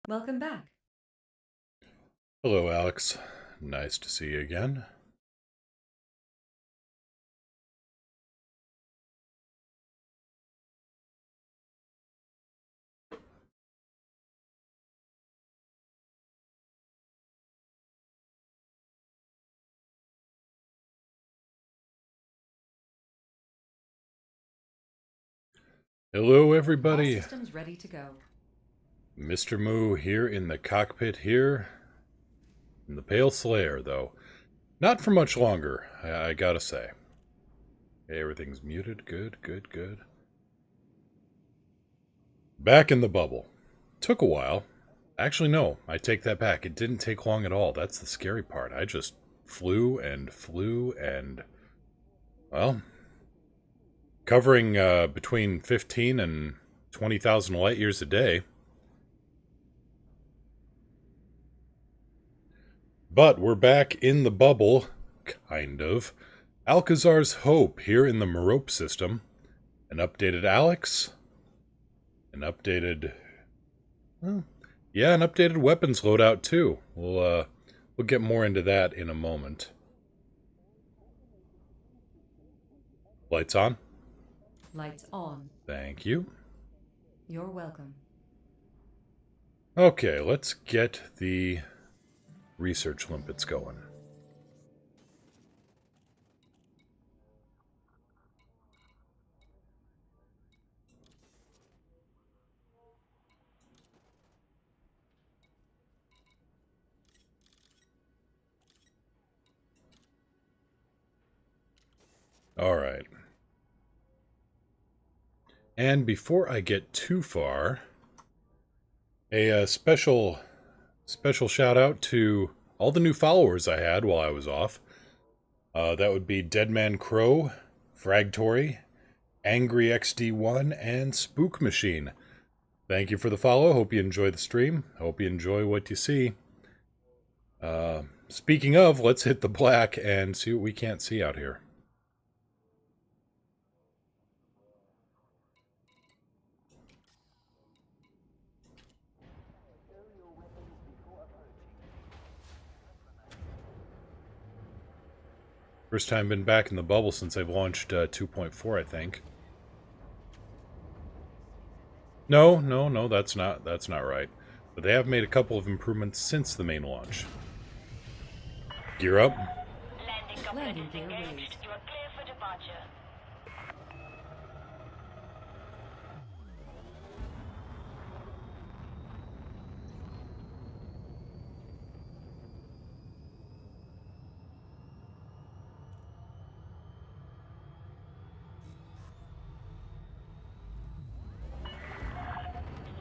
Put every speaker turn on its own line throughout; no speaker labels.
Welcome back.
Hello, Alex. Nice to see you again. Hello,
All
everybody.
systems ready to go.
Mr. Moo here in the cockpit here. In the Pale Slayer, though. Not for much longer, I gotta say. Okay, everything's muted. Good, good, good. Back in the bubble. Took a while. Actually, no, I take that back. It didn't take long at all. That's the scary part. I just flew and, well, covering between 15 and 20,000 light years a day. But we're back in the bubble, kind of. Alcazar's Hope here in the Merope system. An updated Alex. An updated... Well, yeah, an updated weapons loadout too. We'll get more into that in a moment. Lights on?
Lights on.
Thank you.
You're welcome.
Okay, let's get the research limpets going. Alright. And before I get too far, a special shout out to all the new followers I had while I was off. That would be Deadman Crow, Fragtory, Angry XD1, and Spook Machine. Thank you for the follow. Hope you enjoy the stream. Hope you enjoy what you see. Speaking of, let's hit the black and see what we can't see out here. First time been back in the bubble since I've launched 2.4, I think. No, that's not right. But they have made a couple of improvements since the main launch. Gear up.
Landing gear raised.
You are clear for departure.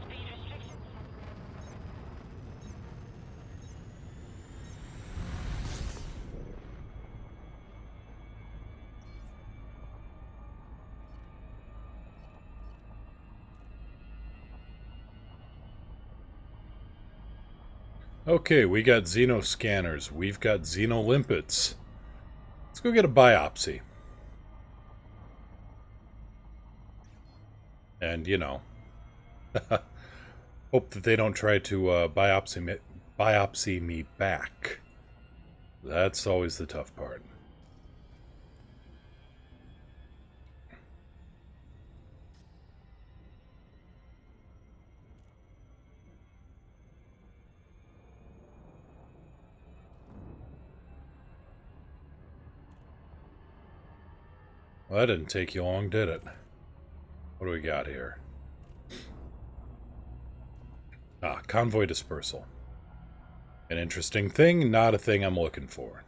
Speed restrictions.
Okay, we got Xeno scanners. We've got Xeno limpets. Let's go get a biopsy. And, you know, hope that they don't try to biopsy me back. That's always the tough part. Well, that didn't take you long, did it? What do we got here? Ah, convoy dispersal. An interesting thing, not a thing I'm looking for.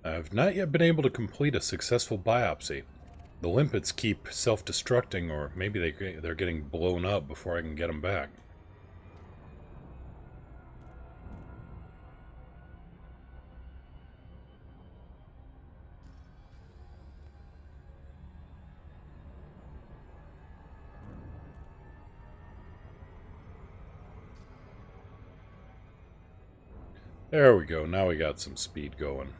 I've not yet been able to complete a successful biopsy. The limpets keep self-destructing, or maybe they're getting blown up before I can get them back. There we go. Now we got some speed going.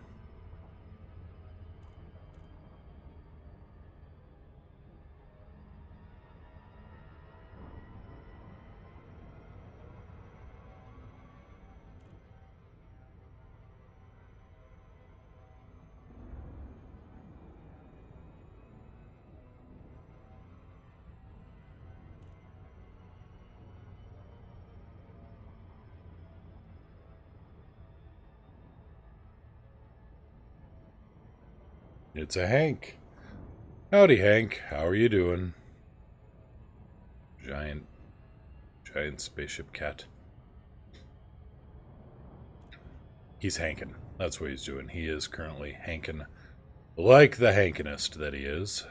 It's a Hank. Howdy, Hank. How are you doing? Giant spaceship cat. He's hankin'. That's what he's doing. He is currently hankin'. Like the hankinest that he is.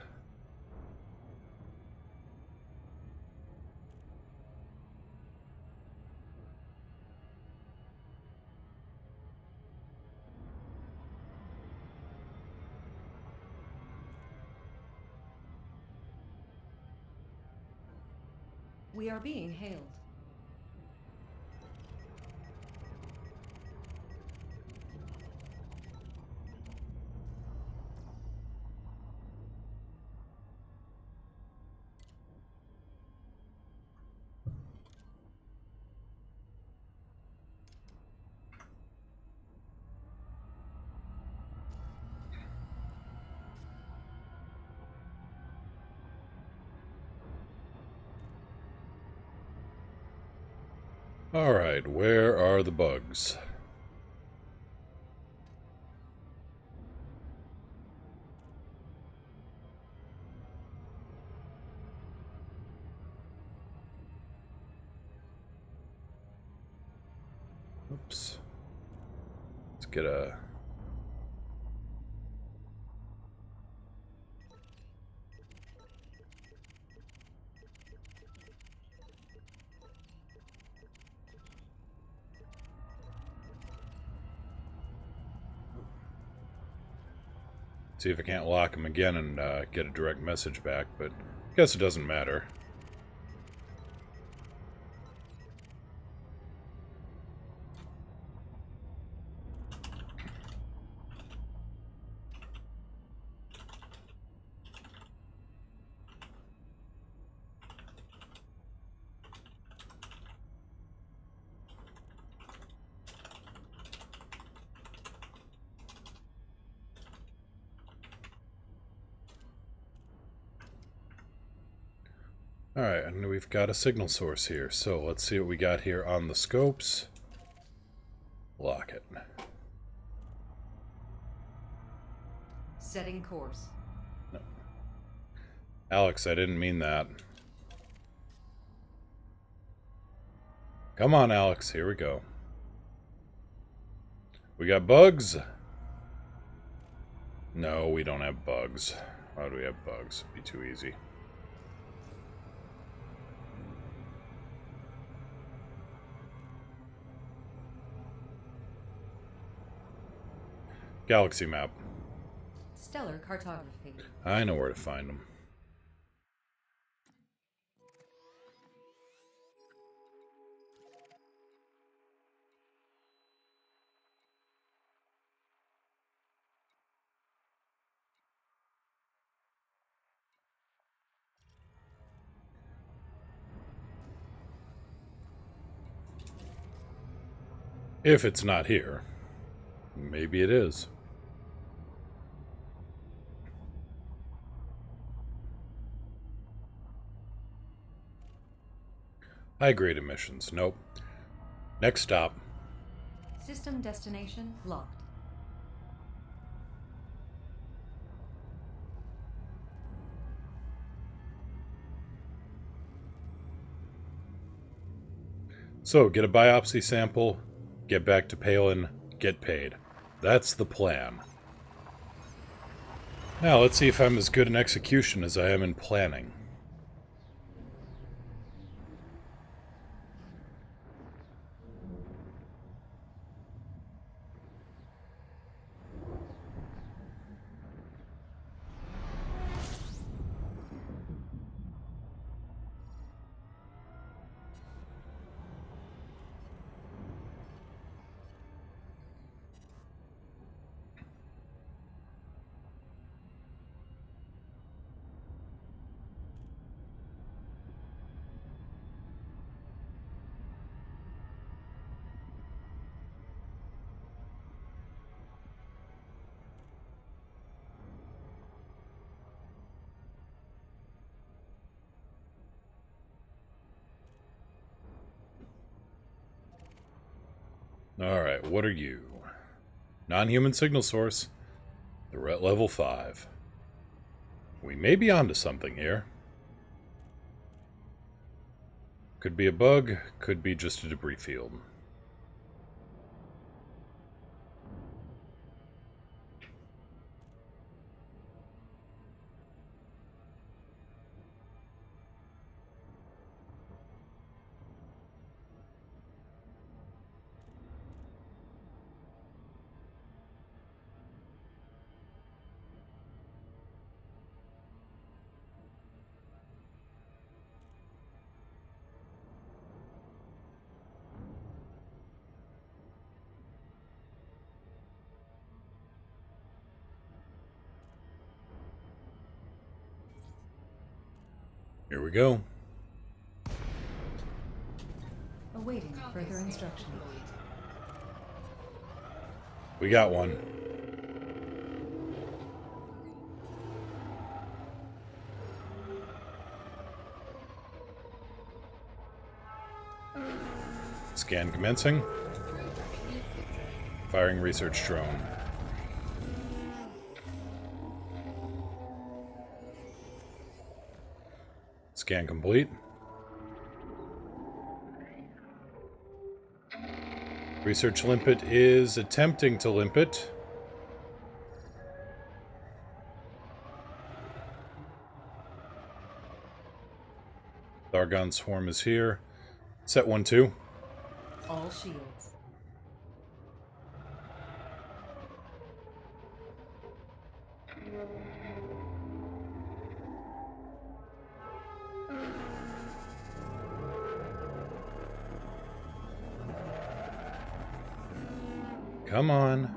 We are being hailed.
Alright, where are the bugs? Oops. Let's get a... See if I can't lock him again and get a direct message back, but I guess it doesn't matter. Alright, and we've got a signal source here, so let's see what we got here on the scopes. Lock it.
Setting course.
No. Alex, I didn't mean that. Come on, Alex, here we go. We got bugs? No, we don't have bugs. Why do we have bugs? It'd be too easy. Galaxy map.
Stellar cartography.
I know where to find them. If it's not here. Maybe it is. High-grade emissions. Nope. Next stop.
System destination locked.
So, get a biopsy sample, get back to Palin, get paid. That's the plan. Now, let's see if I'm as good in execution as I am in planning. Alright, what are you? Non-human signal source. They're at level 5. We may be onto something here. Could be a bug, could be just a debris field. Here we go.
Awaiting further instruction.
We got one. Scan commencing. Firing research drone. Scan complete. Research limpet is attempting to limpet. Thargon swarm is here. Set 1-2.
All shields.
Come on.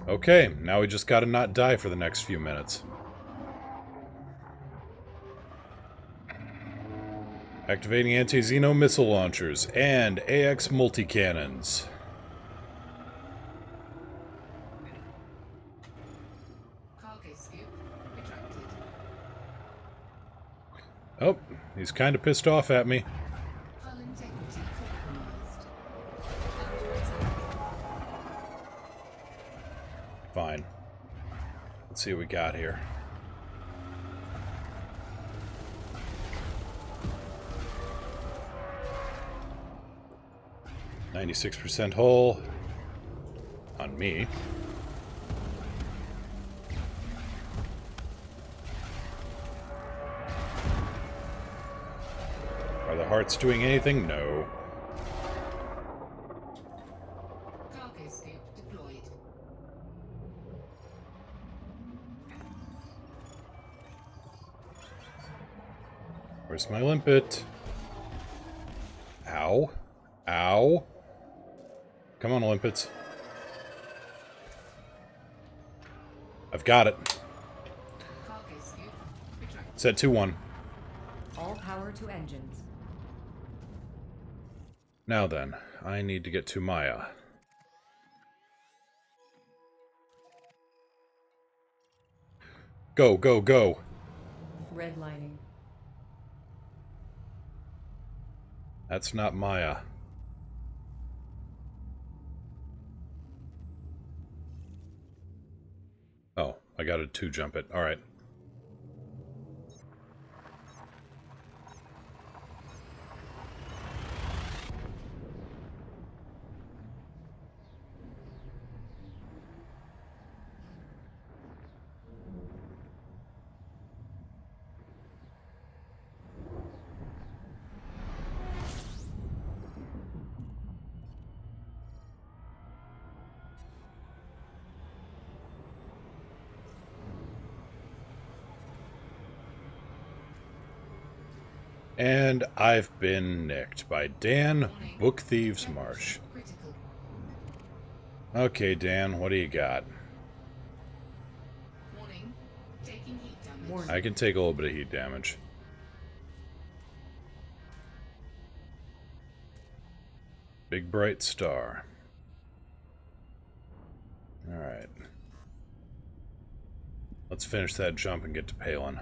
Okay, now we just gotta not die for the next few minutes. Activating anti-Xeno missile launchers and AX multi-cannons. Oh, he's kind of pissed off at me. Fine. Let's see what we got here. %96 hull on me. Are the hearts doing anything? No.
Cargo scoop deployed.
Where's my limpet? Ow. Ow. Come on, limpets. I've got it.
Cargo scoop retracted.
Set 2-1.
All power to engines.
Now then, I need to get to Maya. Go, go, go.
Redlining.
That's not Maya. Oh, I got a 2-jump it. Alright. And I've been nicked by Dan Book Thieves Marsh.
Critical.
Okay, Dan, what do you got?
Warning. Taking heat damage.
Warning.
I can take a little bit of heat damage. Big bright star. Alright. Let's finish that jump and get to Palin.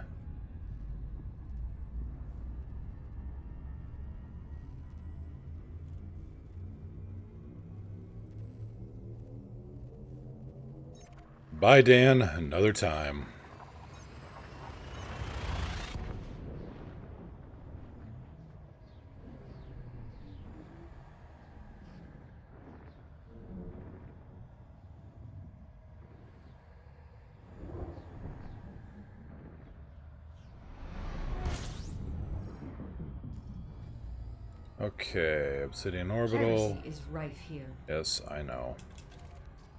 Bye, Dan. Another time. Okay, Obsidian Orbital.
Piracy is rife here.
Yes, I know.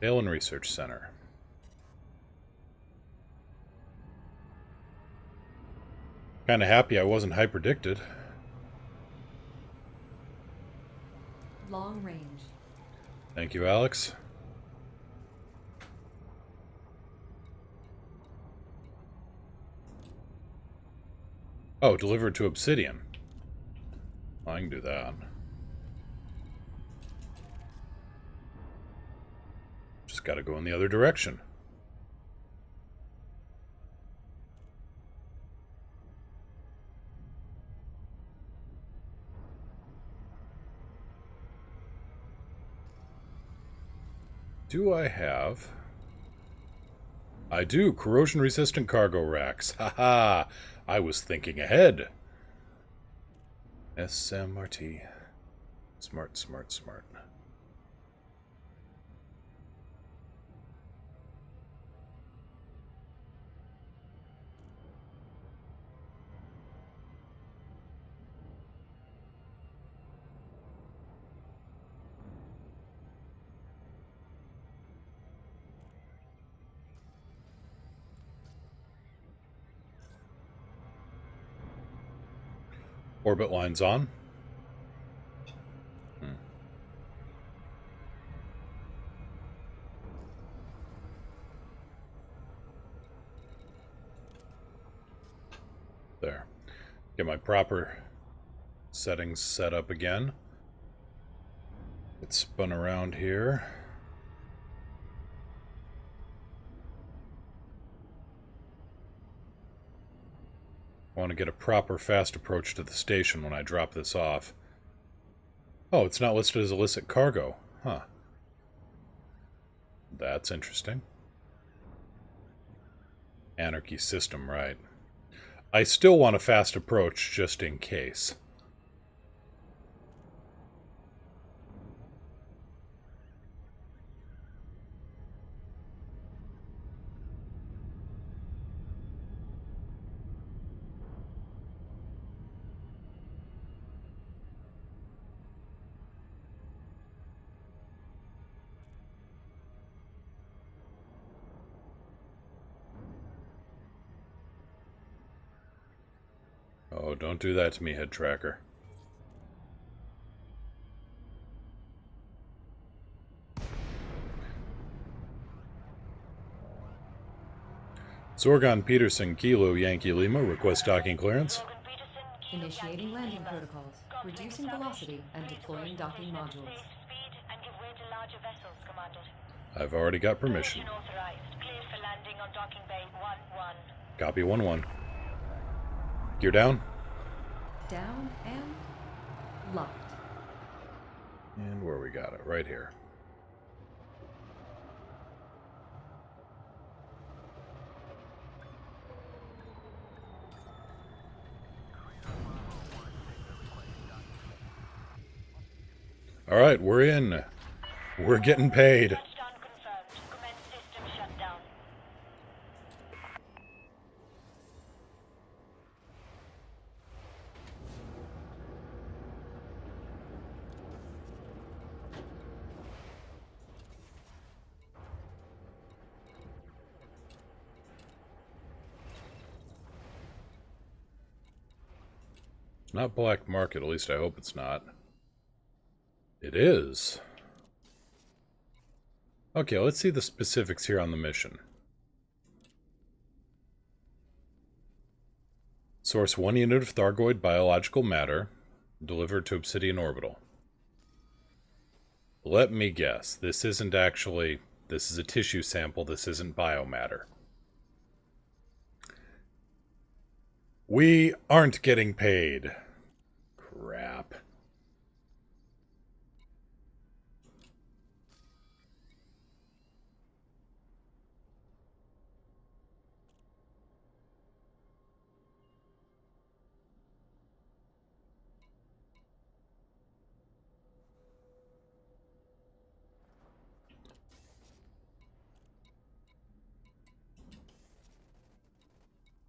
Dalen Research Center. Kinda happy I wasn't hyperdicted.
Long range.
Thank you, Alex. Oh, delivered to Obsidian. I can do that. Just gotta go in the other direction. Do I have... I do. Corrosion-resistant cargo racks. Haha! I was thinking ahead. SMRT. Smart, smart, smart. Orbit lines on. There. Get my proper settings set up again. Get spun around here. I want to get a proper fast approach to the station when I drop this off. Oh, it's not listed as illicit cargo. Huh. That's interesting. Anarchy system, right. I still want a fast approach, just in case. Oh, don't do that to me, head tracker. Zorgon Peterson, Kilo, Yankee Lima, request docking clearance.
Logan Peterson, Kilo
Initiating
Yankee
landing
Lima.
protocols.
Got
Reducing
quick
velocity and deploying docking modules.
Increase speed and give way to larger vessels, Commander.
I've already got permission.
Permission authorized. Clear for landing on docking bay 1-1.
Copy 1-1. Gear down.
Down and locked.
And where we got it, right here. Alright, we're in. We're getting paid.
Touchdown confirmed. Commence system shutdown.
It's not black market, at least I hope it's not. It is. Okay, let's see the specifics here on the mission. Source 1 unit of Thargoid biological matter, delivered to Obsidian Orbital. Let me guess, this isn't actually... This is a tissue sample, this isn't biomatter. We aren't getting paid. Crap.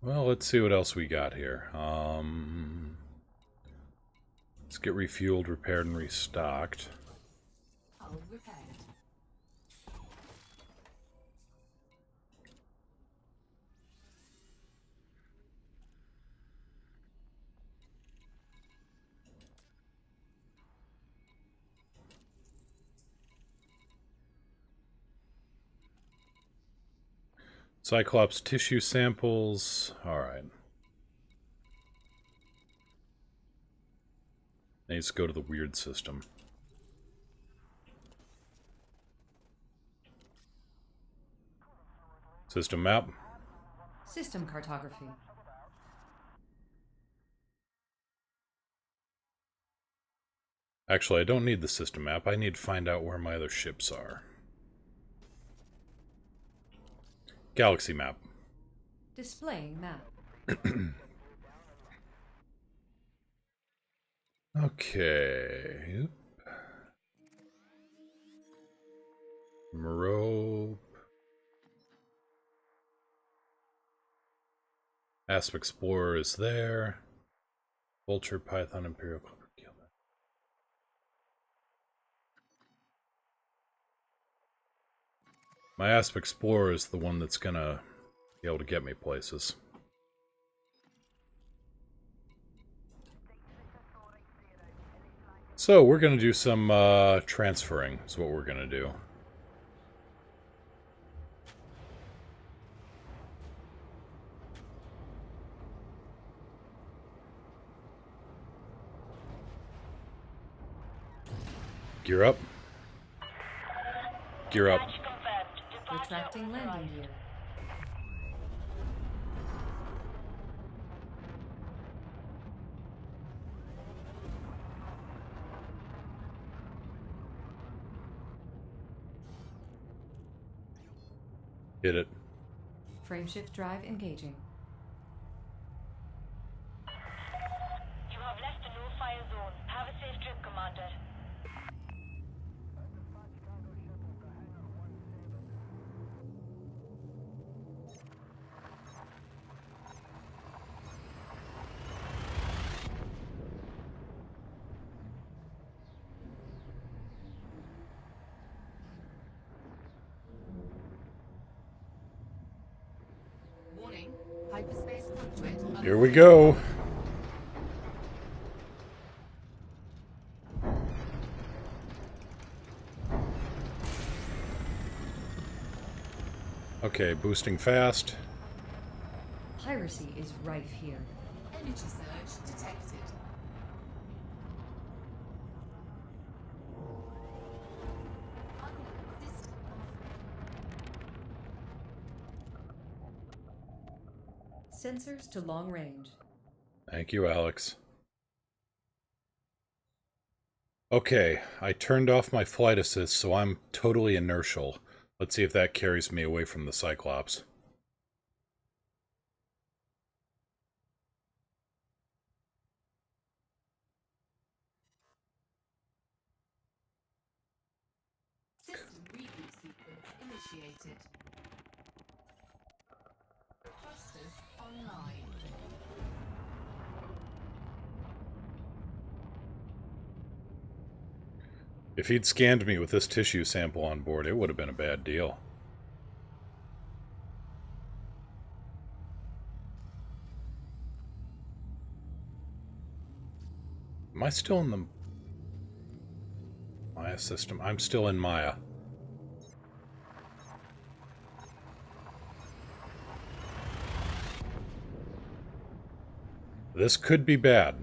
Well, let's see what else we got here. Let's get refueled, repaired, and restocked.
Hull repaired.
Cyclops tissue samples. Alright. Needs to go to the weird system. System map.
System cartography.
Actually, I don't need the system map. I need to find out where my other ships are. Galaxy map.
Displaying map.
Okay. Moreau. Asp Explorer is there. Vulture, Python, Imperial Clover. My Asp Explorer is the one that's gonna be able to get me places. So we're gonna do some transferring is what we're gonna do. Gear up. Gear up.
Match confirmed. Departure
Retracting landing
authorized.
gear.
Hit it.
Frameshift drive engaging.
You have left the no-fire zone. Have a safe trip, Commander.
Warning. Hyperspace conduit.
Here we go. Okay, boosting fast.
Piracy is rife here.
Energy surge detected. Unknown system.
Sensors to long range.
Thank you, Alex. Okay, I turned off my flight assist, so I'm totally inertial. Let's see if that carries me away from the Cyclops.
System reboot sequence initiated. Thrusters online.
If he'd scanned me with this tissue sample on board, it would have been a bad deal. Am I still in the Maya system? I'm still in Maya. This could be bad.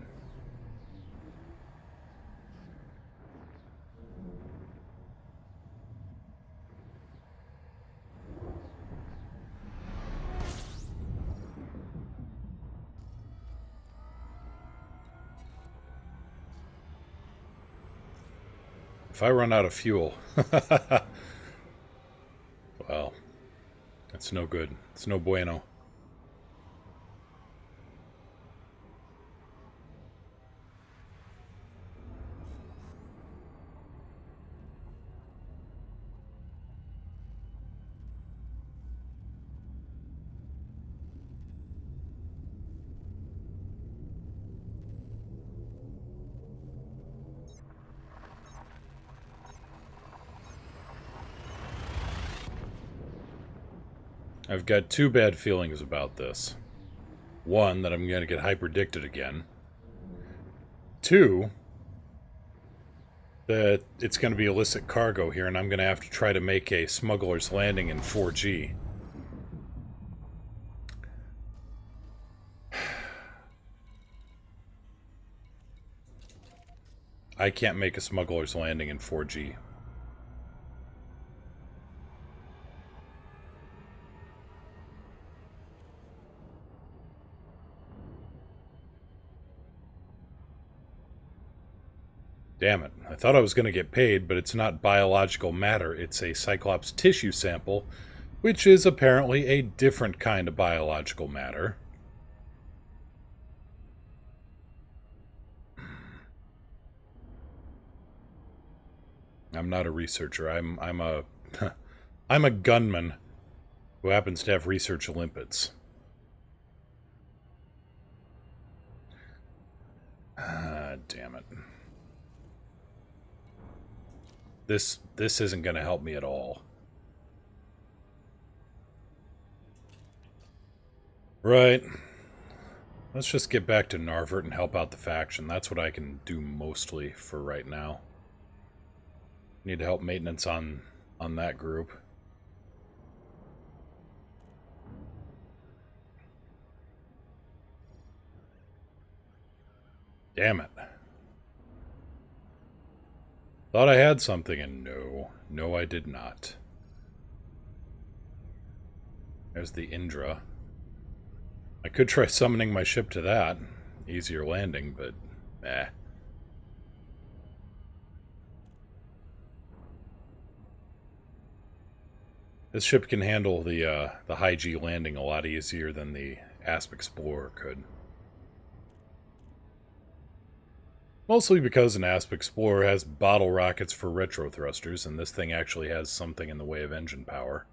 If I run out of fuel, well, that's no good. It's no bueno. I've got two bad feelings about this. One, that I'm going to get hyperdicted again. Two, that it's going to be illicit cargo here, and I'm going to have to try to make a smuggler's landing in 4G. I can't make a smuggler's landing in 4G. Damn it. I thought I was going to get paid, but it's not biological matter. It's a Cyclops tissue sample, which is apparently a different kind of biological matter. I'm not a researcher. I'm a I'm a gunman who happens to have research limpets. Ah, damn it. This isn't going to help me at all. Right. Let's just get back to Narvert and help out the faction. That's what I can do mostly for right now. Need to help maintenance on that group. Damn it. Thought I had something, and no I did not. There's the Indra. I could try summoning my ship to that. Easier landing, but eh. This ship can handle the high G landing a lot easier than the Asp Explorer could. Mostly because an Asp Explorer has bottle rockets for retro thrusters, and this thing actually has something in the way of engine power.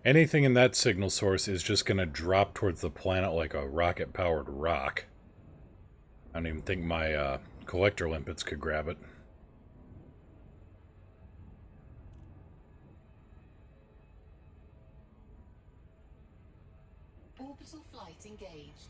Anything in that signal source is just going to drop towards the planet like a rocket-powered rock. I don't even think my collector limpets could grab it.
Orbital flight engaged.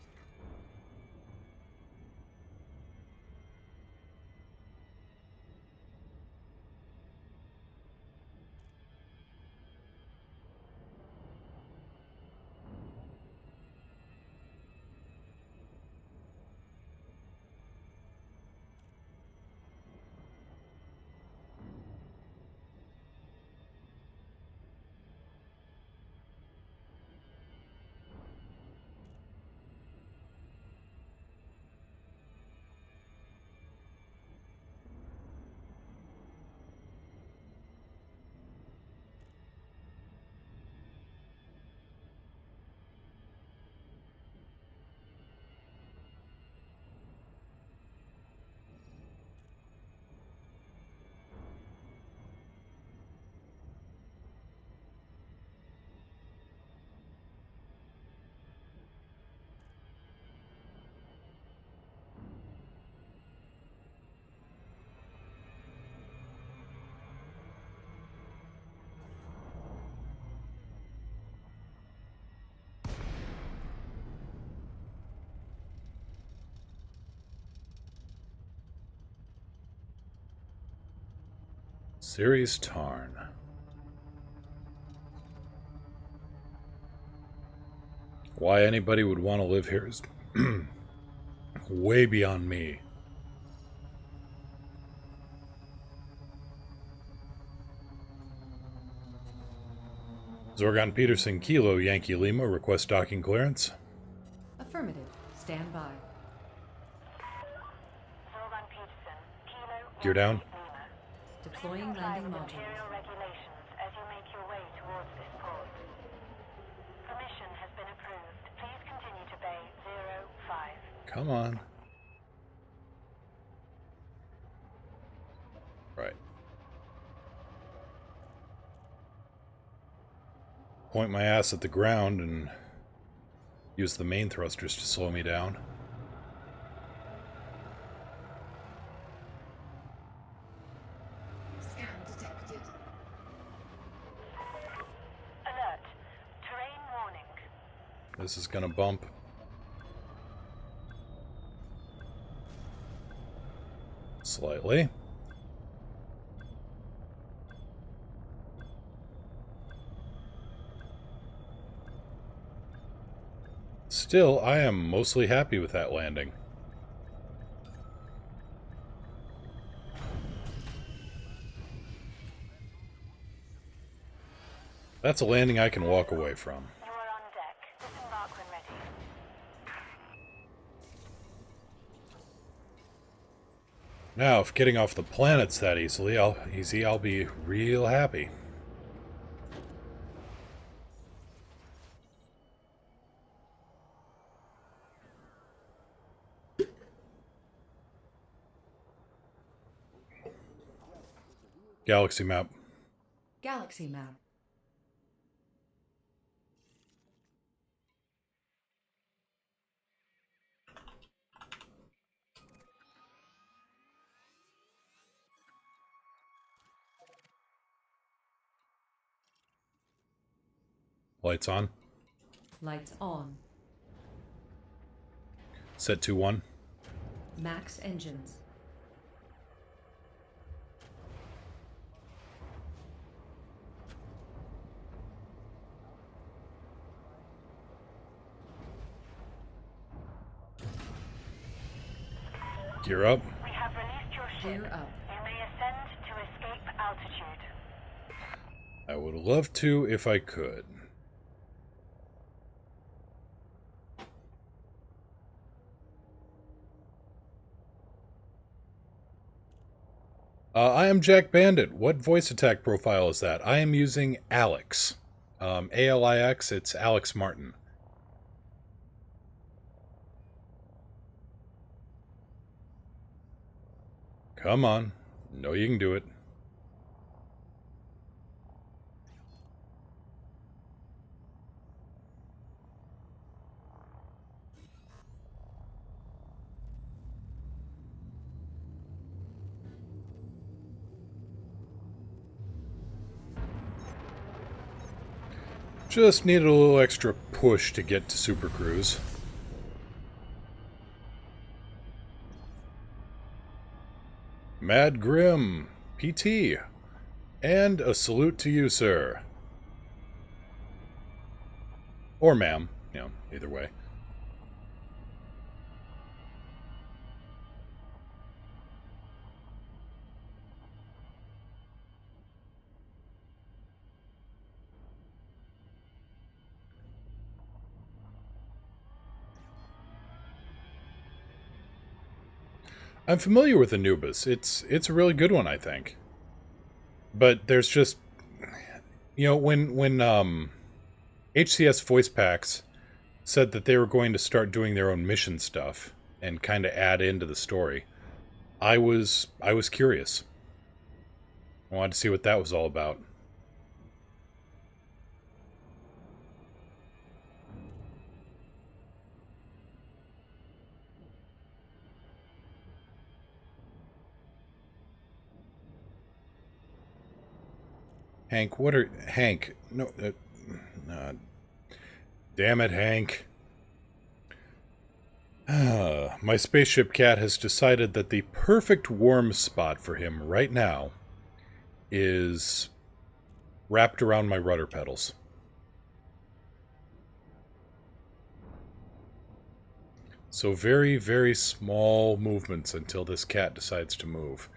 Ceres Tarn. Why anybody would want to live here is way beyond me. Zorgon Peterson, Kilo, Yankee Lima, request docking clearance.
Affirmative. Stand by.
Zorban Peterson, Kilo,
Gear down.
Lima.
Deploying
Comply
landing
with
module.
Imperial regulations as you make your way towards this port. Permission has been approved. Please continue to Bay 05.
Come on. Right. point my ass at the ground and use the main thrusters to slow me down.
Scan detected.
Alert. Terrain warning.
This is gonna bump. Slightly. Still, I am mostly happy with that landing. That's a landing I can walk away from.
You are on deck. Disembark when ready.
Now, if getting off the planet's that easy, I'll be real happy. Galaxy map.
Galaxy map.
Lights on.
Lights on.
Set 2-1.
Max engines.
Gear up.
We have released your ship.
Gear up.
You may ascend to escape altitude.
I would love to if I could. I am Jack Bandit. What voice attack profile is that? I am using Alex. A-L-I-X, it's Alex Martin. Come on. Know you can do it. Just needed a little extra push to get to Super Cruise. Mad Grim, PT, and a salute to you, sir. Or ma'am, you know, either way. I'm familiar with Anubis. It's a really good one, I think. But there's just, you know, when HCS Voice Packs said that they were going to start doing their own mission stuff and kind of add into the story, I was curious. I wanted to see what that was all about. Hank, what are... Hank, no... damn it, Hank. My spaceship cat has decided that the perfect warm spot for him right now is wrapped around my rudder pedals. So very, very small movements until this cat decides to move.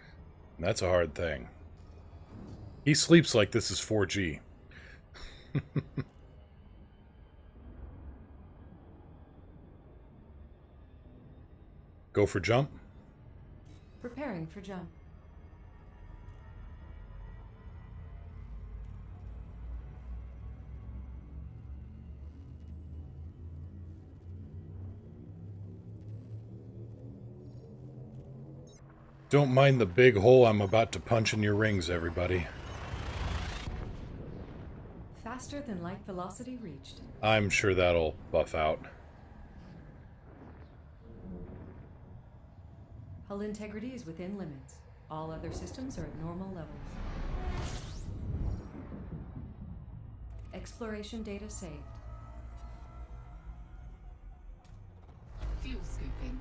And that's a hard thing. He sleeps like this is 4G. Go for jump.
Preparing for jump.
Don't mind the big hole I'm about to punch in your rings, everybody.
faster than light velocity reached.
I'm sure that'll buff out.
Hull integrity is within limits. All other systems are at normal levels. Exploration data saved.
Fuel scooping.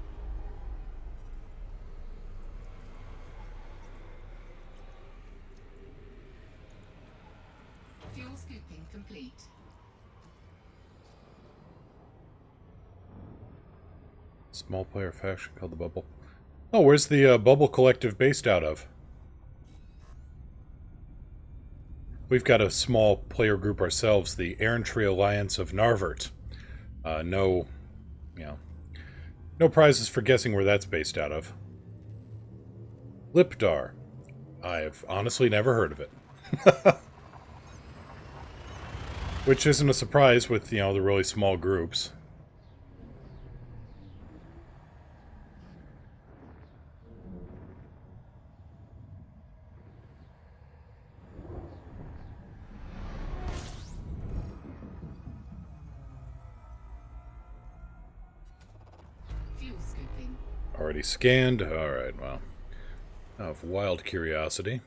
Fuel scooping complete.
Small player faction called the Bubble. Oh, where's the Bubble Collective based out of? We've got a small player group ourselves, the Errantry Alliance of Narvert. No prizes for guessing where that's based out of. Lipdar. I've honestly never heard of it. Which isn't a surprise with, the really small groups.
Fuel scooping.
Already scanned. Alright, well. Out of wild curiosity.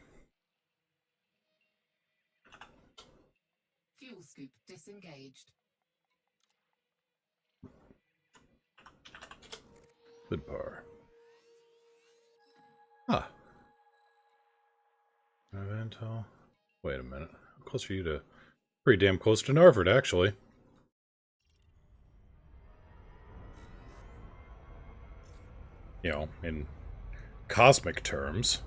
Fuel scoop disengaged.
Lipdar. Ah. Intel. Wait a minute. How close are you to... Pretty damn close to Narvert, actually. In cosmic terms.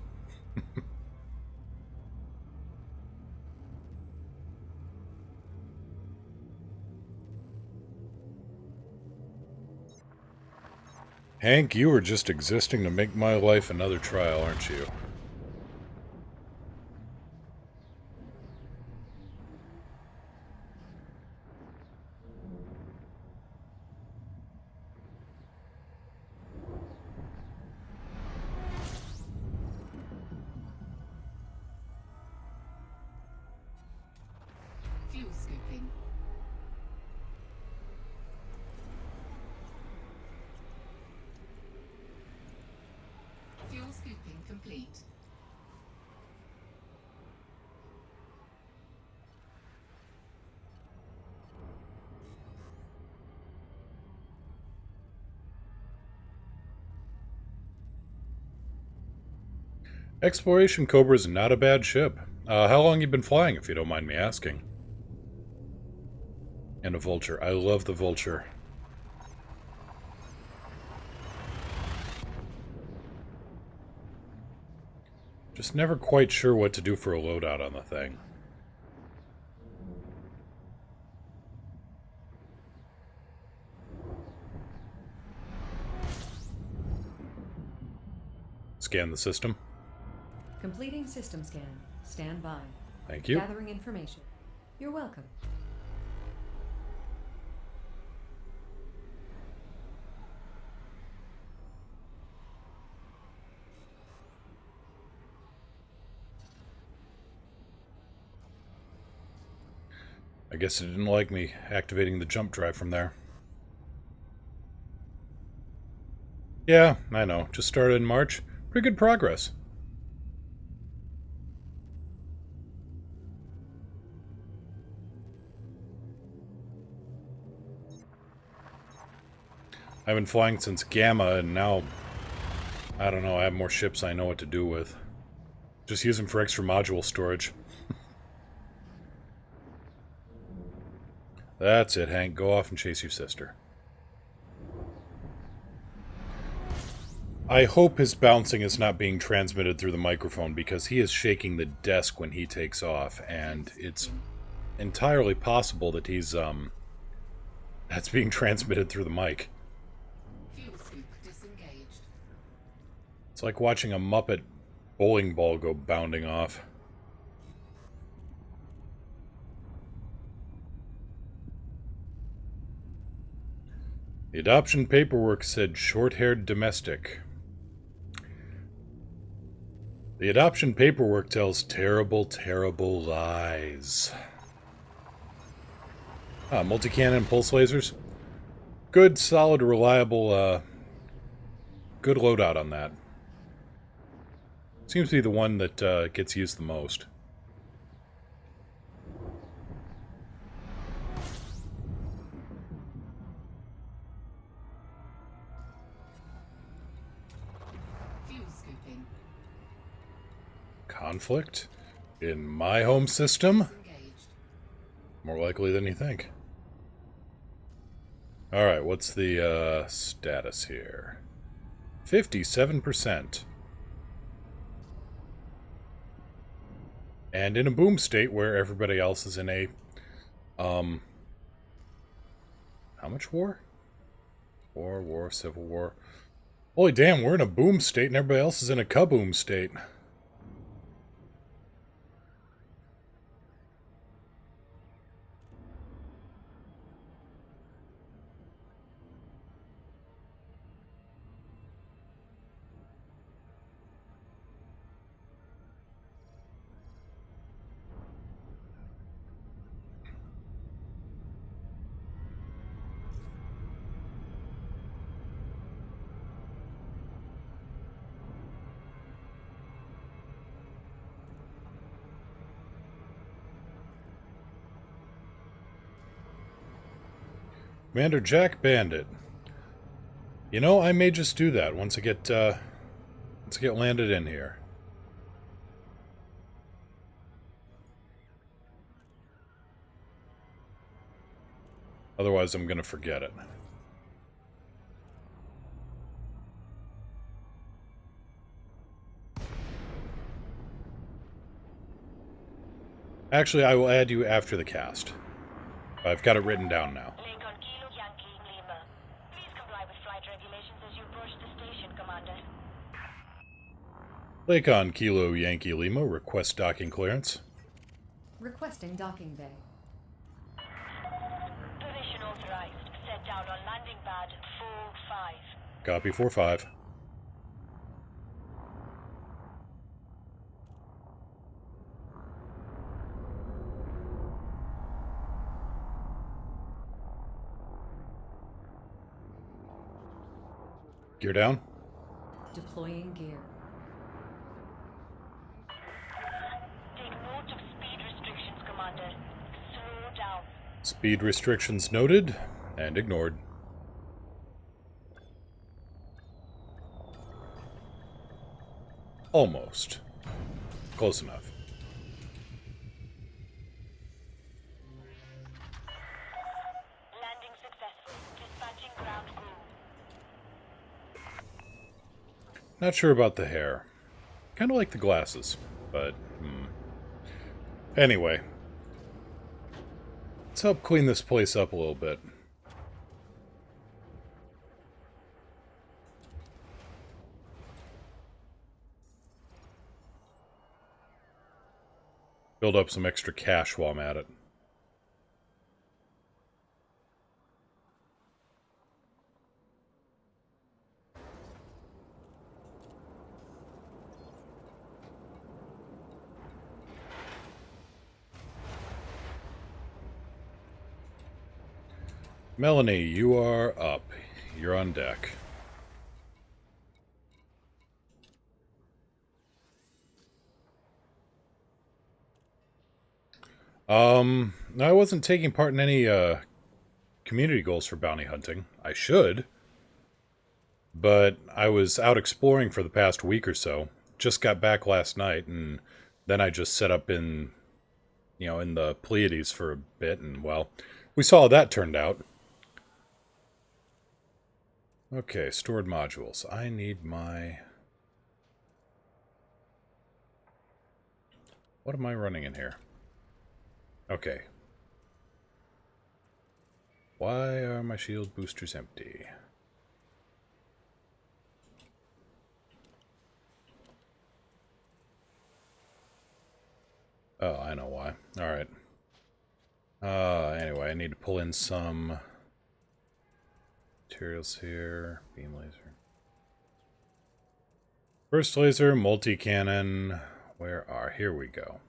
Hank, you are just existing to make my life another trial, aren't you?
Fuel scooping. Fuel scooping complete.
Exploration Cobra is not a bad ship. How long you been flying, if you don't mind me asking? And a Vulture. I love the Vulture. Just never quite sure what to do for a loadout on the thing. Scan the system.
Completing system scan. Stand by.
Thank you.
Gathering information. You're welcome.
I guess it didn't like me activating the jump drive from there. Yeah, I know. Just started in March. Pretty good progress. I've been flying since Gamma, and now, I don't know, I have more ships I know what to do with. Just use them for extra module storage. That's it, Hank. Go off and chase your sister. I hope his bouncing is not being transmitted through the microphone, because he is shaking the desk when he takes off, and it's entirely possible that he's, that's being transmitted through the mic.
Fuel scoop disengaged.
It's like watching a Muppet bowling ball go bounding off. The adoption paperwork said short-haired domestic. The adoption paperwork tells terrible, terrible lies. Multi-cannon pulse lasers. Good, solid, reliable, good loadout on that. Seems to be the one that gets used the most.
Fuel scooping.
Conflict? In my home system?
Disengaged.
More likely than you think. Alright, what's the status here? 57%. And in a boom state where everybody else is in a, how much war? War, civil war. Holy damn, we're in a boom state and everybody else is in a kaboom state. Commander Jack Bandit. You know, I may just do that once I get landed in here. Otherwise, I'm gonna forget it. Actually, I will add you after the cast. I've got it written down now.
Lincoln Kilo Yankee Lima. Please comply with flight regulations as you approach the station, Commander.
Lakon Kilo Yankee Lima, request docking clearance.
Requesting docking bay.
Permission authorized. Set down on landing pad 4-5.
Copy 4-5. Gear down.
Deploying gear.
Take note of speed restrictions, Commander. Slow down.
Speed restrictions noted and ignored. Almost. Close enough.
Landing successful. Dispatching ground crew.
Not sure about the hair. Kind of like the glasses, but Anyway. Let's help clean this place up a little bit. Build up some extra cash while I'm at it. Melanie, you are up. You're on deck. I wasn't taking part in any, community goals for bounty hunting. I should. But I was out exploring for the past week or so. Just got back last night, and then I just set up in, in the Pleiades for a bit, and, well, we saw how that turned out. Okay, stored modules. I need my... What am I running in here? Okay. Why are my shield boosters empty? Oh, I know why. Alright. Anyway, I need to pull in some materials here. Beam laser. First laser, multi-cannon. Where are... Here we go.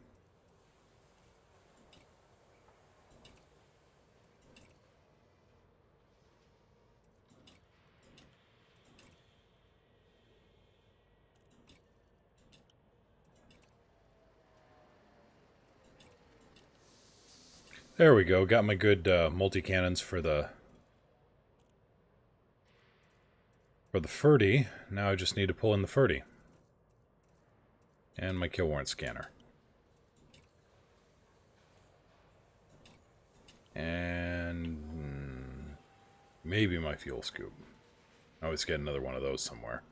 There we go. Got my good multi-cannons for the Ferdy. Now I just need to pull in the Ferdy. And my kill warrant scanner. And maybe my fuel scoop. I always get another one of those somewhere.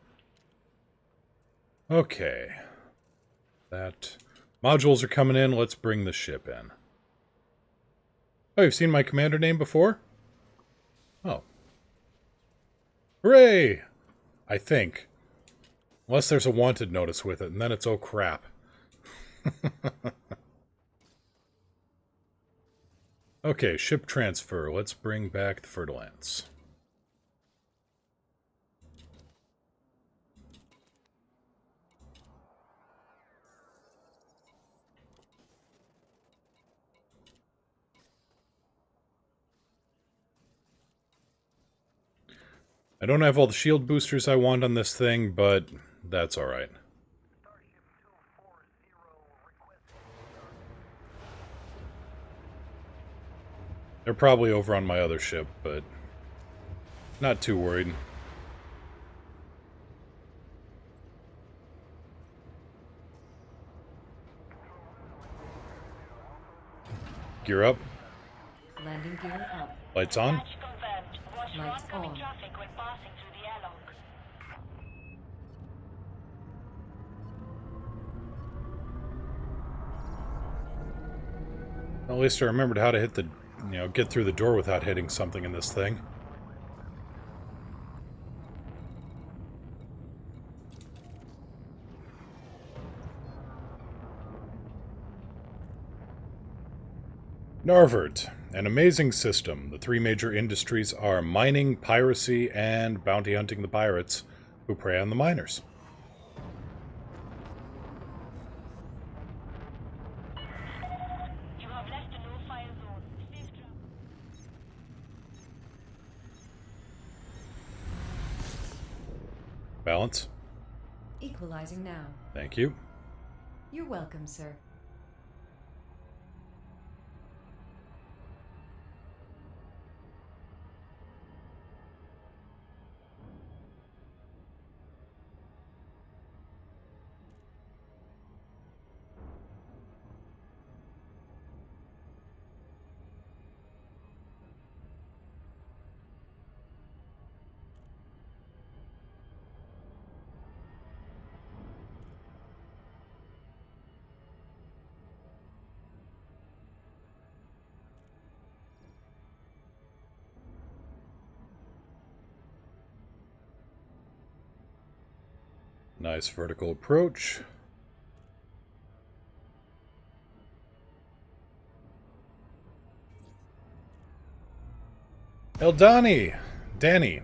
Okay. That modules are coming in. Let's bring the ship in. Oh, you've seen my commander name before? Oh. Hooray! I think. Unless there's a wanted notice with it, and then it's oh crap. Okay, ship transfer. Let's bring back the Fer-de-Lance. I don't have all the shield boosters I want on this thing, but that's alright. They're probably over on my other ship, but not too worried. Gear up.
Landing gear up.
Lights on.
Patch confirmed. Watch for
Lights
oncoming
on.
traffic when passing through the airlock.
At least I remembered how to hit the, get through the door without hitting something in this thing. Narvert, an amazing system. The three major industries are mining, piracy, and bounty hunting the pirates who prey on the miners.
You have left a no-fire zone. Safe travel.
Balance.
Equalizing now.
Thank you.
You're welcome, sir.
Nice vertical approach. Danny, Danny,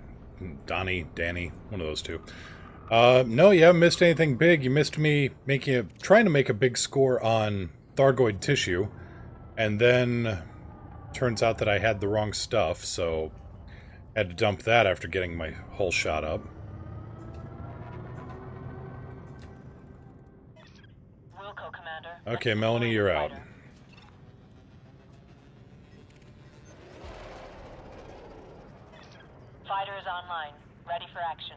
one of those two. No, you haven't missed anything big. You missed me trying to make a big score on Thargoid tissue, and then turns out that I had the wrong stuff, so had to dump that after getting my hull shot up.
Wilco, Commander.
Okay, Melanie, you're out.
Fighter is online. Ready for action.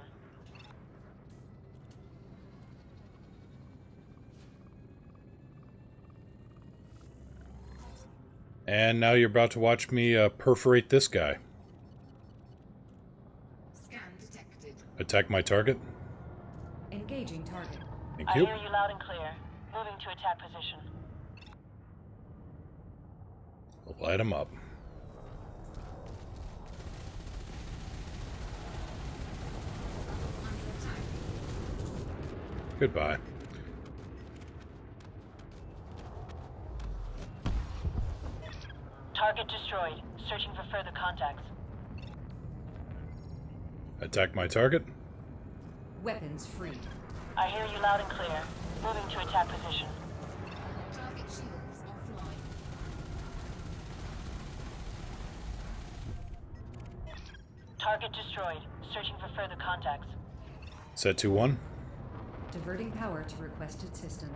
And now you're about to watch me perforate this guy.
Scan detected.
Attack my target.
Engaging target.
Thank
I
you.
hear you loud and clear. Moving to attack position.
Light him up.
Under attack.
Goodbye.
Target destroyed. Searching for further contacts.
Attack my target.
Weapons free.
I hear you loud and clear. Moving to attack position.
Target shields offline.
Target destroyed. Searching for further contacts.
Set 2-1.
Diverting power to requested system.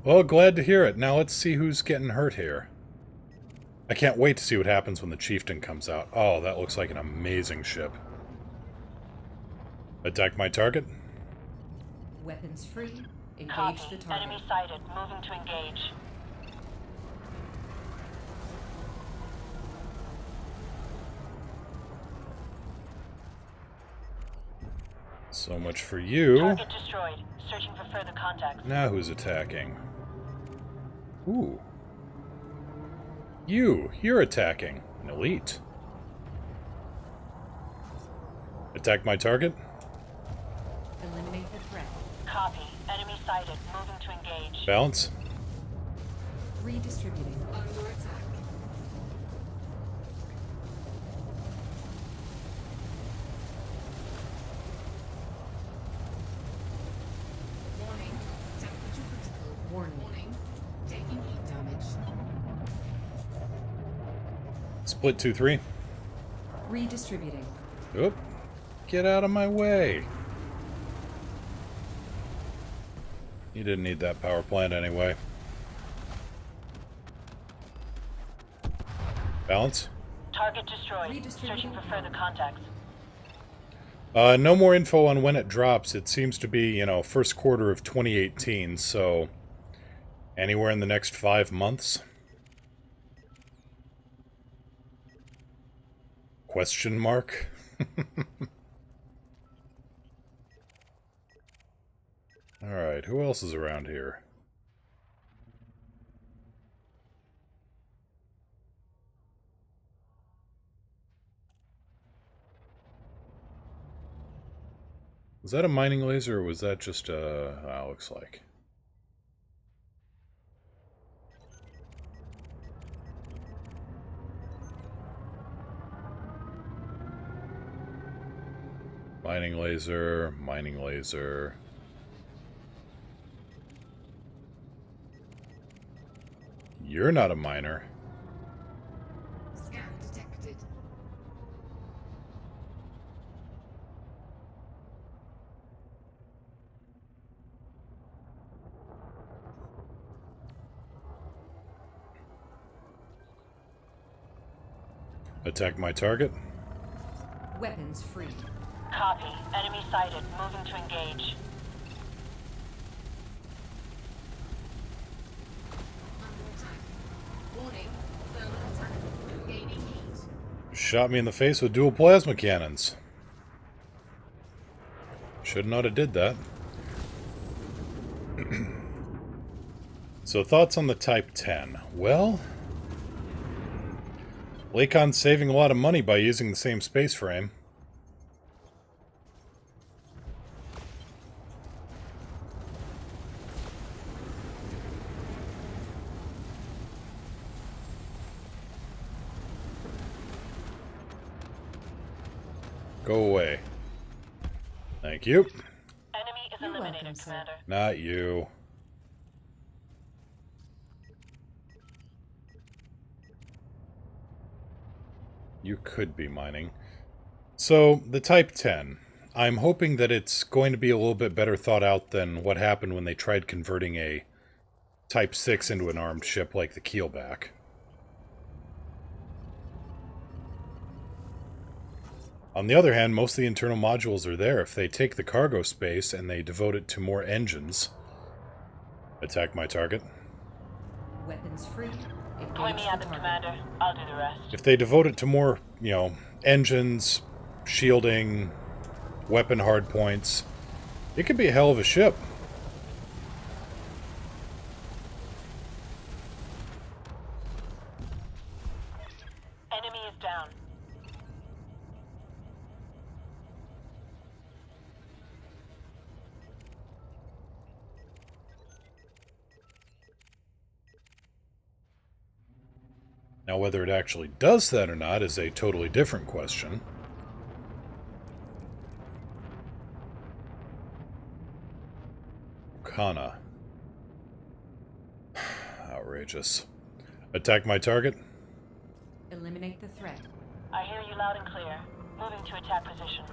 Well, glad to hear it. Now let's see who's getting hurt here. I can't wait to see what happens when the Chieftain comes out. Oh, that looks like an amazing ship. Attack my target.
Weapons free. Engage
Copy.
the target.
Enemy sighted. Moving to engage.
So much for you.
Target destroyed. Searching for further contact.
Now who's attacking? Ooh. You're attacking. An elite. Attack my target.
Eliminate the threat.
Copy. Enemy sighted. Moving to engage.
Balance.
Redistributing.
Under attack. Warning. Temperature critical.
Warning.
Warning. Taking heat damage.
Split 2-3.
Redistributing.
Oop. Get out of my way. You didn't need that power plant anyway. Balance.
Target destroyed.
Redistributing.
Searching for further contacts.
No more info on when it drops. It seems to be, you know, first quarter of 2018, so anywhere in the next 5 months? Question mark? Alright, who else is around here? Was that a mining laser, or was that just a... looks like. Mining laser, mining laser. You're not a miner.
Scan detected.
Attack my target.
Weapons free.
Copy. Enemy sighted. Moving to engage.
Under attack. Warning. Thermal attack. Gaining heat.
Shot me in the face with dual plasma cannons. Should not have did that. So thoughts on the Type 10? Well, Lacon's saving a lot of money by using the same space frame. Go away. Thank you.
Enemy is
You're
eliminated,
welcome, sir.
Commander.
Not you. You could be mining. So, the Type 10. I'm hoping that it's going to be a little bit better thought out than what happened when they tried converting a Type 6 into an armed ship like the Keelback. On the other hand, most of the internal modules are there. If they take the cargo space and they devote it to more engines... Attack my target.
Weapons free.
Point
Engage
me
the
at the
target.
Commander. I'll do the rest.
If they devote it to more, you know, engines, shielding, weapon hardpoints, it could be a hell of a ship.
Enemy is down.
Now, whether it actually does that or not is a totally different question. Kana. Outrageous. Attack my target.
Eliminate the threat.
I hear you loud and clear. Moving to attack position.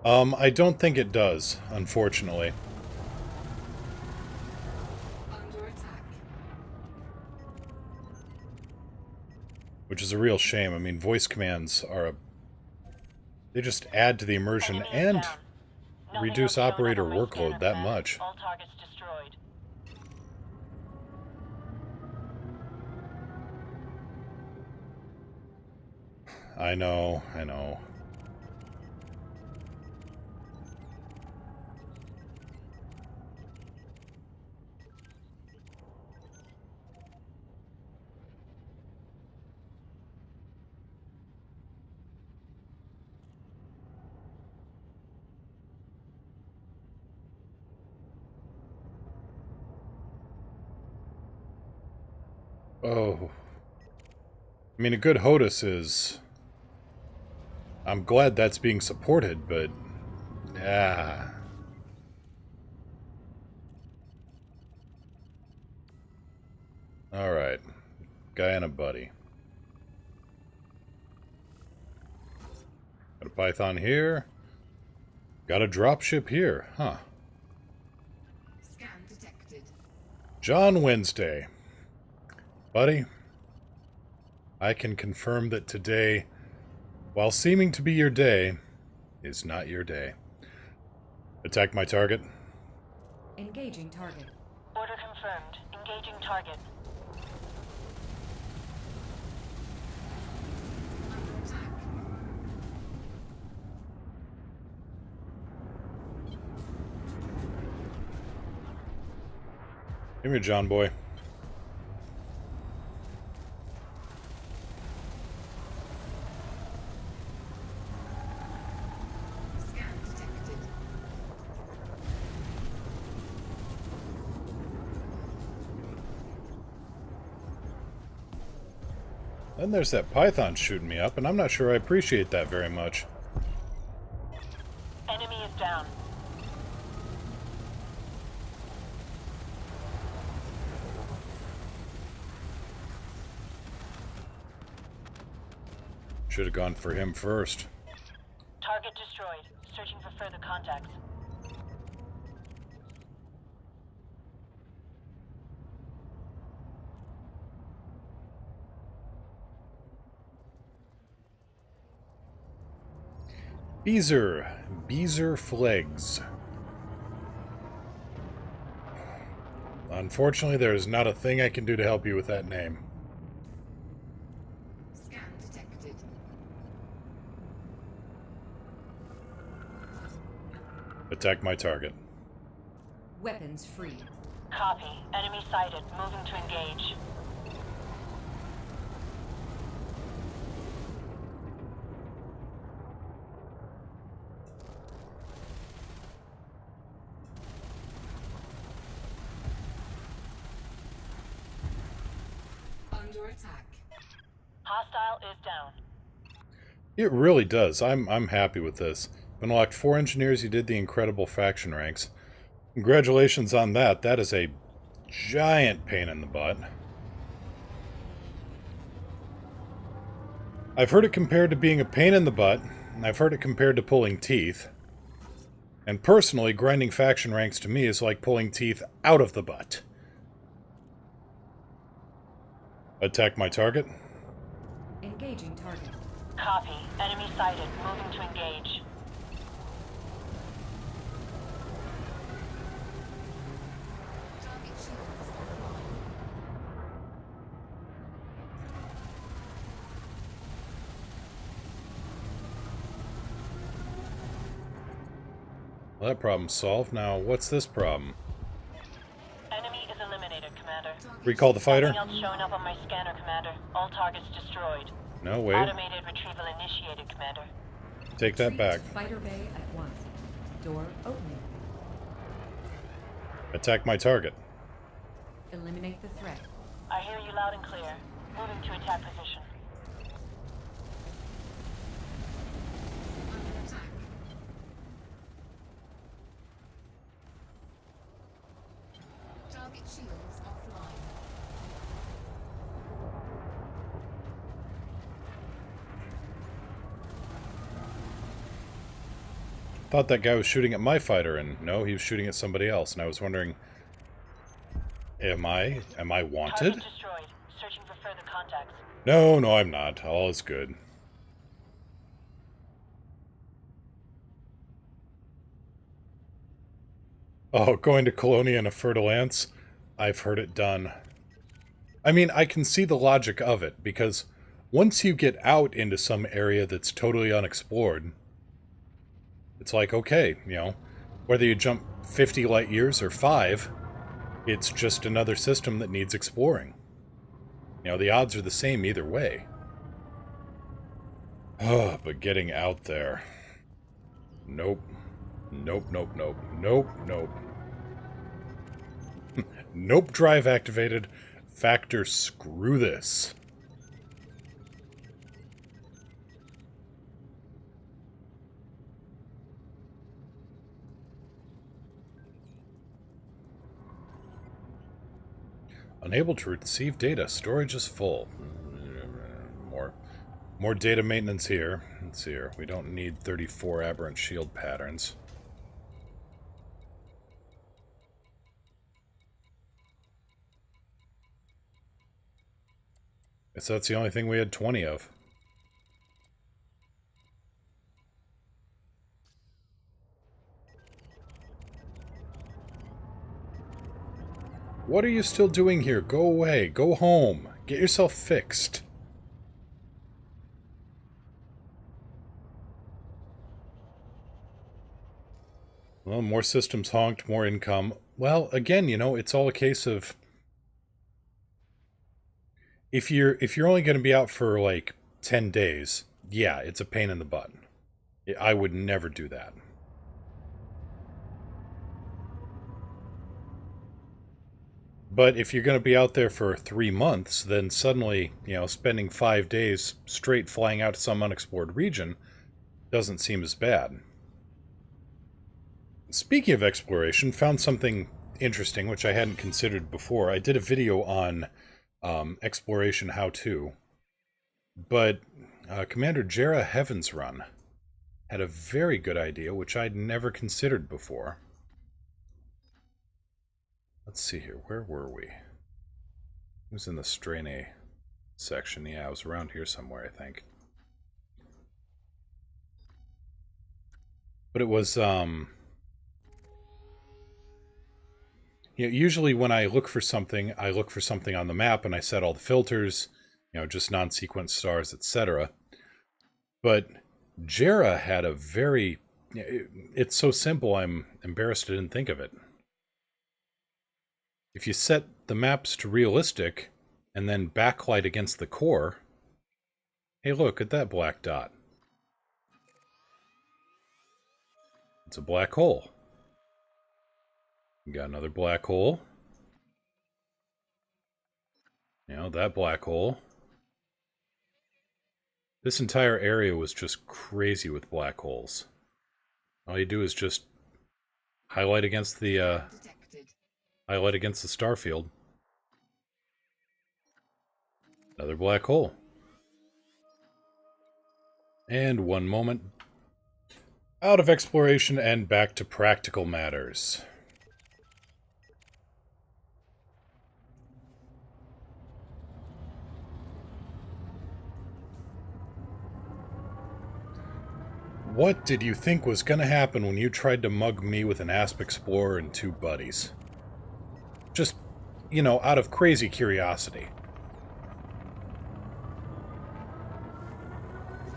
I don't think it does, unfortunately.
Under attack.
Which is a real shame. I mean, voice commands are a... They just add to the immersion
Enemy is
and
down. Nothing
reduce
else shown
operator
on my
workload
scanner
that
command.
much.
All targets destroyed.
I know, I know. Oh. I mean, a good HOTUS is... I'm glad that's being supported, but... Yeah. Alright. Guy and a buddy. Got a Python here. Got a dropship here. Huh.
Scan detected.
John Wednesday. Buddy, I can confirm that today, while seeming to be your day, is not your day. Attack my target.
Engaging target.
Order confirmed. Engaging target.
Under attack.
Come here, John boy.
Scan detected.
Then there's that Python shooting me up, and I'm not sure I appreciate that very much.
Enemy is down.
Should have gone for him first.
Target destroyed. Searching for further contacts.
Beezer Flegs. Unfortunately, there is not a thing I can do to help you with that name.
Scan detected.
Attack my target.
Weapons free.
Copy. Enemy sighted. Moving to engage.
Under attack.
Hostile is down.
It really does. I'm happy with this. Unlocked 4 engineers, you did the incredible faction ranks. Congratulations on that. That is a giant pain in the butt. I've heard it compared to being a pain in the butt, and I've heard it compared to pulling teeth. And personally, grinding faction ranks to me is like pulling teeth out of the butt. Attack my target.
Engaging target.
Copy. Enemy sighted. Moving to engage.
Target shields offline.
Well, that problem's solved. Now, what's this problem?
Enemy is eliminated, Commander.
Target
Recall the fighter?
Nothing else showing up on my scanner, Commander. All targets destroyed.
No, wait.
Automated retrieval initiated, Commander.
Take that
Retreat
back.
to fighter bay at once. Door opening.
Attack my target.
Eliminate the threat.
I hear you loud and clear. Moving to attack position.
under attack. Target shields offline.
thought that guy was shooting at my fighter, and no, he was shooting at somebody else, and I was wondering, am I wanted?
Target destroyed. Searching for further contacts.
No, I'm not. All is good. Oh, going to Colonia in a fertile ants? I've heard it done. I mean, I can see the logic of it, because once you get out into some area that's totally unexplored, it's like, okay, you know, whether you jump 50 light years or 5, it's just another system that needs exploring. You know, the odds are the same either way. Oh, but getting out there... Nope. Nope. Nope drive activated. Factor screw this. Unable to receive data. Storage is full. More data maintenance here. Let's see here. We don't need 34 aberrant shield patterns. Guess that's the only thing we had 20 of. What are you still doing here? Go away. Go home. Get yourself fixed. Well, more systems honked, more income. Well, again, you know, it's all a case of... If you're only going to be out for, like, 10 days, yeah, it's a pain in the butt. I would never do that. But if you're going to be out there for 3 months, then suddenly, you know, spending 5 days straight flying out to some unexplored region doesn't seem as bad. Speaking of exploration, found something interesting which I hadn't considered before. I did a video on exploration how-to, but Commander Jera Heaven's Run had a very good idea which I'd never considered before. Let's see here, where were we? It was in the Strain A section. Yeah, I was around here somewhere, I think. But it was, you know, usually when I look for something on the map and I set all the filters, you know, just non-sequence stars, etc. But Jera had a very... It's so simple, I'm embarrassed I didn't think of it. If you set the maps to realistic, and then backlight against the core... Hey, look at that black dot. It's a black hole. We got another black hole. You know, that black hole. This entire area was just crazy with black holes. All you do is just highlight against the star field. Another black hole. And one moment. Out of exploration and back to practical matters. What did you think was going to happen when you tried to mug me with an Asp Explorer and 2 buddies? Just, you know, out of crazy curiosity.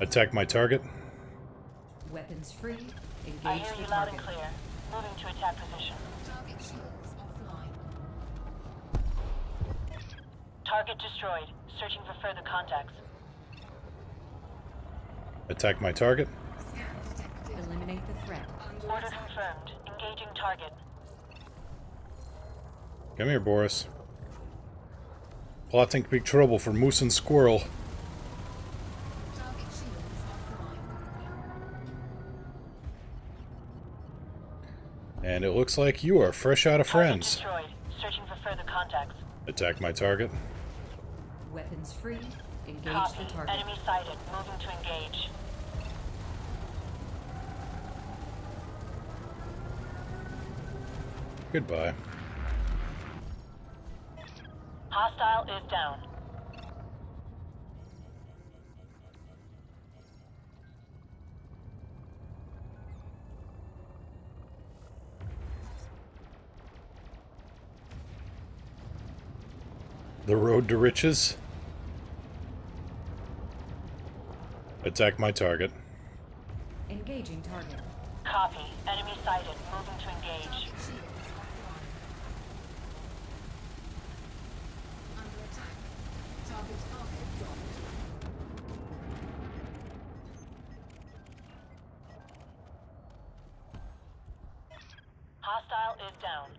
Attack my target.
Weapons free.
I
Engage
hear
the
you loud and
target.
clear. Moving to attack position.
Target shields offline.
Target destroyed. Searching for further contacts.
Attack my target.
Scan detected.
Eliminate the threat.
Under
Order
attack.
confirmed. Engaging target.
Come here, Boris. Plotting big trouble for Moose and Squirrel.
Target shields offline.
And it looks like you are fresh out of
Target
friends.
destroyed. Searching for further contacts.
Attack my target.
Weapons free. Engage
Copy.
the target.
Enemy sighted. Moving to engage.
Goodbye.
Hostile is down.
The road to riches. Attack my target.
Engaging target.
Copy. Enemy sighted. Moving to engage.
Target shields offline. Under attack. Target cargo dropped.
Hostile is down.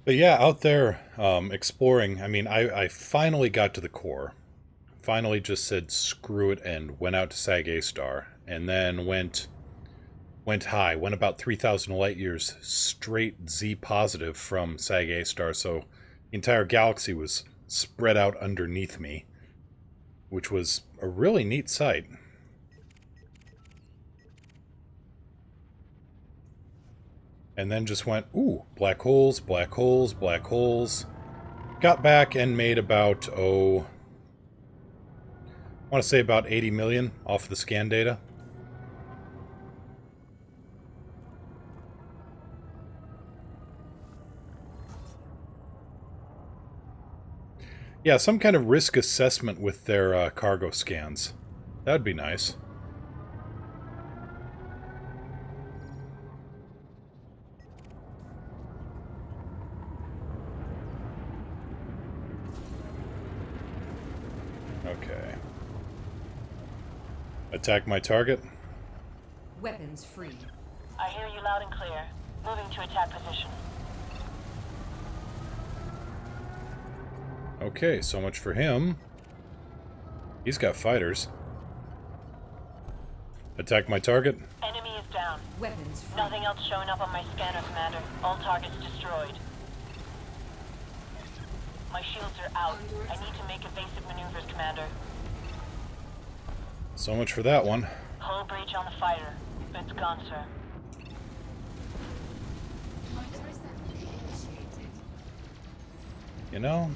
But yeah, out there exploring, I mean, I finally got to the core. Finally just said screw it and went out to Sag A Star. And then went high, went about 3,000 light years straight Z positive from Sag A Star. So the entire galaxy was spread out underneath me, which was a really neat sight. And then just went, ooh, black holes, black holes, black holes. Got back and made about, I want to say about 80 million off the scan data. Yeah, some kind of risk assessment with their cargo scans. That'd be nice. Okay. Attack my target.
Weapons free.
I hear you loud and clear. Moving to attack position.
Okay, so much for him. He's got fighters. Attack my target.
Enemy is down.
Weapons free.
Nothing else showing up on my scanner, Commander. All targets destroyed. My shields are out. I need to make evasive maneuvers, Commander.
So much for that one.
Hull breach on the fighter. It's gone, sir.
Fighter assembly initiated.
You know,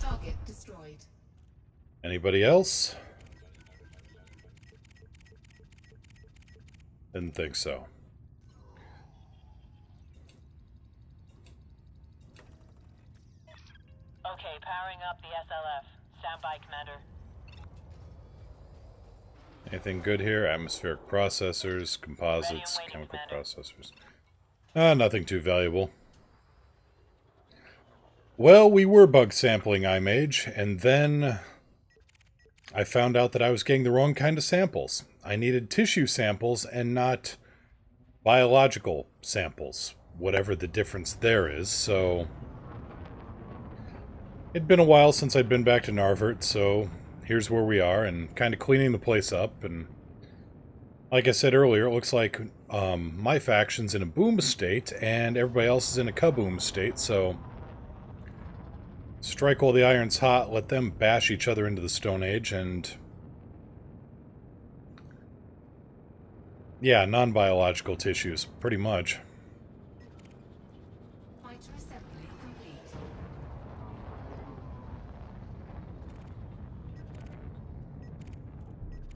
Target destroyed.
anybody else? Didn't think so.
Okay, powering up the SLF. Stand by, Commander.
Anything good here? Atmospheric processors, composites,
Ready and waiting,
chemical
Commander.
processors. Nothing too valuable. Well, we were bug sampling iMage, and then I found out that I was getting the wrong kind of samples. I needed tissue samples and not biological samples, whatever the difference there is, so it'd been a while since I'd been back to Narvert, so here's where we are, and kind of cleaning the place up, and like I said earlier, it looks like my faction's in a boom state, and everybody else is in a kaboom state, so strike while the iron's hot, let them bash each other into the Stone Age, and yeah, non-biological tissues, pretty much.
Fighter assembly complete.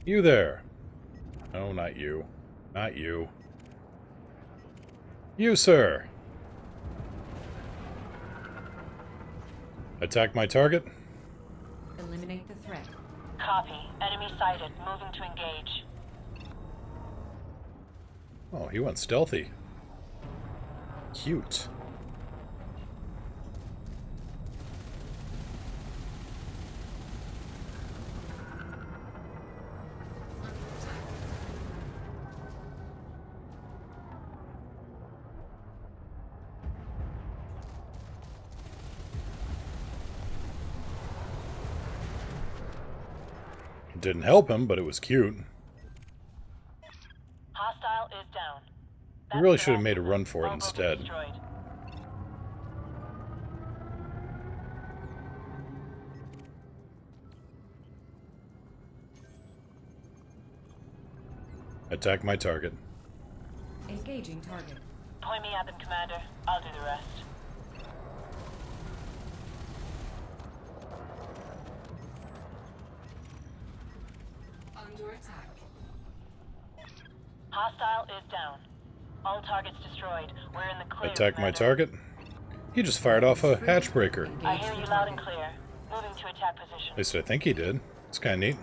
You there. No, not you. Not you. You, sir. Attack my target.
Eliminate the threat.
Copy. Enemy sighted. Moving to engage.
Oh, he went stealthy. Cute.
Under attack.
It didn't help him, but it was cute.
Hostile is down.
He really should have made a run for it
All
instead.
destroyed.
Attack my target.
Engaging target.
Point me at them, Commander. I'll do the rest.
Under attack.
Hostile is down. All targets destroyed. We're in the clear.
Attack my
Commander.
target. He just fired off a hatch breaker.
I hear you loud and clear. Moving to attack position.
At least I think he did. It's kind of neat.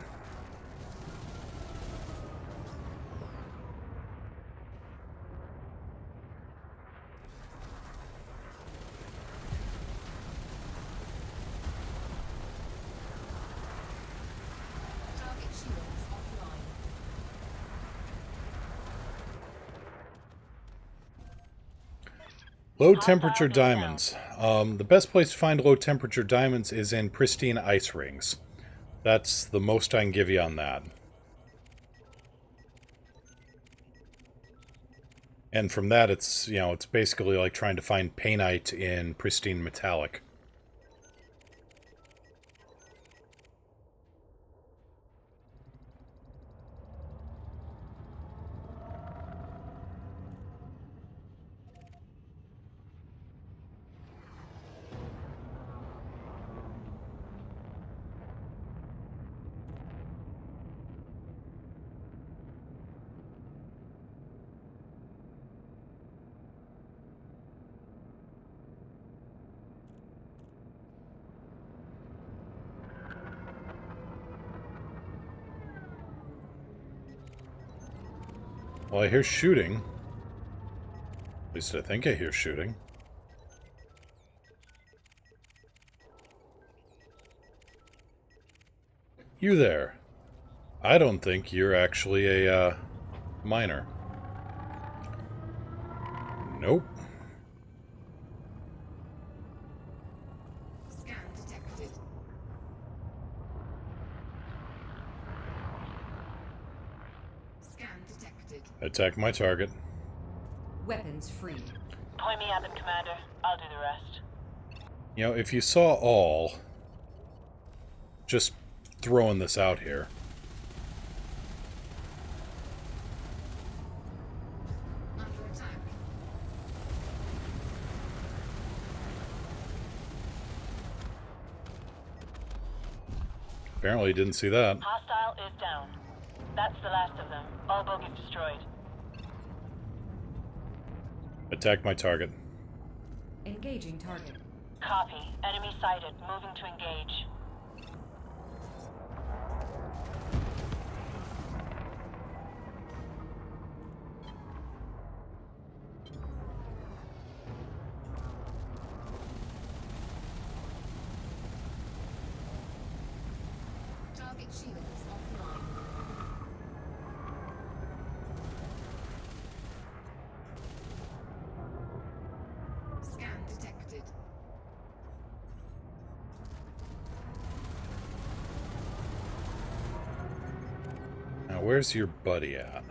Target shields offline.
Low temperature diamonds. The best place to find low temperature diamonds is in pristine ice rings. That's the most I can give you on that. And from that, it's, you know, it's basically like trying to find painite in pristine metallic. Well, I hear shooting. At least I think I hear shooting. You there. I don't think you're actually a, miner. Nope.
Scan detected. Scan detected.
Attack my target.
Weapons free.
Point me at them, Commander. I'll do the rest.
You know, if you saw all... Just throwing this out here.
Under attack.
Apparently you didn't see that.
Hostile is down. That's the last of them. All bogies destroyed.
Attack my target.
Engaging target.
Copy. Enemy sighted. Moving to engage.
Target shields offline. Scan detected.
Now, where's your buddy at?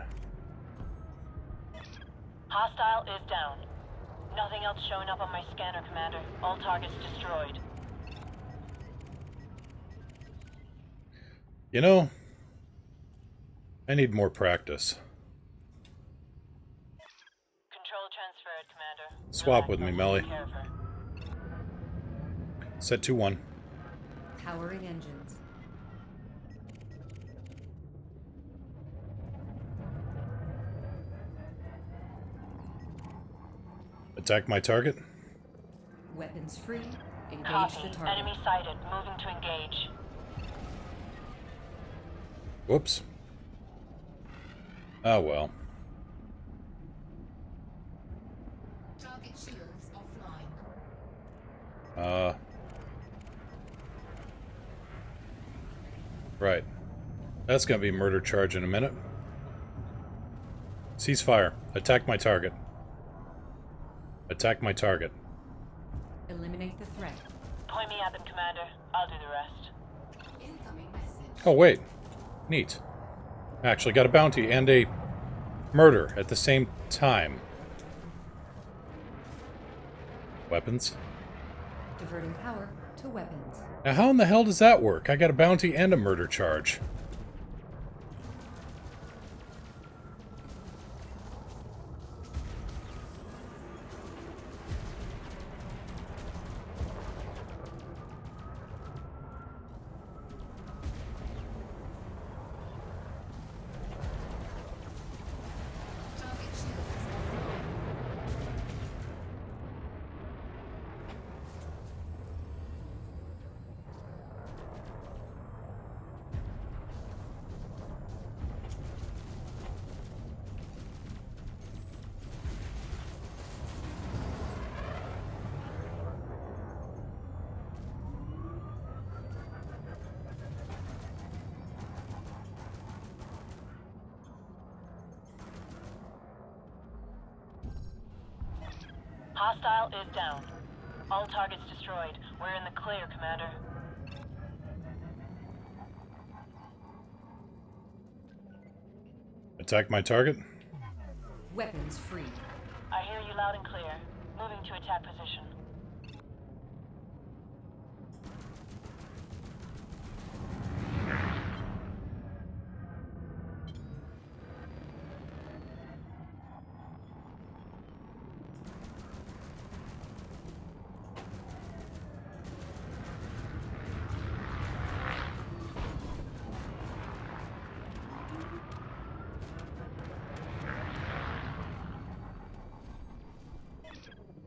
Hostile is down. Nothing else showing up on my scanner, Commander. All targets destroyed.
You know, I need more practice.
Control transferred, Commander.
Swap with me,
Relax,
Melly.
take care of her.
Set 2-1.
Powering engines.
Attack my target.
Weapons free. Engage
Copy.
the target.
Enemy sighted. Moving to engage.
Whoops. Oh well.
Target shields offline.
Right. That's gonna be a murder charge in a minute. Ceasefire. Attack my target. Attack my target.
Eliminate the threat.
Point me at them, Commander. I'll do the rest.
Incoming message.
Oh, wait. Neat. Actually got a bounty and a murder at the same time. Weapons.
Diverting power to weapons.
Now how in the hell does that work? I got a bounty and a murder charge.
Target shields offline.
Hostile is down. All targets destroyed. We're in the clear, Commander.
Attack my target.
Weapons free.
I hear you loud and clear. Moving to attack position.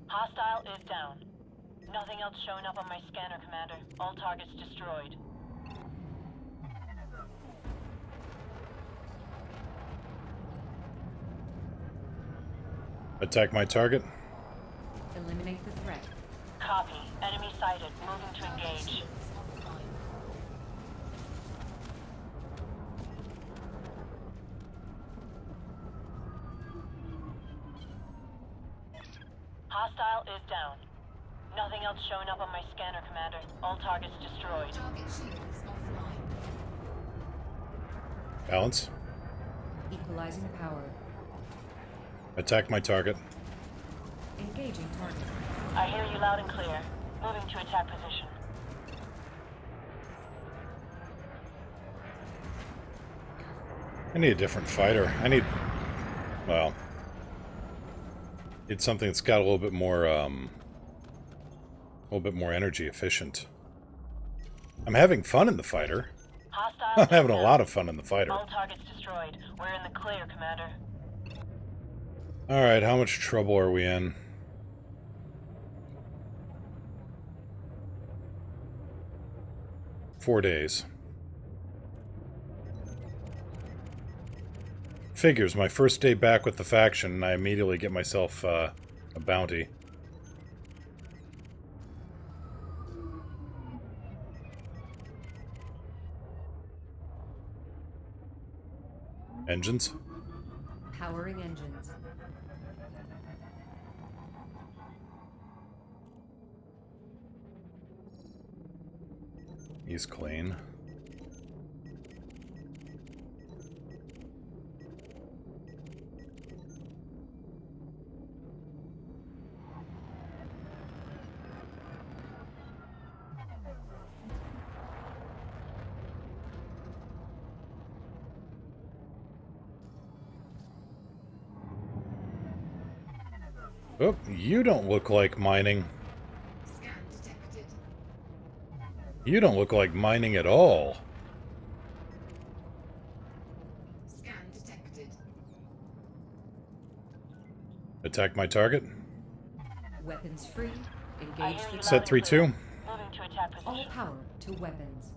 Hostile is down. Nothing else showing up on my scanner, Commander. All targets destroyed.
Attack my target.
Eliminate the threat.
Copy. Enemy sighted. Moving to
Target
engage.
shields offline.
Hostile is down. Nothing else showing up on my scanner, Commander. All targets destroyed.
Target shields offline.
Balance.
Equalizing power.
Attack my target.
Engaging target.
I hear you loud and clear. Moving to attack position.
I need a different fighter. I need... well... it's something that's got a little bit more energy efficient. I'm having fun in the fighter.
Hostile.
I'm having a lot of fun in the fighter.
All targets destroyed. We're in the clear, Commander.
Alright, how much trouble are we in? 4 days. Figures, my first day back with the faction, and I immediately get myself a bounty. Engines?
Powering engines.
He's clean. Oh, you don't look like mining.
Scan detected.
You don't look like mining at all.
Scan detected.
Attack my target.
Weapons free.
I
Engage
hear you
the
Set
loud and clear.
3-2.
Moving to attack
all
position.
power to weapons.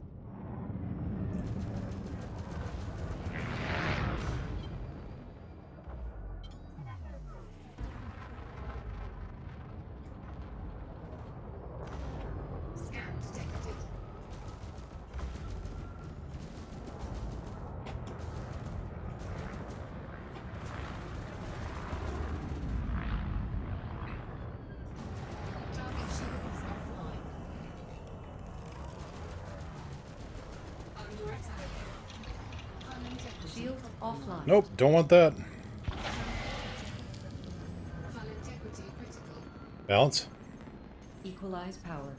Scan detected. Target shields offline.
Shield offline.
Nope, don't want that.
Hull integrity critical.
Balance.
Equalize power.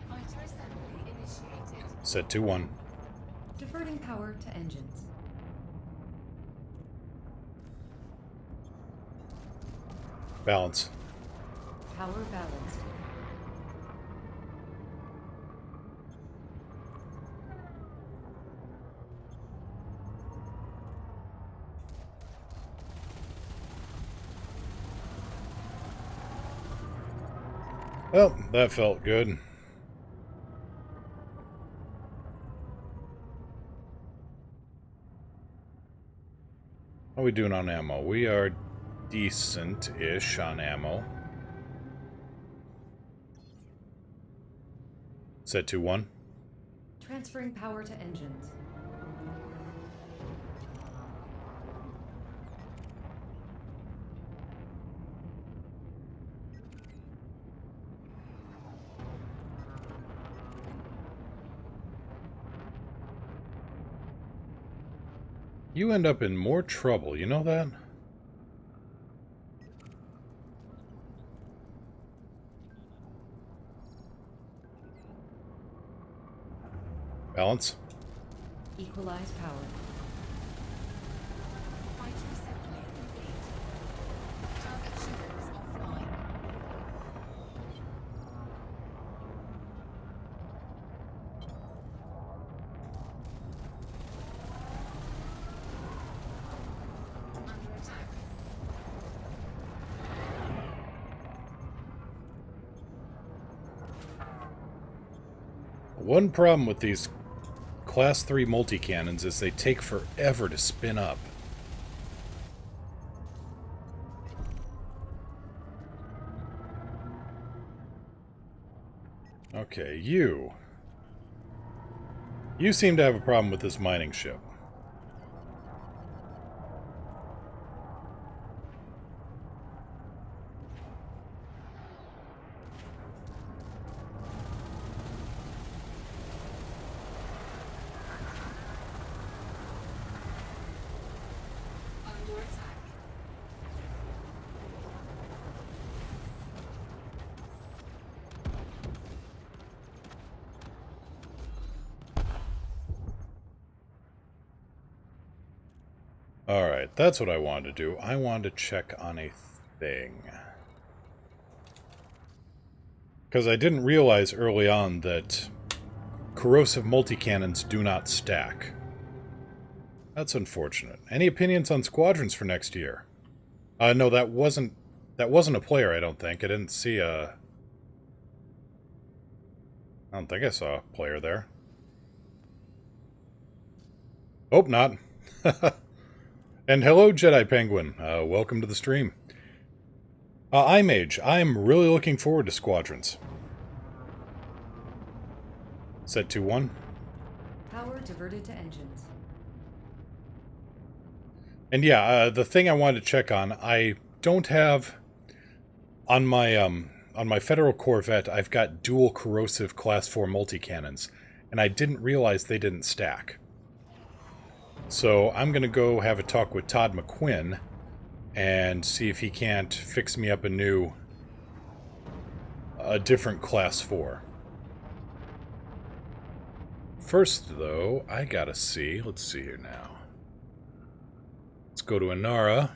Fighter assembly initiated.
Set to 1.
Diverting power to engines.
Balance.
Power balanced.
Well, that felt good. How are we doing on ammo? We are decent-ish on ammo. Set to 1.
Transferring power to engines.
You end up in more trouble, you know that? Balance.
Equalize power.
Fighter assembly complete. Target shields offline. Under attack.
One problem with these Class 3 multi-cannons is they take forever to spin up. Okay, you. You seem to have a problem with this mining ship.
Under attack.
Alright, that's what I wanted to do. I wanted to check on a thing. Because I didn't realize early on that corrosive multi-cannons do not stack. That's unfortunate. Any opinions on squadrons for next year? No, that wasn't a player, I don't think. I didn't see a... I don't think I saw a player there. Hope not. And hello, Jedi Penguin. Welcome to the stream. iMage, I'm really looking forward to squadrons. Set to 1.
Power diverted to engines.
And yeah, the thing I wanted to check on, I don't have on my Federal Corvette, I've got dual corrosive Class 4 multi-cannons, and I didn't realize they didn't stack. So I'm going to go have a talk with Todd McQuinn and see if he can't fix me up a different Class 4. First, though, I gotta see. Let's see here now. Let's go to Inara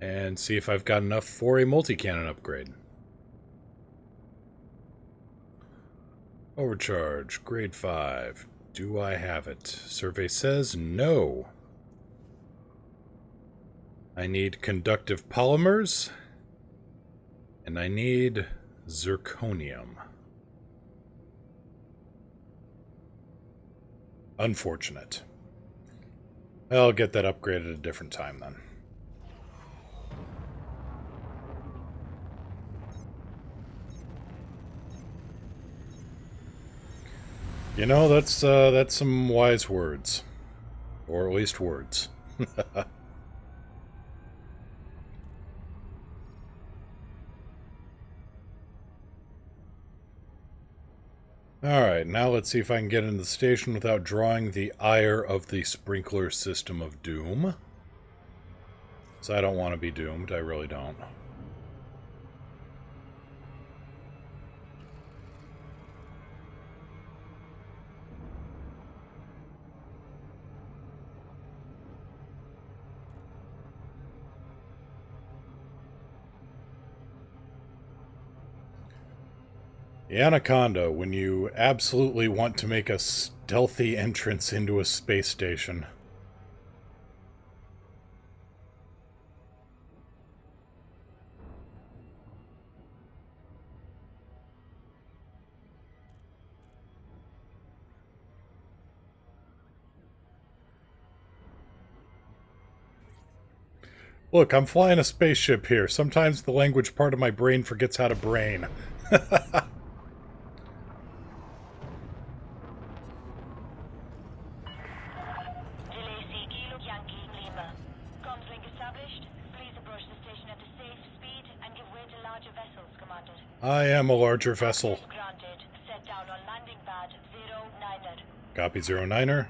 and see if I've got enough for a multi-cannon upgrade. Overcharge, grade 5. Do I have it? Survey says no. I need conductive polymers, and I need zirconium. Unfortunate. I'll get that upgraded at a different time then. You know, that's some wise words. Or at least words. Alright, now let's see if I can get into the station without drawing the ire of the sprinkler system of doom. So I don't want to be doomed, I really don't. The Anaconda, when you absolutely want to make a stealthy entrance into a space station. Look, I'm flying a spaceship here. Sometimes the language part of my brain forgets how to brain. I am a larger vessel. Copy 09er.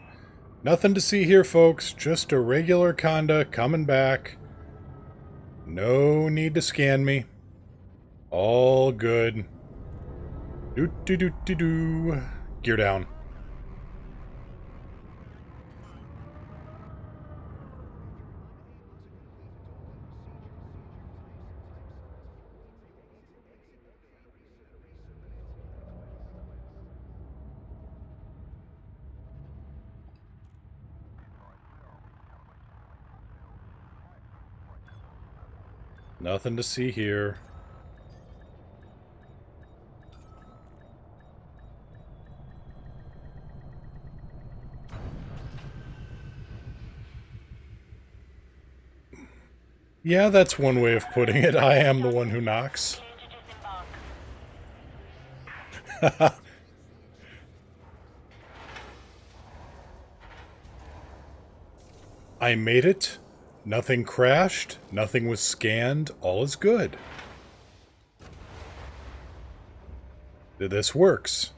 Nothing to see here, folks. Just a regular Conda coming back. No need to scan me. All good. Do. Gear down. Nothing to see here. Yeah, that's one way of putting it. I am the one who knocks. I made it. Nothing crashed. Nothing was scanned. All is good. This works.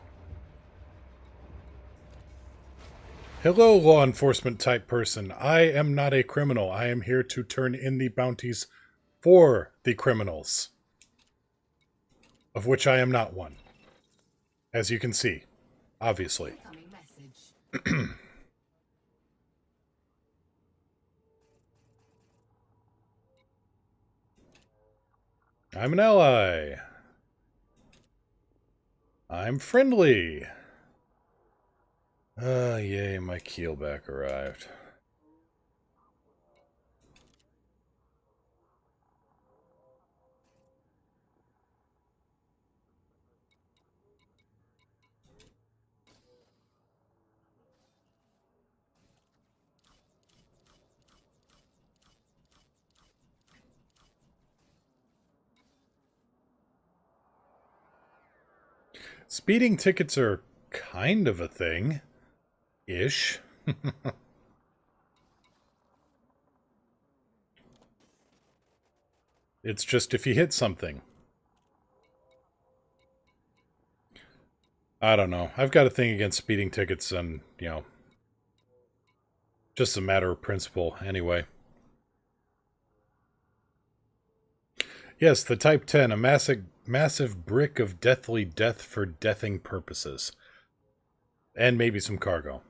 Hello, law enforcement type person. I am not a criminal. I am here to turn in the bounties for the criminals. Of which I am not one. As you can see. Obviously.
Incoming message.
I'm an ally. I'm friendly. Yay, my keelback arrived. Speeding tickets are kind of a thing. Ish. It's just if you hit something. I don't know. I've got a thing against speeding tickets and, you know, just a matter of principle anyway. Yes, the Type 10, a massive brick of deathly death for deathing purposes. And maybe some cargo.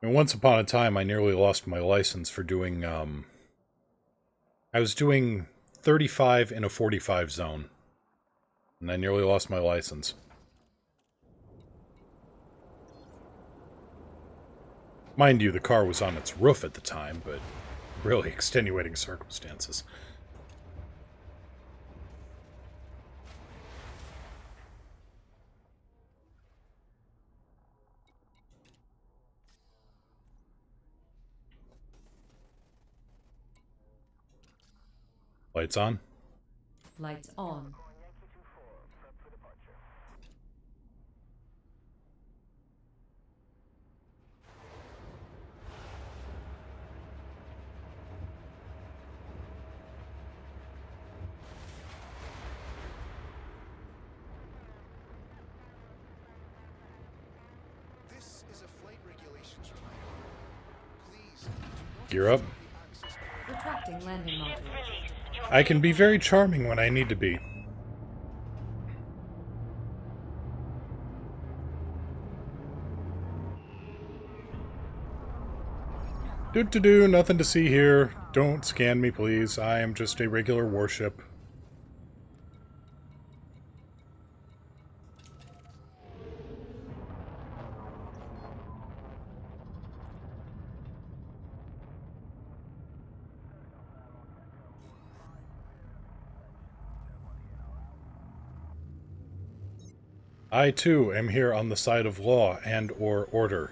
And once upon a time, I nearly lost my license for doing, I was doing 35 in a 45 zone. And I nearly lost my license. Mind you, the car was on its roof at the time, but really extenuating circumstances. Lights on.
Lights on.
Gear up.
Retracting landing module.
I can be very charming when I need to be. Do, nothing to see here. Don't scan me, please. I am just a regular warship. I, too, am here on the side of law and or order.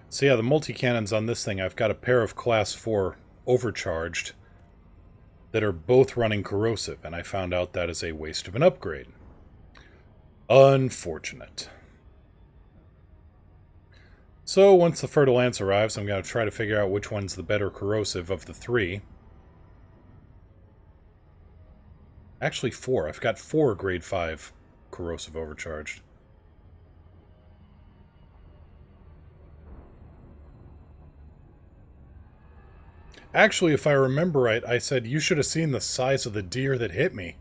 So yeah, the multi-cannons on this thing, I've got a pair of Class 4 overcharged that are both running corrosive, and I found out that is a waste of an upgrade. Unfortunate. So once the Fertile Lance arrives, I'm going to try to figure out which one's the better corrosive of the three. Actually 4. I've got 4 grade 5 corrosive overcharged. Actually, if I remember right, I said, you should have seen the size of the deer that hit me.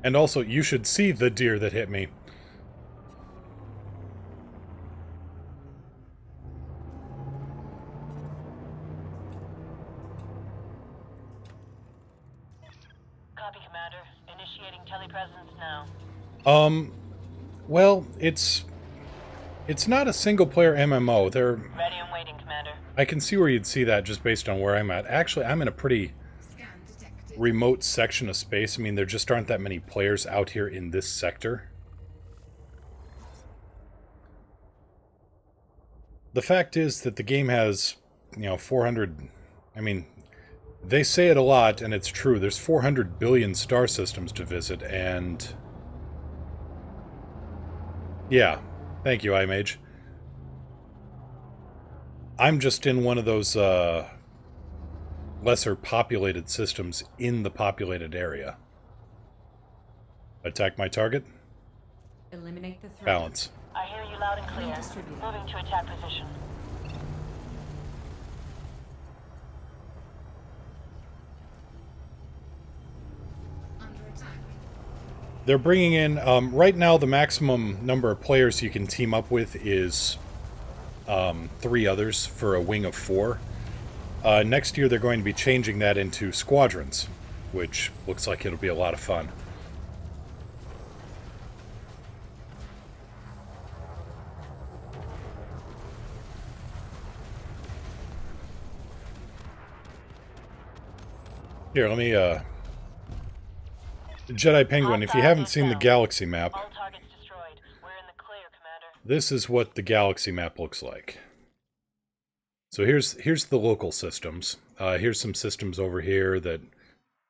And also, you should see the deer that hit me.
Copy, Commander. Initiating telepresence now.
Well, it's not a single-player MMO.
Ready and waiting, Commander.
I can see where you'd see that just based on where I'm at. Actually, I'm in a pretty
Scan detected.
remote section of space. I mean, there just aren't that many players out here in this sector. The fact is that the game has, 400... I mean, they say it a lot, and it's true. There's 400 billion star systems to visit, and... Yeah. Thank you, iMage. I'm just in one of those, lesser populated systems in the populated area. Attack my target.
Eliminate the threat.
Balance.
I hear you loud and clear.
Redistribute.
Moving to attack position.
Under attack.
They're bringing in, right now the maximum number of players you can team up with is 3 others for a wing of 4. Next year they're going to be changing that into squadrons, which looks like it'll be a lot of fun. Here, let me, Jedi Penguin, if you haven't seen the galaxy map,
All targets destroyed. We're in the clear, Commander.
this is what the galaxy map looks like. So here's the local systems. Here's some systems over here that...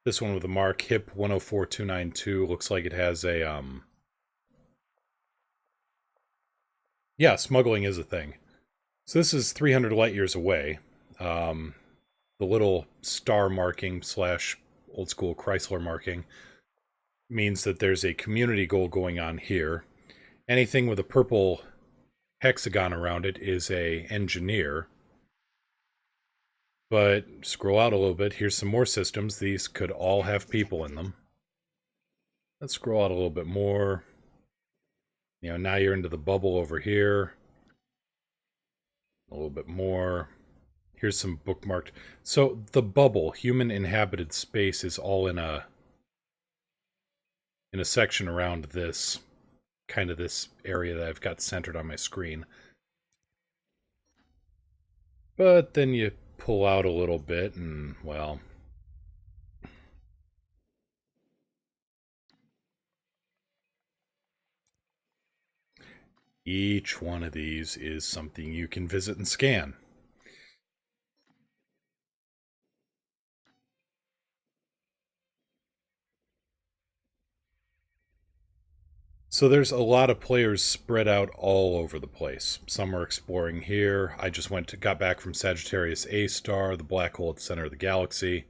This one with the mark, HIP 104292, looks like it has a, Yeah, smuggling is a thing. So this is 300 light years away. The little star marking / old school Chrysler marking means that there's a community goal going on here. Anything with a purple hexagon around it is a engineer. But scroll out a little bit. Here's some more systems. These could all have people in them. Let's scroll out a little bit more. Now you're into the bubble over here. A little bit more. Here's some bookmarked. So the bubble, human inhabited space, is all in a section around this, kind of this area that I've got centered on my screen. But then you pull out a little bit and, well... Each one of these is something you can visit and scan. So there's a lot of players spread out all over the place. Some are exploring here. I just got back from Sagittarius A star, the black hole at the center of the galaxy.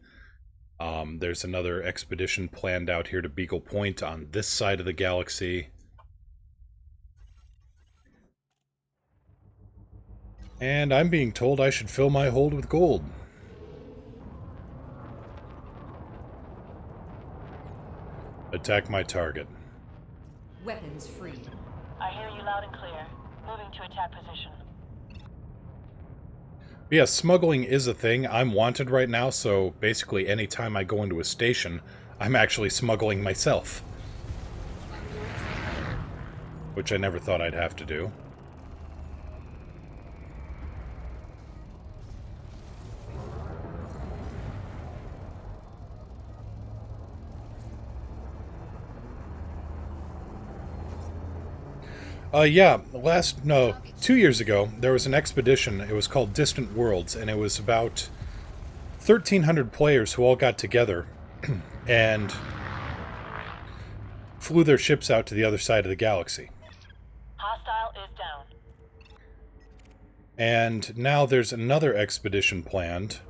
There's another expedition planned out here to Beagle Point on this side of the galaxy. And I'm being told I should fill my hold with gold. Attack my target.
Weapons free.
I hear you loud and clear. Moving to attack position.
Yeah, smuggling is a thing. I'm wanted right now, so basically anytime I go into a station, I'm actually smuggling myself. Which I never thought I'd have to do. Yeah, 2 years ago, there was an expedition. It was called Distant Worlds, and it was about 1,300 players who all got together and flew their ships out to the other side of the galaxy.
Hostile is down.
And now there's another expedition planned,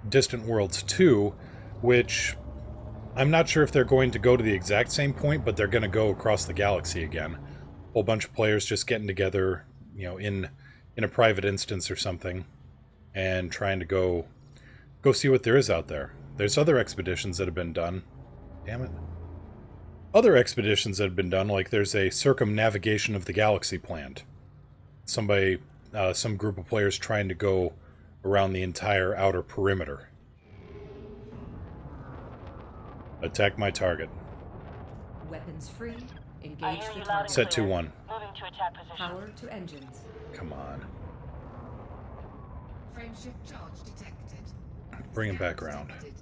Distant Worlds 2, which I'm not sure if they're going to go to the exact same point, but they're going to go across the galaxy again. Whole bunch of players just getting together, you know, in a private instance or something, and trying to go see what there is out there. There's other expeditions that have been done. Damn it. Other expeditions that have been done, like there's a circumnavigation of the galaxy planned. Some group of players trying to go around the entire outer perimeter. Attack my target.
Weapons free.
I
Engage
hear
the
you loud and
target.
Set
clear.
2-1.
Moving to attack position.
Power to engines.
Come on.
Frameshift charge detected.
Bring him
Scan
back around.
detected.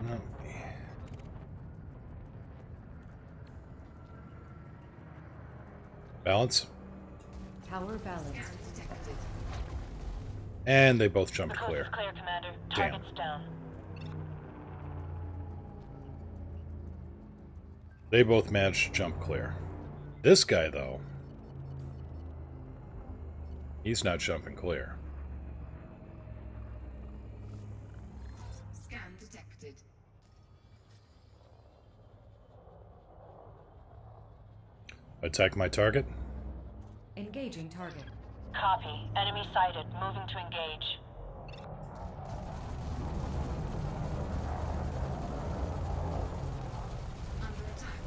No. Balance.
Tower balance.
Scan detected.
And they both
The
jumped
coast
clear.
is clear, Commander.
Damn.
Target's down.
They both managed to jump clear. This guy, though, he's not jumping clear.
Scan detected.
Attack my target.
Engaging target.
Copy. Enemy sighted. Moving to engage.
Under attack.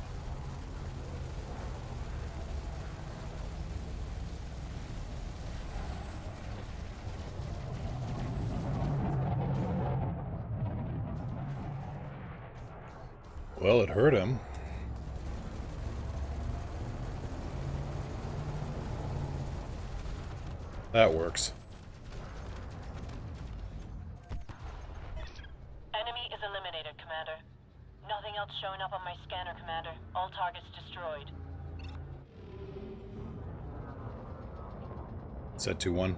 Well, it hurt him. That works.
Enemy is eliminated, Commander. Nothing else showing up on my scanner, Commander. All targets destroyed.
Set 2-1.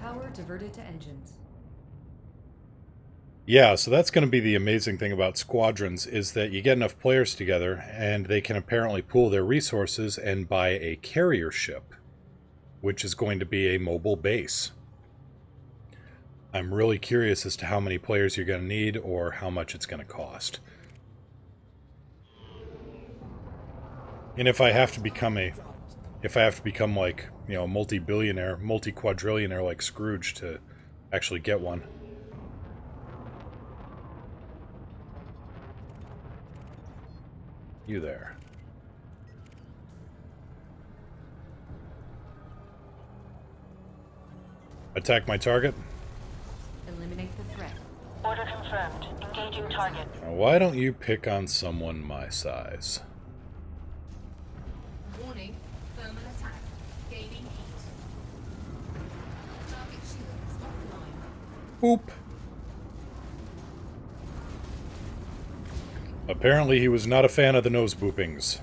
Power diverted to engines.
Yeah, so that's going to be the amazing thing about squadrons, is that you get enough players together, and they can apparently pool their resources and buy a carrier ship, which is going to be a mobile base. I'm really curious as to how many players you're going to need or how much it's going to cost. And if I have to become like, you know, multi-billionaire, multi-quadrillionaire like Scrooge to actually get one. You there. Attack my target.
Eliminate the threat.
Order confirmed. Engaging target.
Now, why don't you pick on someone my size?
Warning. Thermal attack. Gaining heat. Target shields offline.
Boop. Apparently he was not a fan of the nose boopings.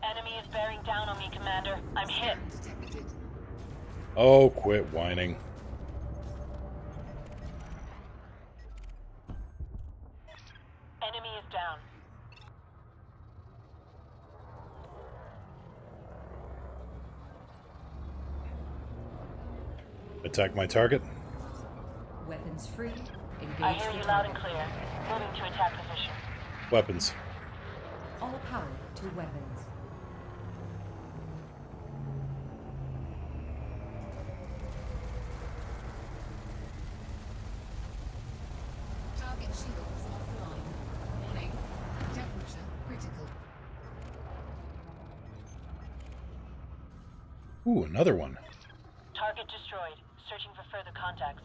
Enemy is bearing down on me, Commander. I'm hit.
Scan detected.
Oh, quit whining.
Enemy is down.
Attack my target.
Weapons free. Engage
I hear
the
you loud and
target.
clear. Moving to attack position.
Weapons.
All power to weapons.
Target shields offline. Warning. Temperature critical.
Ooh, another one.
Target destroyed. Searching for further contacts.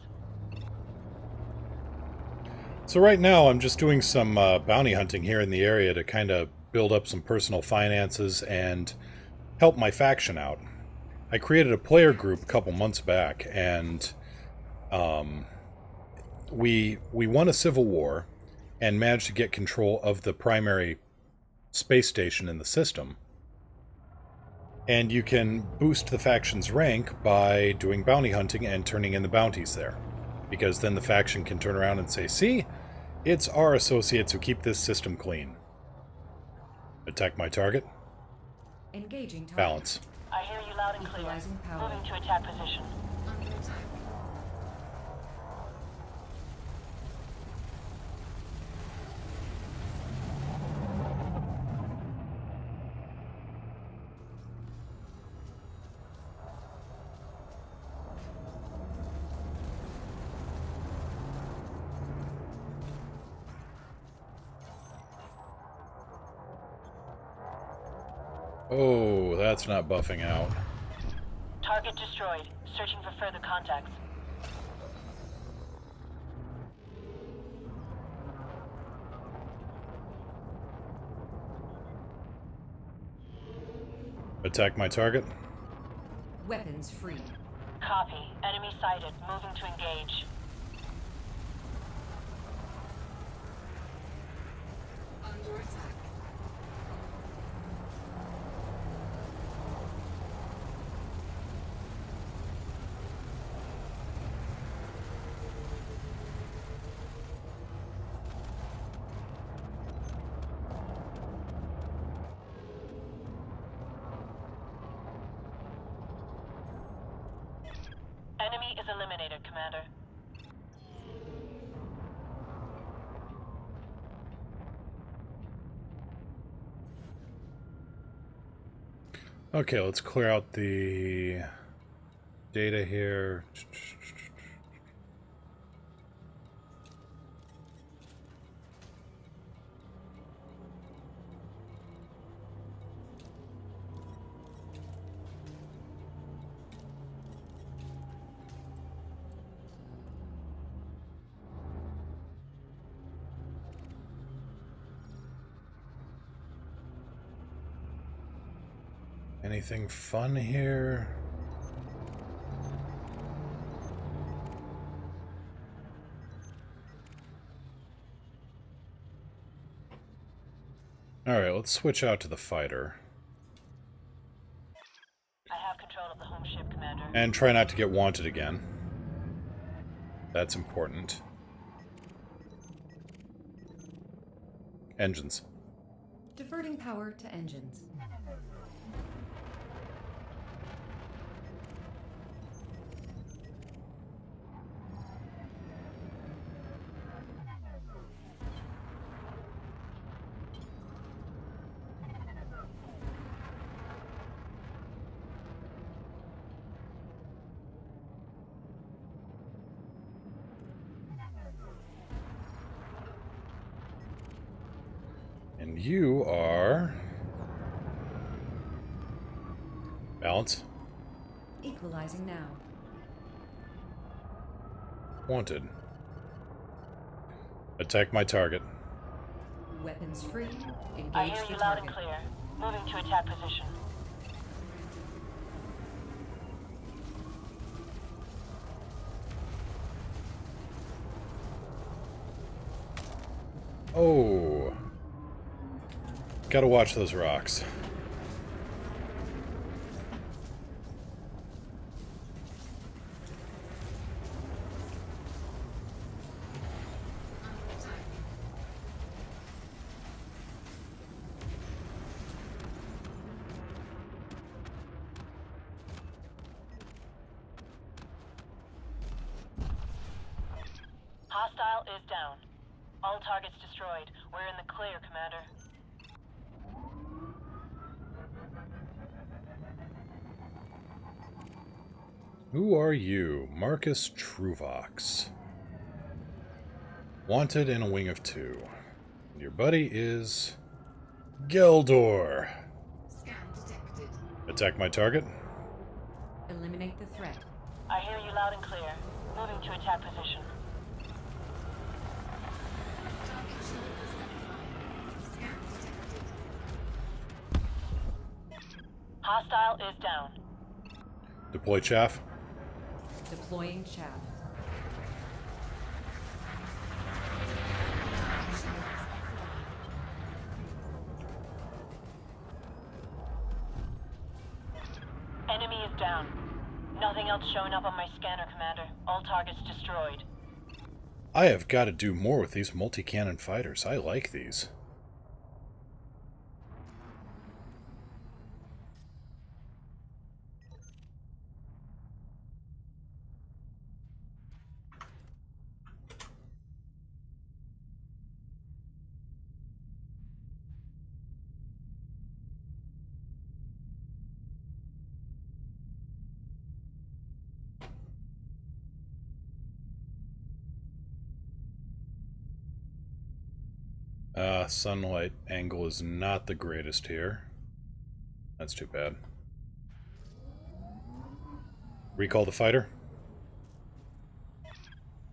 So right now I'm just doing some bounty hunting here in the area to kind of build up some personal finances and help my faction out. I created a player group a couple months back, and we won a civil war and managed to get control of the primary space station in the system. And you can boost the faction's rank by doing bounty hunting and turning in the bounties there. Because then the faction can turn around and say, see, it's our associates who keep this system clean. Attack my target.
Engaging target.
Balance.
I hear you loud and clear.
Equalizing power.
Moving to attack position.
Under attack.
Oh, that's not buffing out.
Target destroyed. Searching for further contacts.
Attack my target.
Weapons free.
Copy. Enemy sighted. Moving to engage.
Under attack.
Enemy is eliminated, Commander.
Okay, let's clear out the data here. Anything fun here? Alright, let's switch out to the fighter.
I have control of the home ship, Commander.
And try not to get wanted again. That's important. Engines.
Diverting power to engines.
And you are... Balance.
Equalizing now.
Wanted. Attack my target.
Weapons free. Engage
I hear
the
you loud
target.
and clear. Moving to attack position.
Oh. Gotta watch those rocks.
Under attack.
Hostile is down. All targets destroyed. We're in the clear, Commander.
Who are you? Marcus Truvox. Wanted in a wing of 2. And your buddy is... Geldor.
Scan detected.
Attack my target.
Eliminate the threat.
I hear you loud and clear. Moving to attack position.
Target shields offline. Scan detected.
Hostile is down.
Deploy chaff.
Deploying chaff.
Target shields offline.
Enemy is down. Nothing else showing up on my scanner, Commander. All targets destroyed.
I have got to do more with these multi-cannon fighters. I like these. Sunlight angle is not the greatest here. That's too bad. Recall the fighter.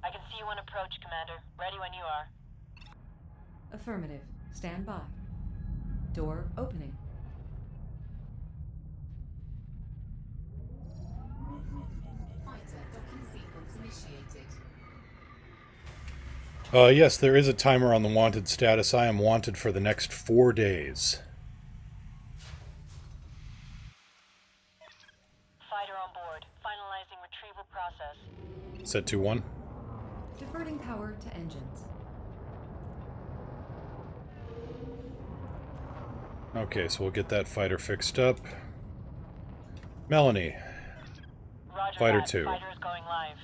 I can see you on approach, Commander. Ready when you are.
Affirmative. Stand by. Door opening.
Fighter docking sequence initiated.
Yes, there is a timer on the wanted status. I am wanted for the next 4 days.
Fighter on board. Finalizing retrieval process.
Set 2-1.
Diverting power to engines.
Okay, so we'll get that fighter fixed up. Melanie.
Roger
Fighter
that.
2.
Fighter is going live.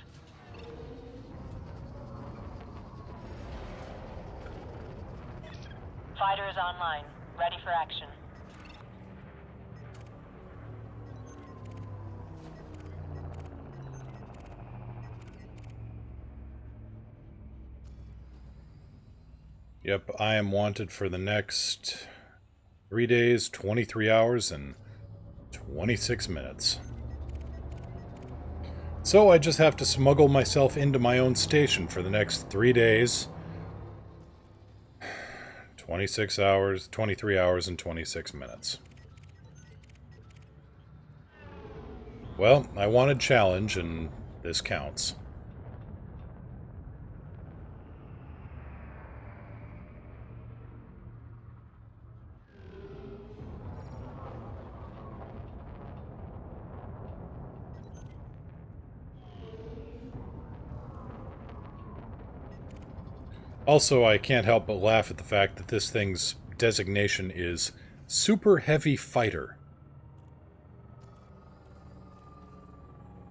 Fighter is online. Ready for action.
Yep, I am wanted for the next 3 days, 23 hours, and 26 minutes. So I just have to smuggle myself into my own station for the next 3 days. 26 hours, 23 hours, and 26 minutes. Well, I wanted challenge, and this counts. Also, I can't help but laugh at the fact that this thing's designation is Super Heavy Fighter.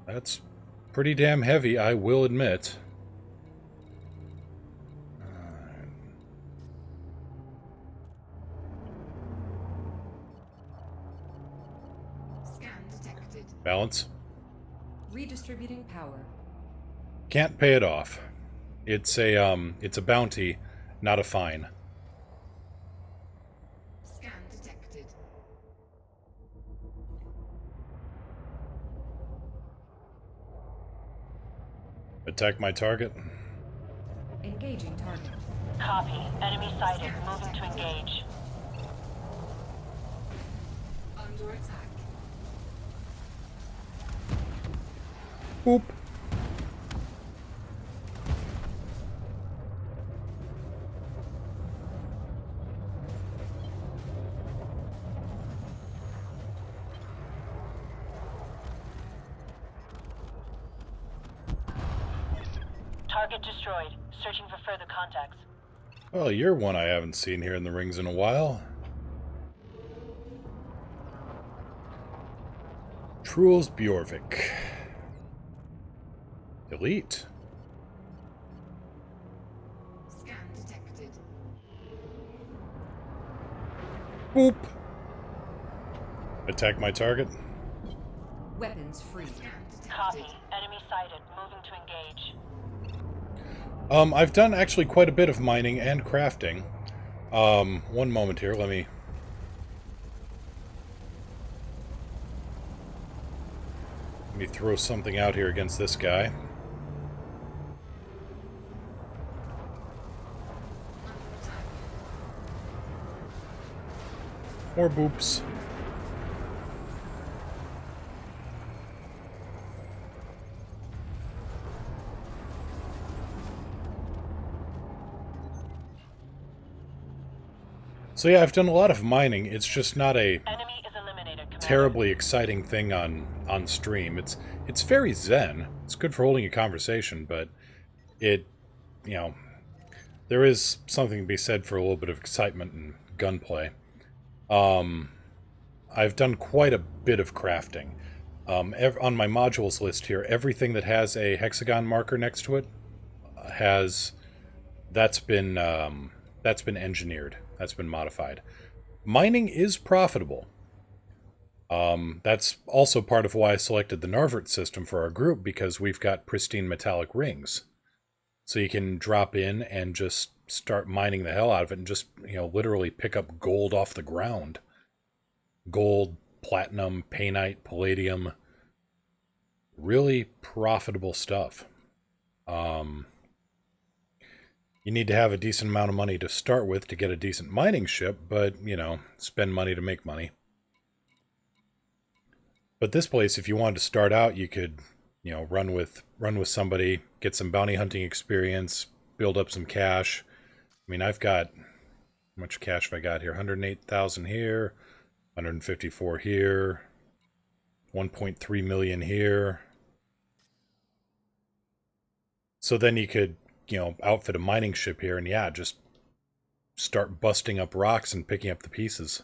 That's pretty damn heavy, I will admit.
Scan detected.
Balance.
Redistributing power.
Can't pay it off. It's a bounty, not a fine.
Scan detected.
Attack my target.
Engaging target.
Copy. Enemy sighted. Moving to engage.
Under attack.
Boop.
Target destroyed. Searching for further contacts.
Well, you're one I haven't seen here in the rings in a while. Truls Bjorvik. Elite.
Scan detected.
Boop. Attack my target.
Weapons free.
Scan detected.
Copy. Enemy sighted. Moving to engage.
I've done actually quite a bit of mining and crafting. One moment here, let me throw something out here against this guy. More boops. So yeah, I've done a lot of mining. It's just not a
Enemy is eliminated, Commander.
terribly exciting thing on stream. It's very zen. It's good for holding a conversation, but it, you know, there is something to be said for a little bit of excitement and gunplay. I've done quite a bit of crafting. On my modules list here, everything that has a hexagon marker next to it that's been engineered. That's been modified. Mining is profitable. That's also part of why I selected the Narvert system for our group, because we've got pristine metallic rings. So you can drop in and just start mining the hell out of it and just, you know, literally pick up gold off the ground. Gold, platinum, painite, palladium. Really profitable stuff. You need to have a decent amount of money to start with to get a decent mining ship, but, you know, spend money to make money. But this place, if you wanted to start out, you could, you know, run with somebody, get some bounty hunting experience, build up some cash. I mean, I've got, how much cash have I got here? 108,000 here, 154 here, 1.3 million here. So then you could, you know, outfit a mining ship here and, yeah, just start busting up rocks and picking up the pieces.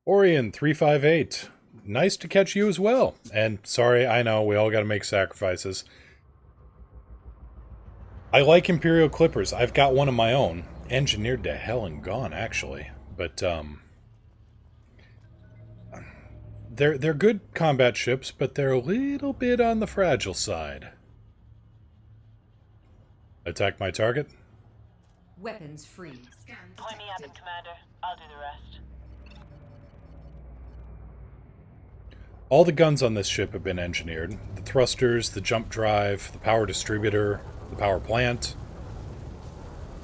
Orion 358, nice to catch you as well. And sorry, I know we all got to make sacrifices. I like Imperial Clippers. I've got one of my own, engineered to hell and gone actually, but they're good combat ships, but they're a little bit on the fragile side. Attack my target.
Weapons free.
Scan
Point me at them,
detected.
Commander. I'll do the rest.
All the guns on this ship have been engineered. The thrusters, the jump drive, the power distributor, the power plant.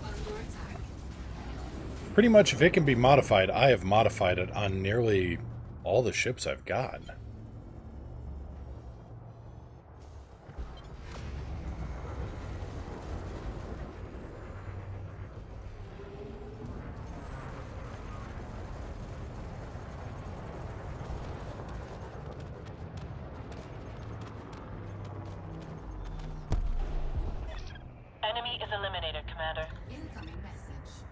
Under attack.
Pretty much, if it can be modified, I have modified it on nearly all the ships I've got.
Enemy is eliminated, Commander.
Incoming message.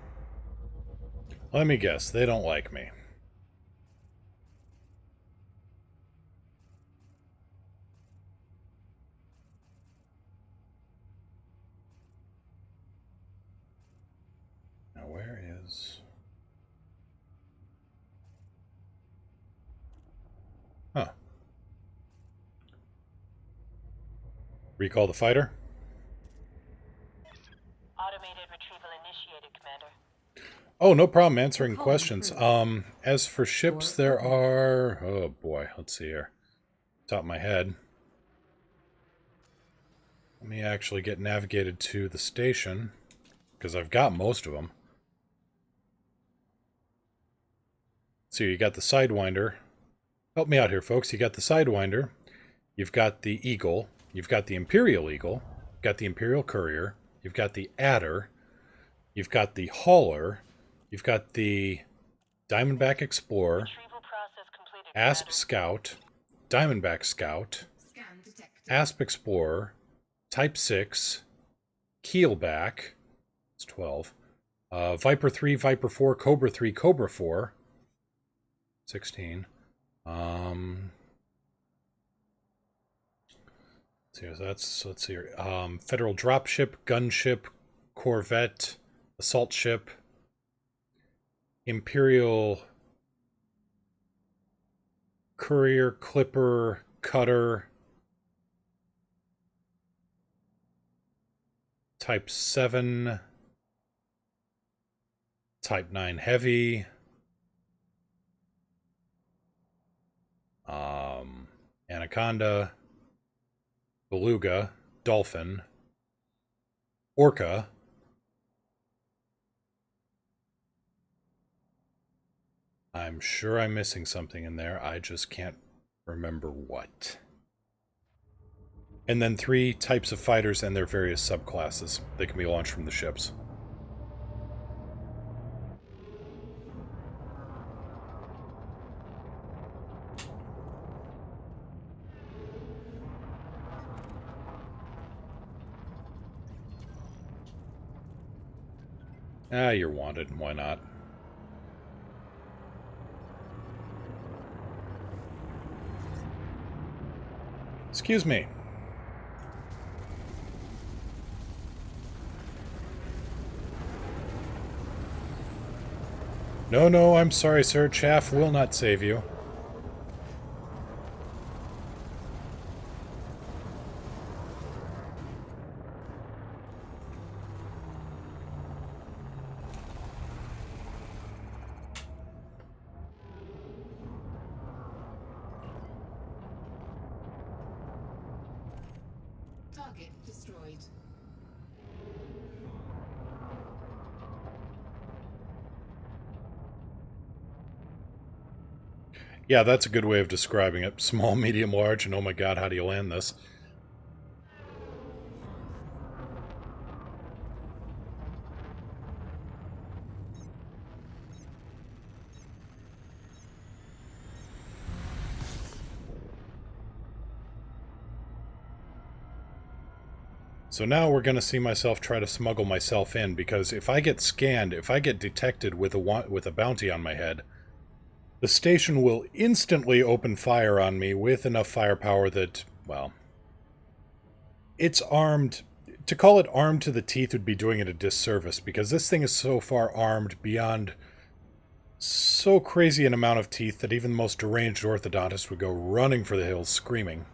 Let me guess, they don't like me. Now where is... Huh. Recall the fighter?
Automated retrieval initiated, Commander.
Oh, no problem answering
Recall
questions.
approved.
As for ships, there are... Oh boy, let's see here. Top of my head. Let me actually get navigated to the station, because I've got most of them. So you got the Sidewinder. Help me out here, folks. You got the Sidewinder. You've got the Eagle. You've got the Imperial Eagle. You've got the Imperial Courier. You've got the Adder. You've got the Hauler. You've got the Diamondback Explorer.
Retrieval process completed,
Asp
Commander.
Scout. Diamondback Scout,
Scan detected.
Asp Explorer, Type 6, Keelback, it's 12, Viper 3, Viper 4, Cobra 3, Cobra 4, 16. Let's see here. Federal Dropship, Gunship, Corvette, Assault Ship, Imperial Courier, Clipper, Cutter, Type 7, Type 9 Heavy, Anaconda, Beluga, Dolphin, Orca, I'm sure I'm missing something in there. I just can't remember what. And then 3 types of fighters and their various subclasses. They can be launched from the ships. Ah, you're wanted. Why not? Excuse me. No, no, I'm sorry, sir. Chaff will not save you.
Target destroyed.
Yeah, that's a good way of describing it. Small, medium, large, and oh my god, how do you land this? So now we're going to see myself try to smuggle myself in, because if I get scanned, if I get detected with a bounty on my head, the station will instantly open fire on me with enough firepower that, well, it's armed. To call it armed to the teeth would be doing it a disservice, because this thing is so far armed beyond so crazy an amount of teeth that even the most deranged orthodontist would go running for the hills screaming.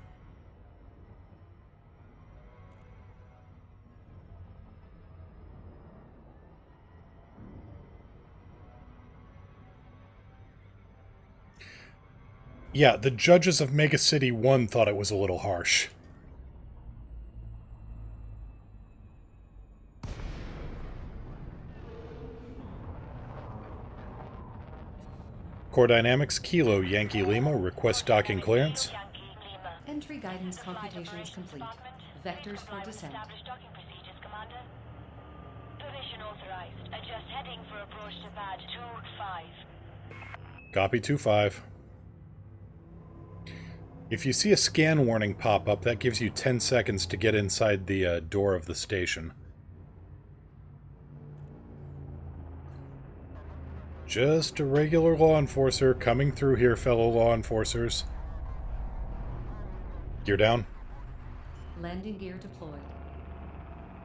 Yeah, the judges of Mega City 1 thought it was a little harsh. Core Dynamics, Kilo, Yankee Lima, request docking clearance.
Entry guidance computations complete. Vectors for descent.
Established docking procedures, Commander. Permission authorized. Adjust heading for approach to pad 2-5.
Copy 2-5. If you see a scan warning pop up, that gives you 10 seconds to get inside the door of the station. Just a regular law enforcer coming through here, fellow law enforcers. Gear down.
Landing gear deployed.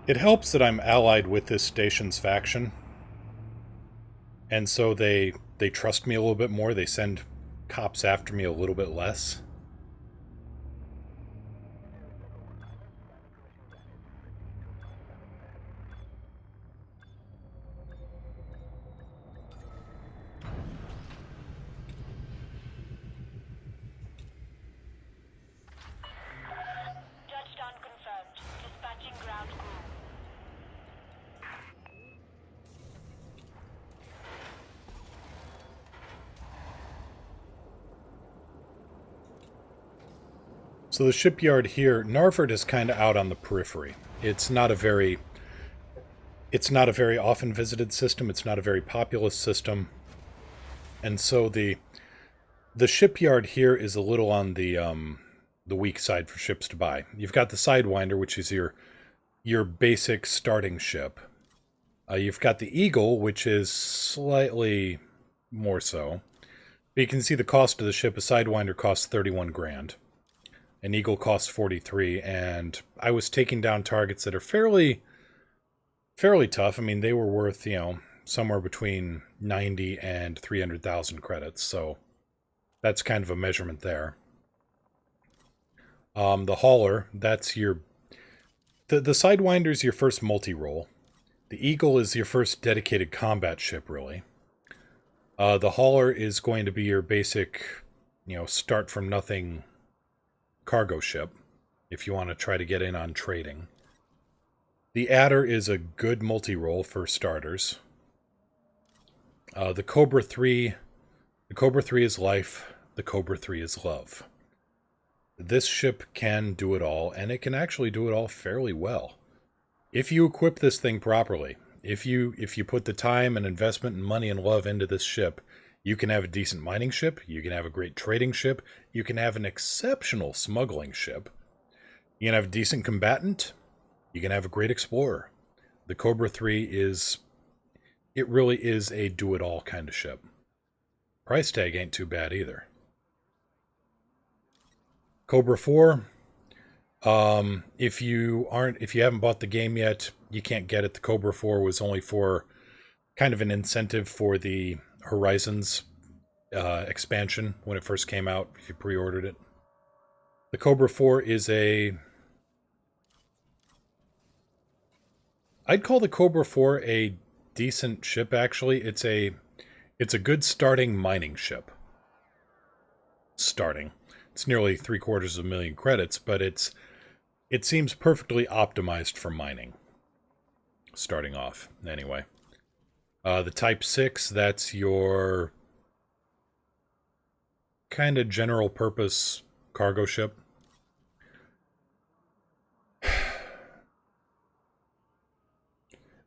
It helps that I'm allied with this station's faction. And so they trust me a little bit more. They send cops after me a little bit less.
Touchdown confirmed. Dispatching ground crew.
So the shipyard here, Narford is kind of out on the periphery. It's not a very often visited system. It's not a very populous system. And so the The shipyard here is a little on the weak side for ships to buy. You've got the Sidewinder, which is your basic starting ship. You've got the Eagle, which is slightly more so. But you can see the cost of the ship. A Sidewinder costs 31 grand. An Eagle costs 43, and I was taking down targets that are fairly tough. I mean, they were worth, somewhere between 90 and 300,000 credits, so that's kind of a measurement there. The Hauler, that's the Sidewinder is your first multi-role. The Eagle is your first dedicated combat ship, really. The Hauler is going to be your basic, start from nothing cargo ship, if you want to try to get in on trading. The Adder is a good multi-role for starters. The Cobra 3 is life. The Cobra 3 is love. This ship can do it all, and it can actually do it all fairly well. If you equip this thing properly, if you put the time and investment and money and love into this ship, you can have a decent mining ship, you can have a great trading ship, you can have an exceptional smuggling ship, you can have a decent combatant, you can have a great explorer. The Cobra 3 it really is a do-it-all kind of ship. Price tag ain't too bad either. Cobra 4, if you haven't bought the game yet, you can't get it. The Cobra 4 was only for kind of an incentive for the Horizons expansion when it first came out, if you pre-ordered it. The Cobra 4 is I'd call the Cobra 4 a decent ship, actually. It's a good starting mining ship. Starting. It's nearly 750,000 credits, but it seems perfectly optimized for mining. Starting off, anyway. The Type 6, that's your kind of general purpose cargo ship.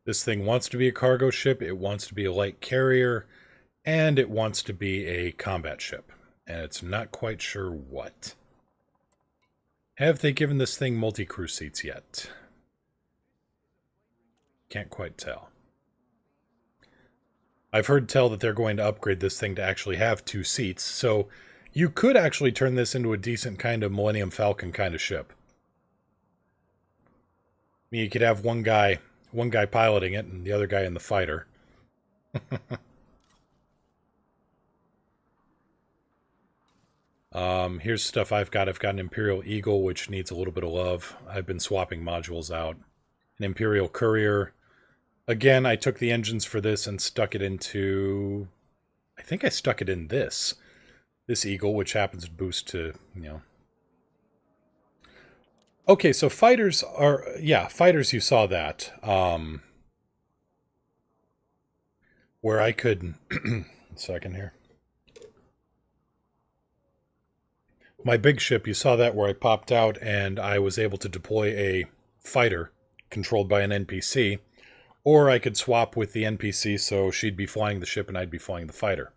This thing wants to be a cargo ship, it wants to be a light carrier, and it wants to be a combat ship. And it's not quite sure what. Have they given this thing multi-crew seats yet? Can't quite tell. I've heard tell that they're going to upgrade this thing to actually have 2 seats, so you could actually turn this into a decent kind of Millennium Falcon kind of ship. I mean, you could have one guy piloting it and the other guy in the fighter. Here's stuff I've got. I've got an Imperial Eagle, which needs a little bit of love. I've been swapping modules out. An Imperial Courier. Again, I took the engines for this and stuck it into... I think I stuck it in this Eagle, which happens to boost to, Okay, so fighters are... Yeah, fighters, you saw that. Where I could... a second here. My big ship, you saw that where I popped out and I was able to deploy a fighter controlled by an NPC, or I could swap with the NPC so she'd be flying the ship and I'd be flying the fighter.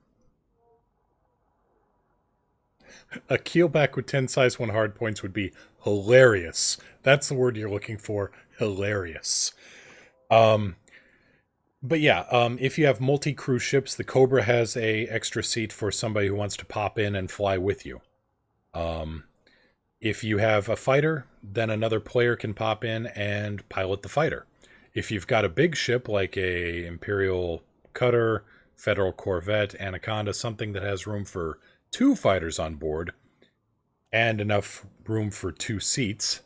A keelback with 10 size 1 hard points would be hilarious. That's the word you're looking for, hilarious. But yeah, if you have multi-crew ships, the Cobra has a extra seat for somebody who wants to pop in and fly with you. If you have a fighter, then another player can pop in and pilot the fighter. If you've got a big ship like a Imperial Cutter, Federal Corvette, Anaconda, something that has room for 2 fighters on board, and enough room for 2 seats,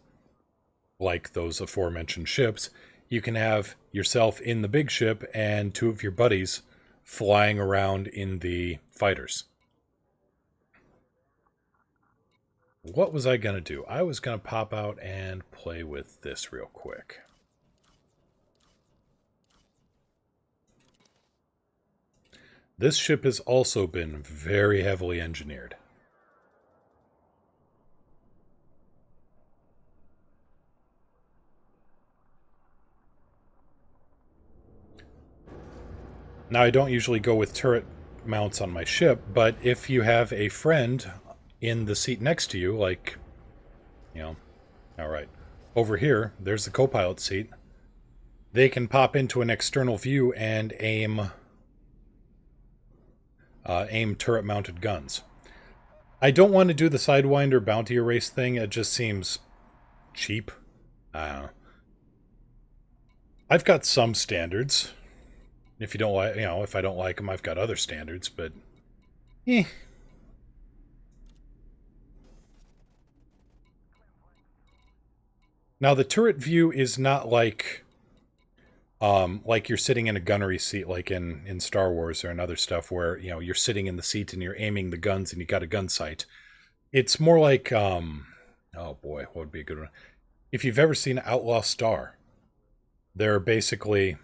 like those aforementioned ships, you can have yourself in the big ship and 2 of your buddies flying around in the fighters. What was I going to do? I was going to pop out and play with this real quick. This ship has also been very heavily engineered. Now, I don't usually go with turret mounts on my ship, but if you have a friend in the seat next to you, like, you know, all right, over here, there's the co-pilot seat. They can pop into an external view and aim turret-mounted guns. I don't want to do the Sidewinder bounty erase thing. It just seems cheap. I don't know. I've got some standards. If you don't like, you know, if I don't like them, I've got other standards, but eh. Now the turret view is not like you're sitting in a gunnery seat like in Star Wars or in other stuff where, you know, you're sitting in the seat and you're aiming the guns and you got a gun sight. It's more like oh boy, what would be a good one? If you've ever seen Outlaw Star, they're basically,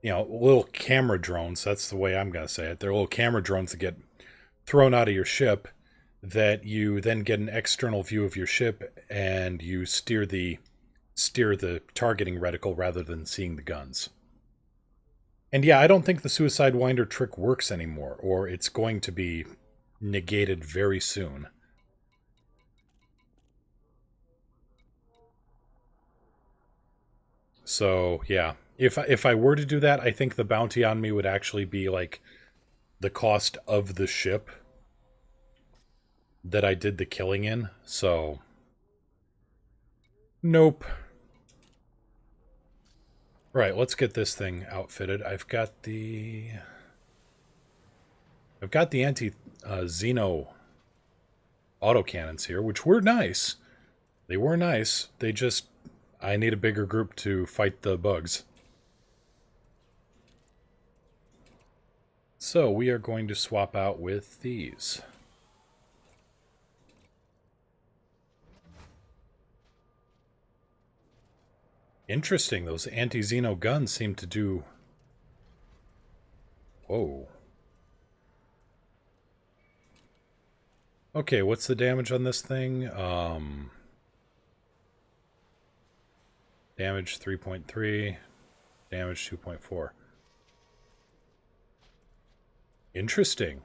you know, little camera drones. That's the way I'm going to say it. They're little camera drones that get thrown out of your ship that you then get an external view of your ship and you steer the targeting reticle rather than seeing the guns. And yeah, I don't think the Suicide Winder trick works anymore, or it's going to be negated very soon. So, yeah. If I were to do that, I think the bounty on me would actually be like the cost of the ship that I did the killing in. So, nope. Right, let's get this thing outfitted. I've got the anti-Xeno autocannons here, which were nice. They were nice. They just, I need a bigger group to fight the bugs. So we are going to swap out with these. Interesting, those anti-Xeno guns seem to do... Whoa. Okay, what's the damage on this thing? Damage 3.3, damage 2.4. Interesting.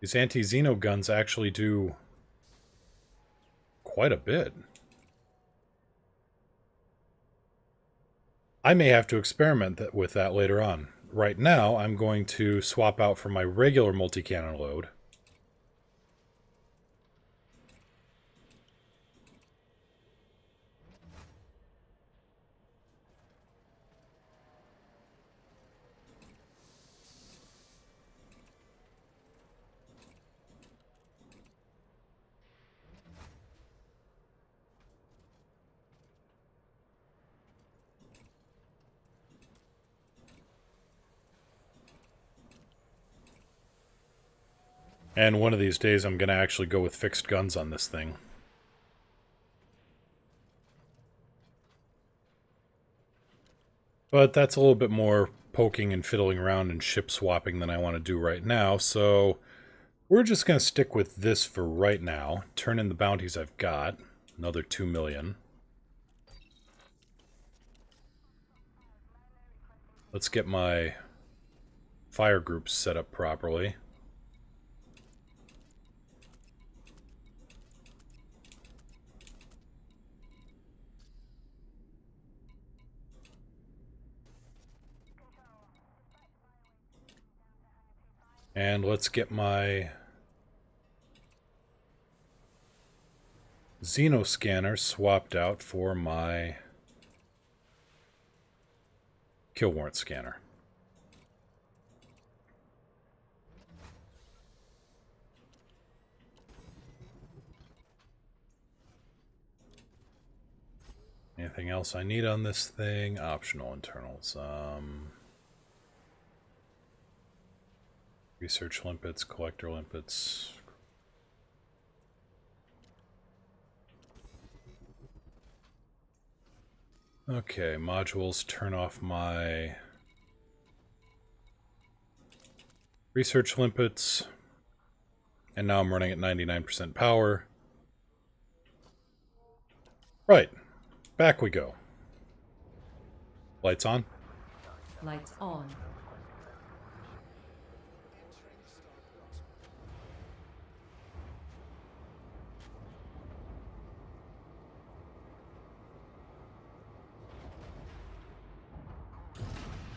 These anti-Xeno guns actually do quite a bit. I may have to experiment with that later on. Right now, I'm going to swap out for my regular multi-cannon load. And one of these days, I'm going to actually go with fixed guns on this thing. But that's a little bit more poking and fiddling around and ship swapping than I want to do right now, so we're just going to stick with this for right now. Turn in the bounties I've got. Another 2 million. Let's get my fire groups set up properly. And let's get my Xeno scanner swapped out for my kill warrant scanner. Anything else I need on this thing? Optional internals. Research limpets, collector limpets. Okay, modules, turn off my research limpets. And now I'm running at 99% power. Right, back we go. Lights on?
Lights on.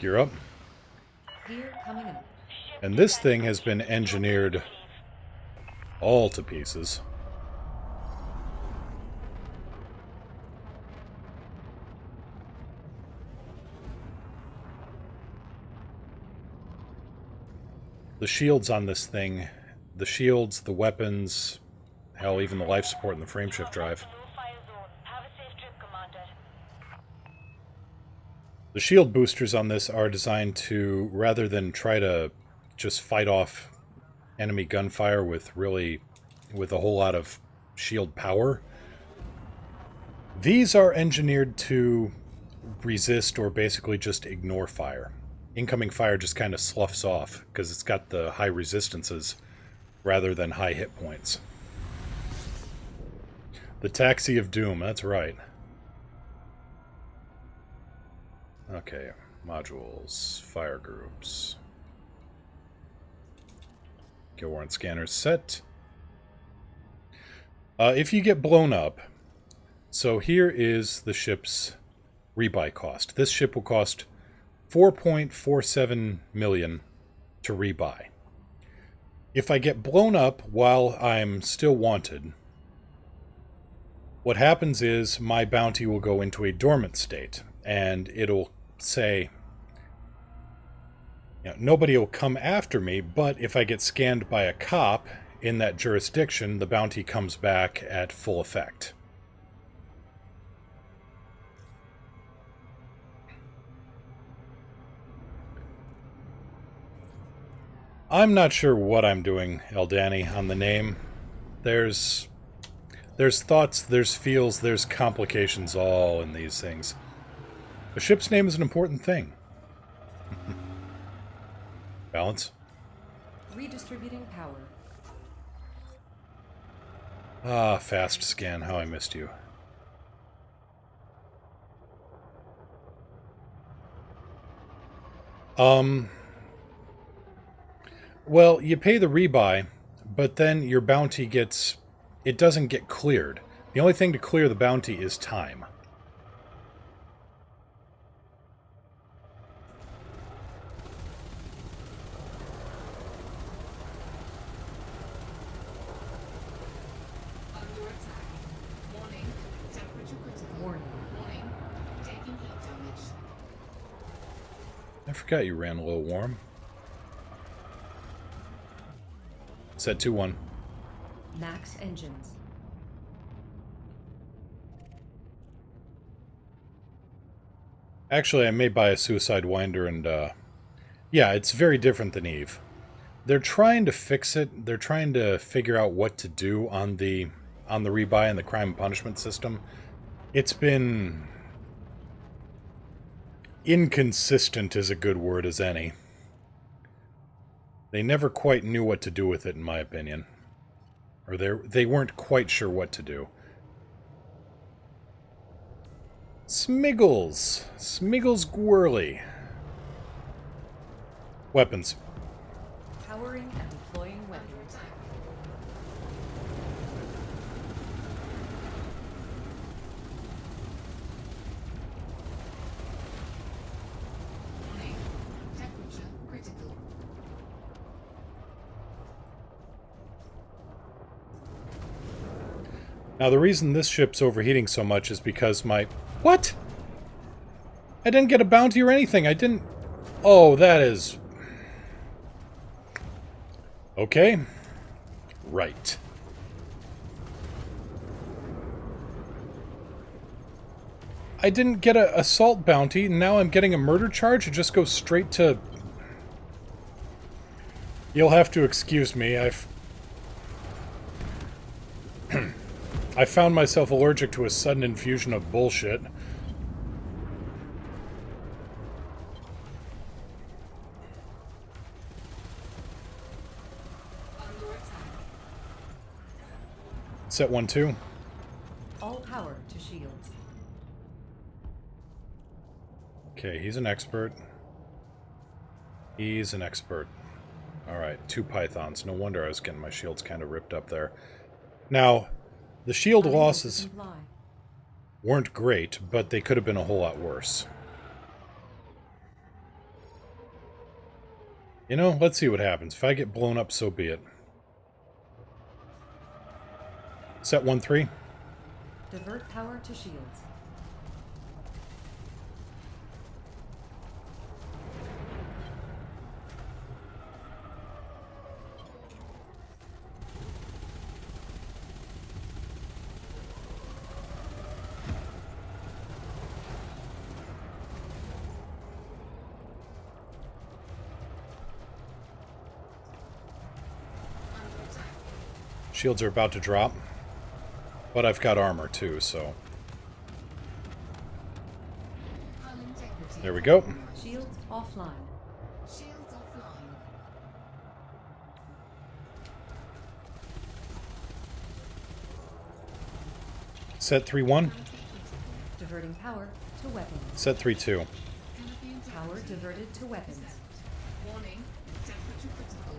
Gear up.
Gear coming up.
And this thing has been engineered all to pieces. The shields on this thing, the shields, the weapons, hell, even the life support and the frameshift drive. The shield boosters on this are designed to, rather than try to just fight off enemy gunfire with a whole lot of shield power, these are engineered to resist or basically just ignore fire. Incoming fire just kind of sloughs off because it's got the high resistances rather than high hit points. The Taxi of Doom, that's right. Okay, modules, fire groups. Kill warrant scanners set. If you get blown up, so here is the ship's rebuy cost. This ship will cost 4.47 million to rebuy. If I get blown up while I'm still wanted, what happens is my bounty will go into a dormant state, and it'll say, nobody will come after me, but if I get scanned by a cop in that jurisdiction, the bounty comes back at full effect. I'm not sure what I'm doing, Eldani, on the name. There's thoughts, there's feels, there's complications all in these things. A ship's name is an important thing. Balance.
Redistributing power.
Ah, fast scan, how I missed you. Well, you pay the rebuy, but then your bounty it doesn't get cleared. The only thing to clear the bounty is time.
Under attack. Warning. Temperature critical.
Warning.
Warning. Taking heat damage.
I forgot you ran a little warm. Set 2-1.
Max engines.
Actually, I may buy a Suicide Winder and, yeah, it's very different than Eve. They're trying to fix it. They're trying to figure out what to do on the rebuy and the crime and punishment system. It's been inconsistent is a good word as any. They never quite knew what to do with it, in my opinion. Or they weren't quite sure what to do. Smiggles! Smiggles Gwirly. Weapons.
Powering and deploying weapons.
Under attack. Warning. Temperature critical.
Now, the reason this ship's overheating so much is because my... What? I didn't get a bounty or anything. I didn't... Oh, that is... Okay. Right. I didn't get an assault bounty, and now I'm getting a murder charge. It just goes straight to... You'll have to excuse me. I found myself allergic to a sudden infusion of bullshit.
Under attack.
Set 1-2.
All power to shields.
Okay, he's an expert. He's an expert. Alright, 2 pythons. No wonder I was getting my shields kind of ripped up there. Now, the shield
Unable to
losses
comply.
weren't great, but they could have been a whole lot worse. You know, let's see what happens. If I get blown up, so be it. Set 1-3.
Divert power to shields.
Under attack.
Shields are about to drop. But I've got armor too, so...
Hull integrity.
There we go.
compromised.
Shields offline.
Shields offline.
Set 3-1.
Canopy critical.
Diverting power to weapons.
Set 3-2.
Canopy integrity.
Power diverted to weapons.
Set. Warning. Temperature critical.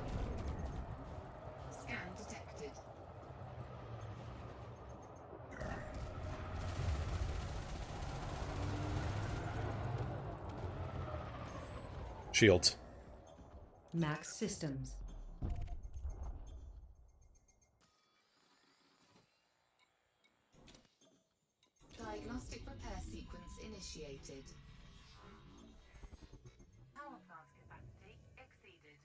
Scan detected.
Shields.
Max systems.
Diagnostic repair sequence initiated.
Power plant capacity exceeded.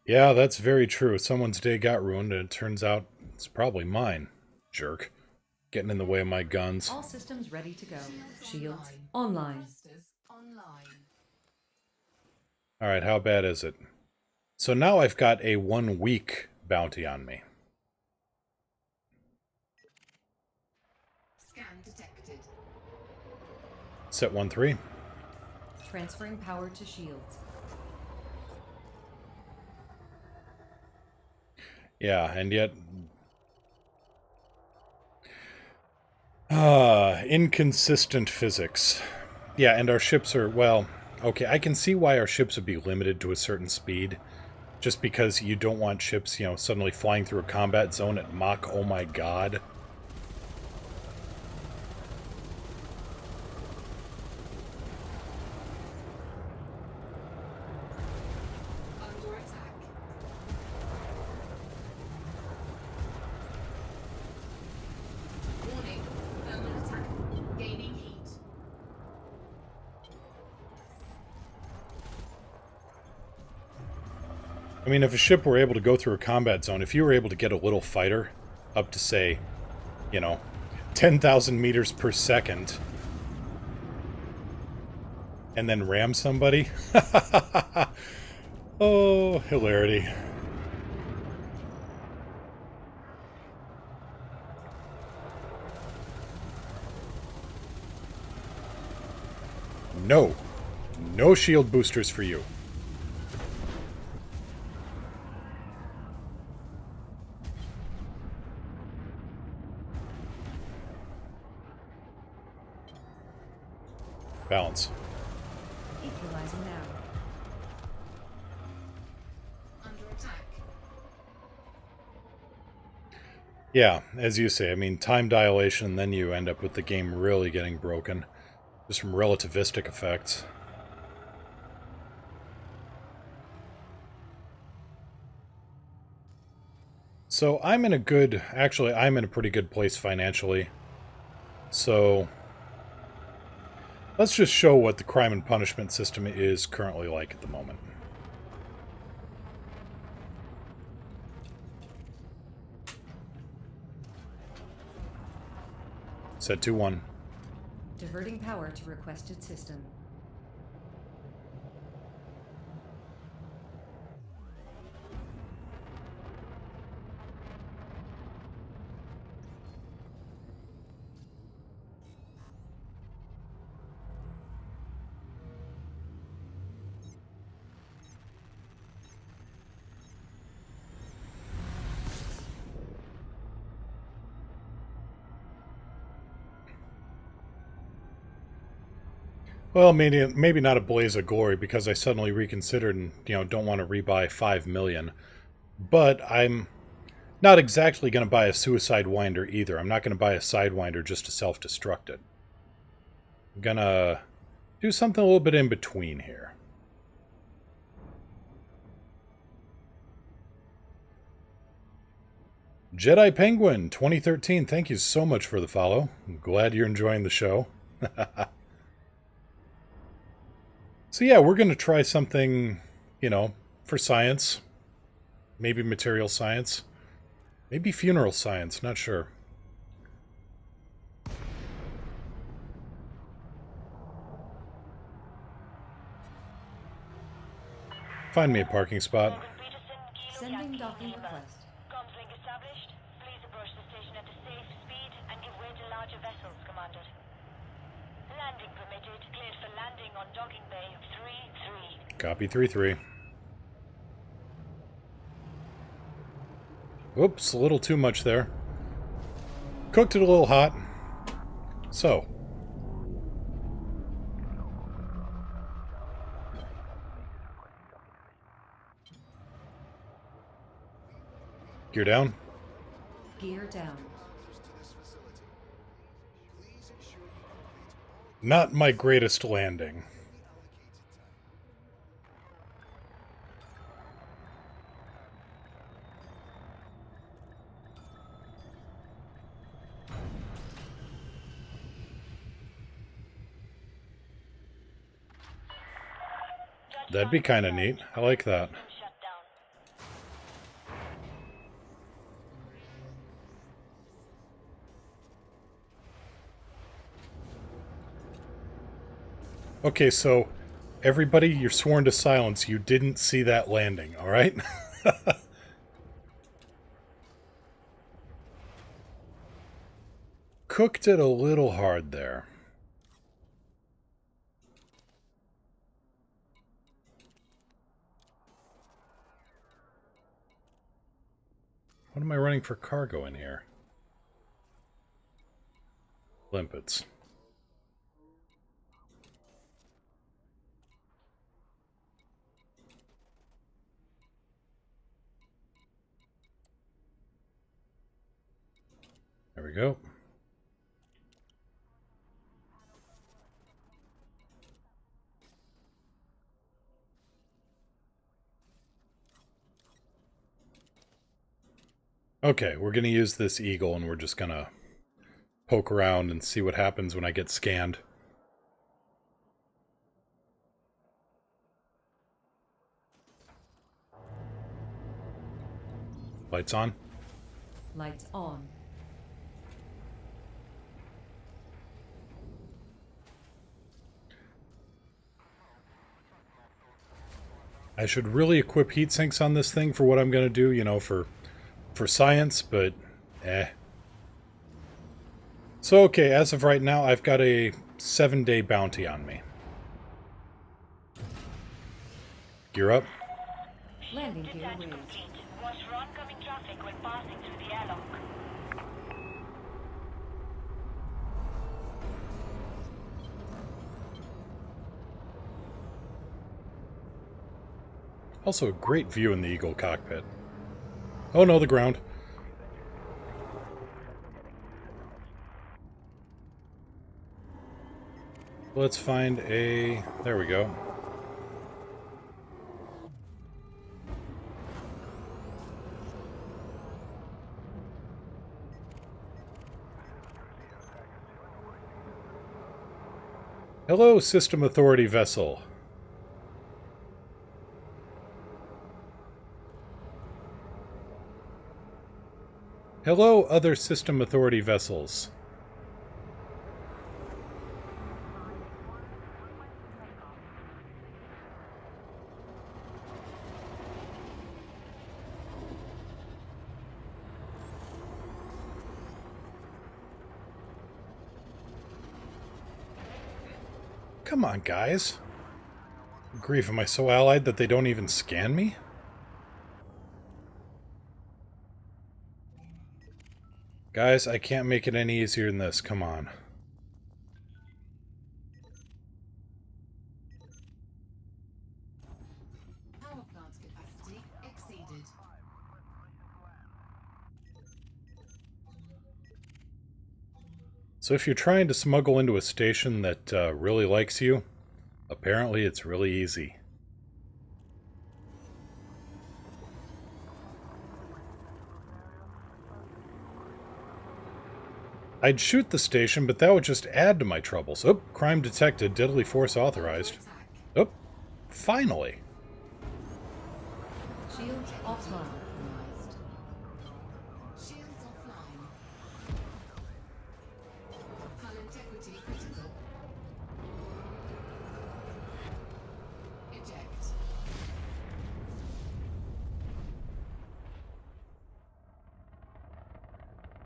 Yeah, that's very true. Someone's day got ruined, and it turns out it's probably mine. Jerk. Getting in the way of my guns.
All systems ready to go.
Shields
Shields online.
Thrusters online.
Alright, how bad is it? So now I've got a 1-week bounty on me.
Scan detected.
Set 1-3.
Transferring power to shields.
Yeah, and yet... inconsistent physics. Yeah, and our ships are, well... Okay, I can see why our ships would be limited to a certain speed. Just because you don't want ships, you know, suddenly flying through a combat zone at Mach, oh my god.
Under attack. Warning. Thermal attack. Gaining heat.
I mean, if a ship were able to go through a combat zone, if you were able to get a little fighter up to, say, you know, 10,000 meters per second, and then ram somebody, oh, hilarity. No. No shield boosters for you. Balance.
Equalizing now.
Under attack.
Yeah, as you say, I mean, time dilation, then you end up with the game really getting broken. Just from relativistic effects. So I'm in a good, actually I'm in a pretty good place financially. So let's just show what the crime and punishment system is currently like at the moment. Set 2-1.
Diverting power to requested system.
Well, maybe not a blaze of glory because I suddenly reconsidered and, you know, don't want to rebuy 5 million. But I'm not exactly going to buy a suicide winder either. I'm not going to buy a sidewinder just to self-destruct it. I'm going to do something a little bit in between here. Jedi Penguin 2013, thank you so much for the follow. I'm glad you're enjoying the show. So yeah, we're going to try something, you know, for science. Maybe material science. Maybe funeral science, not sure. Find me a parking spot.
Sending docking request.
Comms link established. Please approach the station at a safe speed and give way to larger vessels, Commander. Landing permitted. Cleared for landing on docking bay 3-3.
Copy 3-3. Oops, a little too much there. Cooked it a little hot. So. Gear down.
Gear down.
Not my greatest landing. That'd be kind of neat. I like that. Okay, so everybody, you're sworn to silence. You didn't see that landing, all right? Cooked it a little hard there. What am I running for cargo in here? Limpets. There we go. Okay, we're going to use this eagle and we're just going to poke around and see what happens when I get scanned. Lights on?
Lights on.
I should really equip heat sinks on this thing for what I'm going to do, you know, for science, but So, okay, as of right now, I've got a 7-day bounty on me. Gear up.
Landing gear
Dispatch
raised.
complete. Watch for oncoming traffic when passing through the airlock.
Also a great view in the Eagle cockpit. Oh no, the ground. Let's find a... There we go. Hello, System Authority vessel. Hello, other System Authority vessels. Come on, guys. Grief, am I so allied that they don't even scan me? Guys, I can't make it any easier than this. Come on.
Power plant capacity exceeded.
So if you're trying to smuggle into a station that really likes you, Apparently it's really easy. I'd shoot the station, but that would just add to my troubles. Oh, crime detected, deadly force authorized.
Attack.
Oh, finally.
Shields offline.
Compromised. Shields offline. Hull integrity critical. Eject.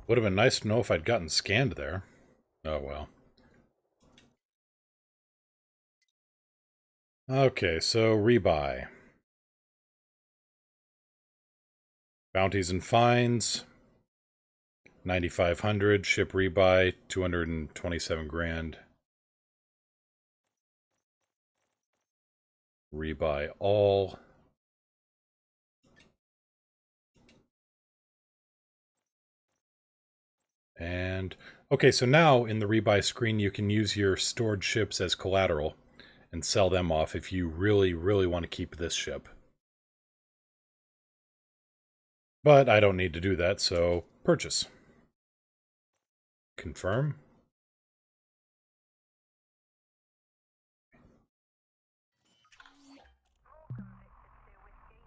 Would have been nice to know if I'd gotten scanned there. Oh well. Okay, so rebuy. Bounties and fines. 9,500. Ship rebuy. 227 grand. Rebuy all. And okay, so now in the rebuy screen you can use your stored ships as collateral and sell them off if you really, really want to keep this ship. But I don't need to do that, so purchase. Confirm.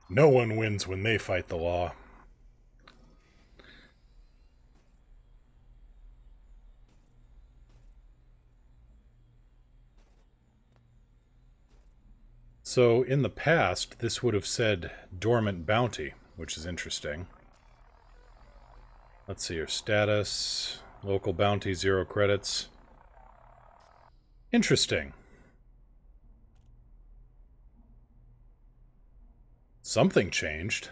No one wins when they fight the law. So in the past, this would have said dormant bounty, which is interesting. Let's see your status. Local bounty, 0 credits. Interesting. Something changed.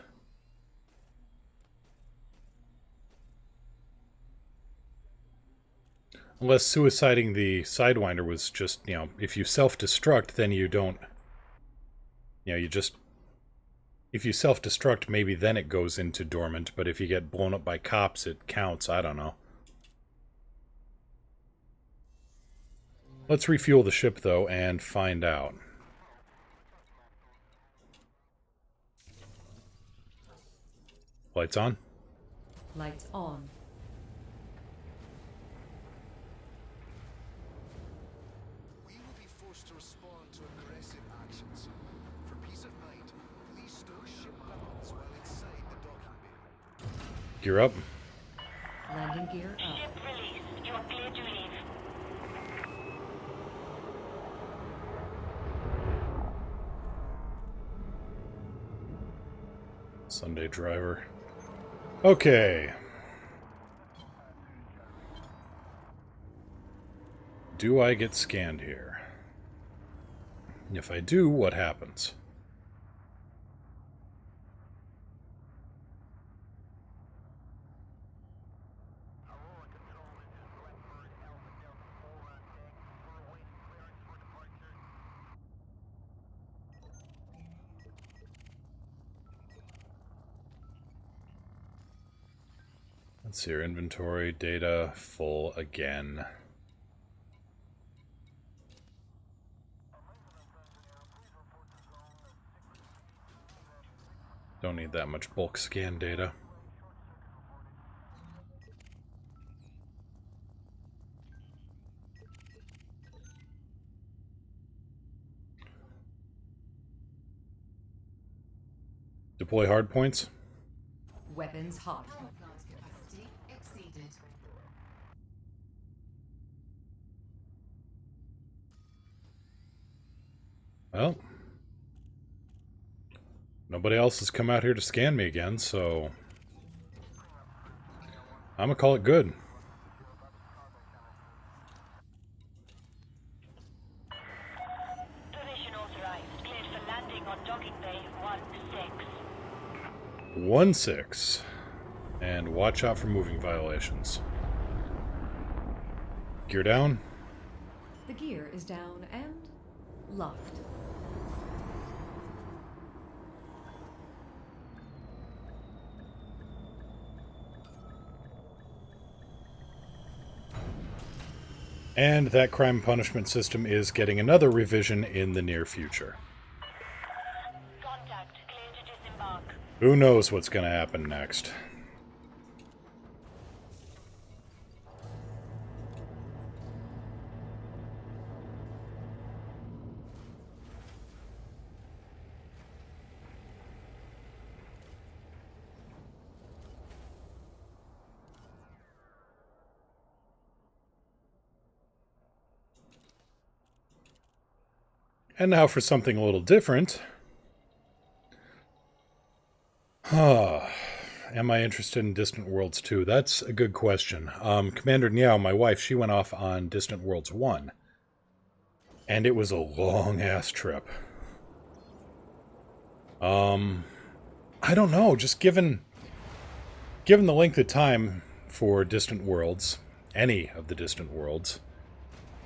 Unless suiciding the Sidewinder was just, if you self-destruct, then you don't... you just... If you self-destruct, maybe then it goes into dormant, but if you get blown up by cops, it counts. I don't know. Let's refuel the ship, though, and find out. Lights on?
Lights on.
We will be forced to respond to aggressive actions. For peace of mind, please store ship weapons while inside the docking bay.
Gear up.
Landing gear up.
Ship released. You are cleared to leave.
Sunday driver. Okay. Do I get scanned here? If I do, what happens? Let's see your inventory data full again. Don't need that much bulk scan data. Deploy hardpoints.
Weapons hot.
Power plant capacity exceeded.
Well, nobody else has come out here to scan me again, so I'm gonna call it good.
Position authorized. Cleared for landing on docking bay 1-6.
1-6. And watch out for moving violations. Gear down.
The gear is down and locked.
And that crime punishment system is getting another revision in the near future.
Contact. Clear to disembark.
Who knows what's going to happen next? And now for something a little different. Am I interested in Distant Worlds 2? That's a good question. Commander Niao, my wife, she went off on Distant Worlds 1. And it was a long-ass trip. I don't know, just given the length of time for Distant Worlds, any of the Distant Worlds,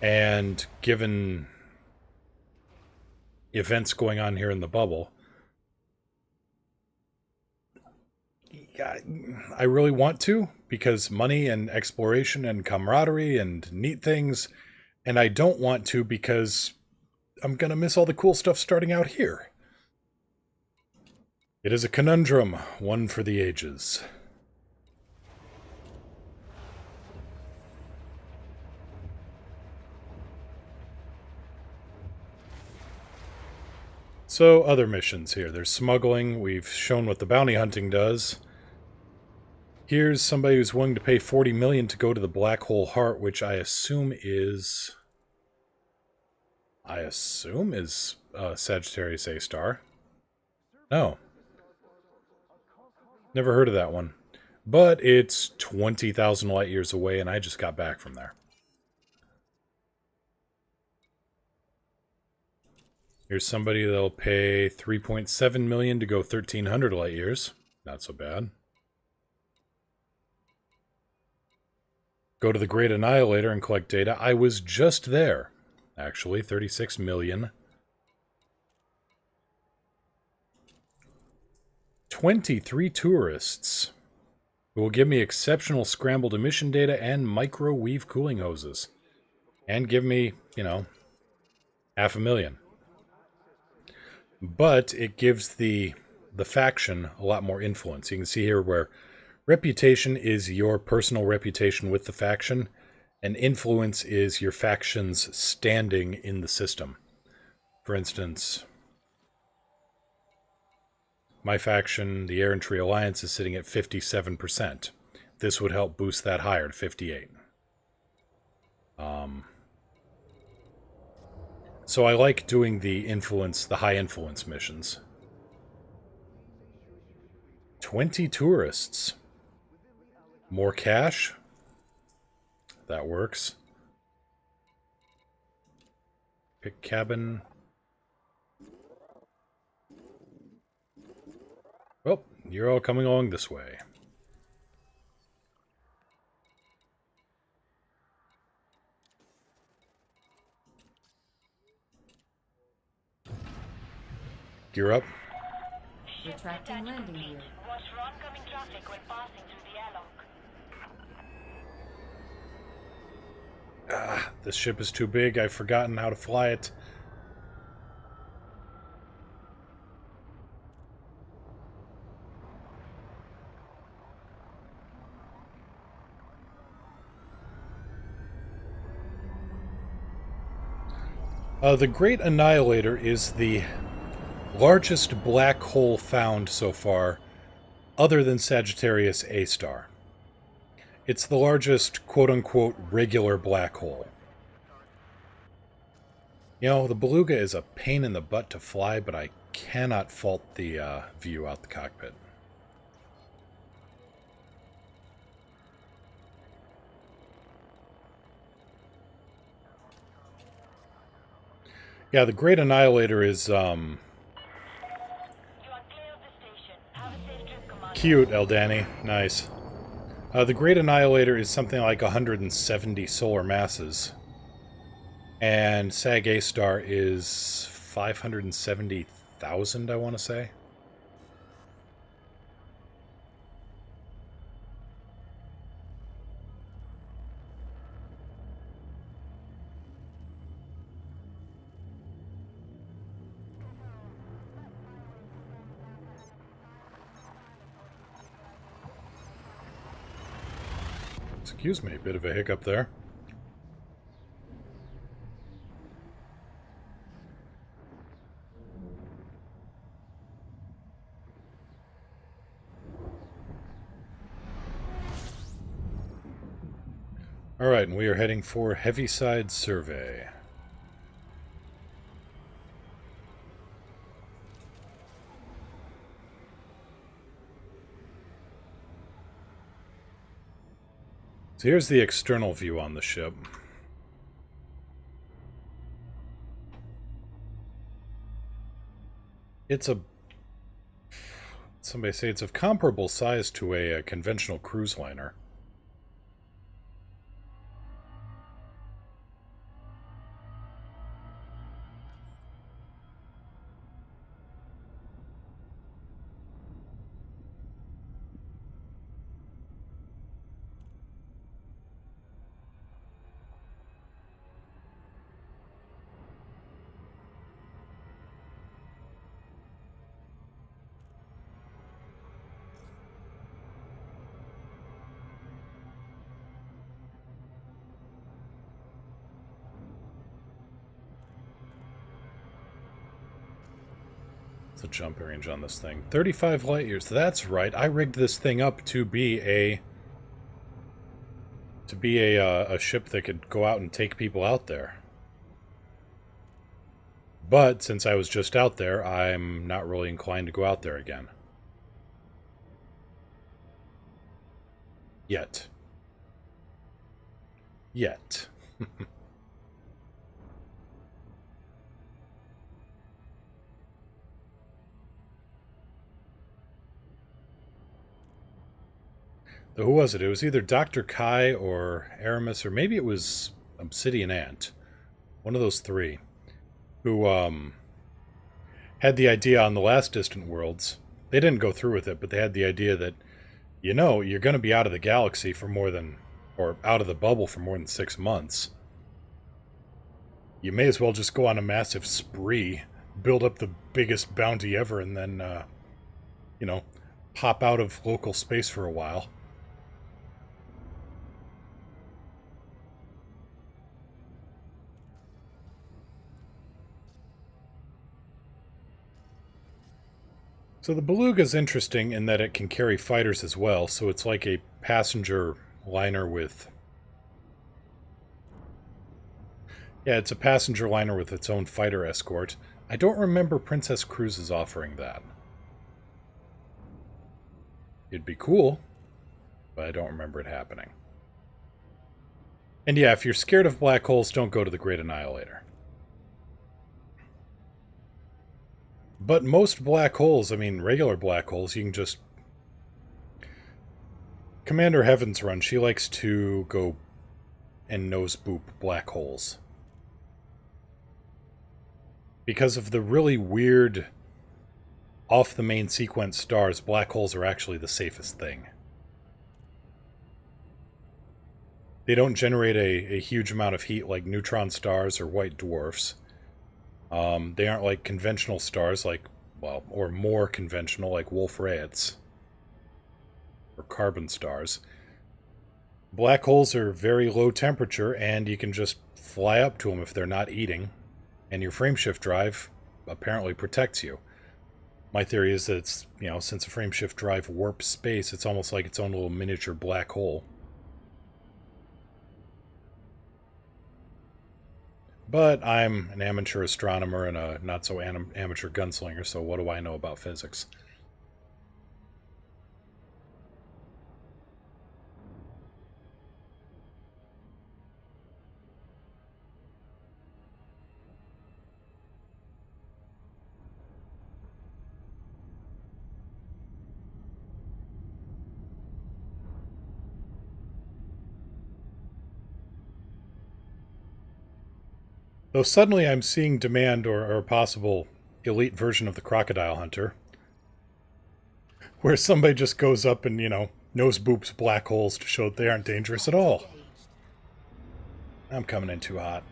and given events going on here in the bubble, I really want to, because money and exploration and camaraderie and neat things, and I don't want to because I'm gonna miss all the cool stuff starting out here. It is a conundrum, one for the ages. So, other missions here. There's smuggling. We've shown what the bounty hunting does. Here's somebody who's willing to pay $40 million to go to the Black Hole Heart, which I assume is Sagittarius A-star. No. Never heard of that one. But it's 20,000 light years away, and I just got back from there. Here's somebody that'll pay $3.7 million to go 1,300 light years. Not so bad. Go to the Great Annihilator and collect data. I was just there, actually. 36 million. 23 tourists who will give me exceptional scrambled emission data and microwave cooling hoses. And give me, you know, 500,000. But it gives the faction a lot more influence. You can see here where reputation is your personal reputation with the faction, and influence is your faction's standing in the system. For instance, my faction, the Air and Tree Alliance, is sitting at 57%. This would help boost that higher to 58%. So I like doing the high influence missions. 20 tourists. More cash? That works. Pick cabin. Well, you're all coming along this way. Gear up.
Retracting landing gear.
Watch for oncoming traffic when passing through the airlock.
This ship is too big. I've forgotten how to fly it. The Great Annihilator is the largest black hole found so far, other than Sagittarius A-star. It's the largest quote-unquote regular black hole. You know, the Beluga is a pain in the butt to fly, but I cannot fault the view out the cockpit. Yeah, the Great Annihilator is,
You are clear of the station. Have a safe trip, Commander.
cute, Eldani. Nice. The Great Annihilator is something like 170 solar masses. And Sag A-star is 570,000, I want to say. Excuse me, bit of a hiccup there. Alright, and we are heading for Heaviside Survey. So here's the external view on the ship. Somebody say it's of comparable size to a conventional cruise liner. The jump range on this thing. 35 light years. That's right. I rigged this thing up to be a ship that could go out and take people out there. But since I was just out there, I'm not really inclined to go out there again. Yet. Yet. Who was it? It was either Dr. Kai or Aramis, or maybe it was Obsidian Ant. One of those three. Who, had the idea on the last Distant Worlds. They didn't go through with it, but they had the idea that, you know, you're going to be out of the galaxy for more than, or out of the bubble for more than 6 months. You may as well just go on a massive spree, build up the biggest bounty ever, and then, you know, pop out of local space for a while. So the Beluga's interesting in that it can carry fighters as well, so it's like a passenger liner with... Yeah, it's a passenger liner with its own fighter escort. I don't remember Princess Cruises offering that. It'd be cool, but I don't remember it happening. And yeah, if you're scared of black holes, don't go to the Great Annihilator. But most black holes, I mean, regular black holes, you can just... Commander Heaven's Run, she likes to go and nose boop black holes. Because of the really weird, off-the-main sequence stars, black holes are actually the safest thing. They don't generate a huge amount of heat like neutron stars or white dwarfs. They aren't like conventional stars, like, well, or more conventional, like Wolf-Rayets. Or carbon stars. Black holes are very low temperature, and you can just fly up to them if they're not eating. And your frameshift drive apparently protects you. My theory is that it's, you know, since a frameshift drive warps space, it's almost like its own little miniature black hole. But I'm an amateur astronomer and a not-so-amateur gunslinger, so what do I know about physics? Though suddenly I'm seeing demand or a possible elite version of the Crocodile Hunter, where somebody just goes up and, you know, nose boops black holes to show that they aren't dangerous at all. I'm coming in too hot.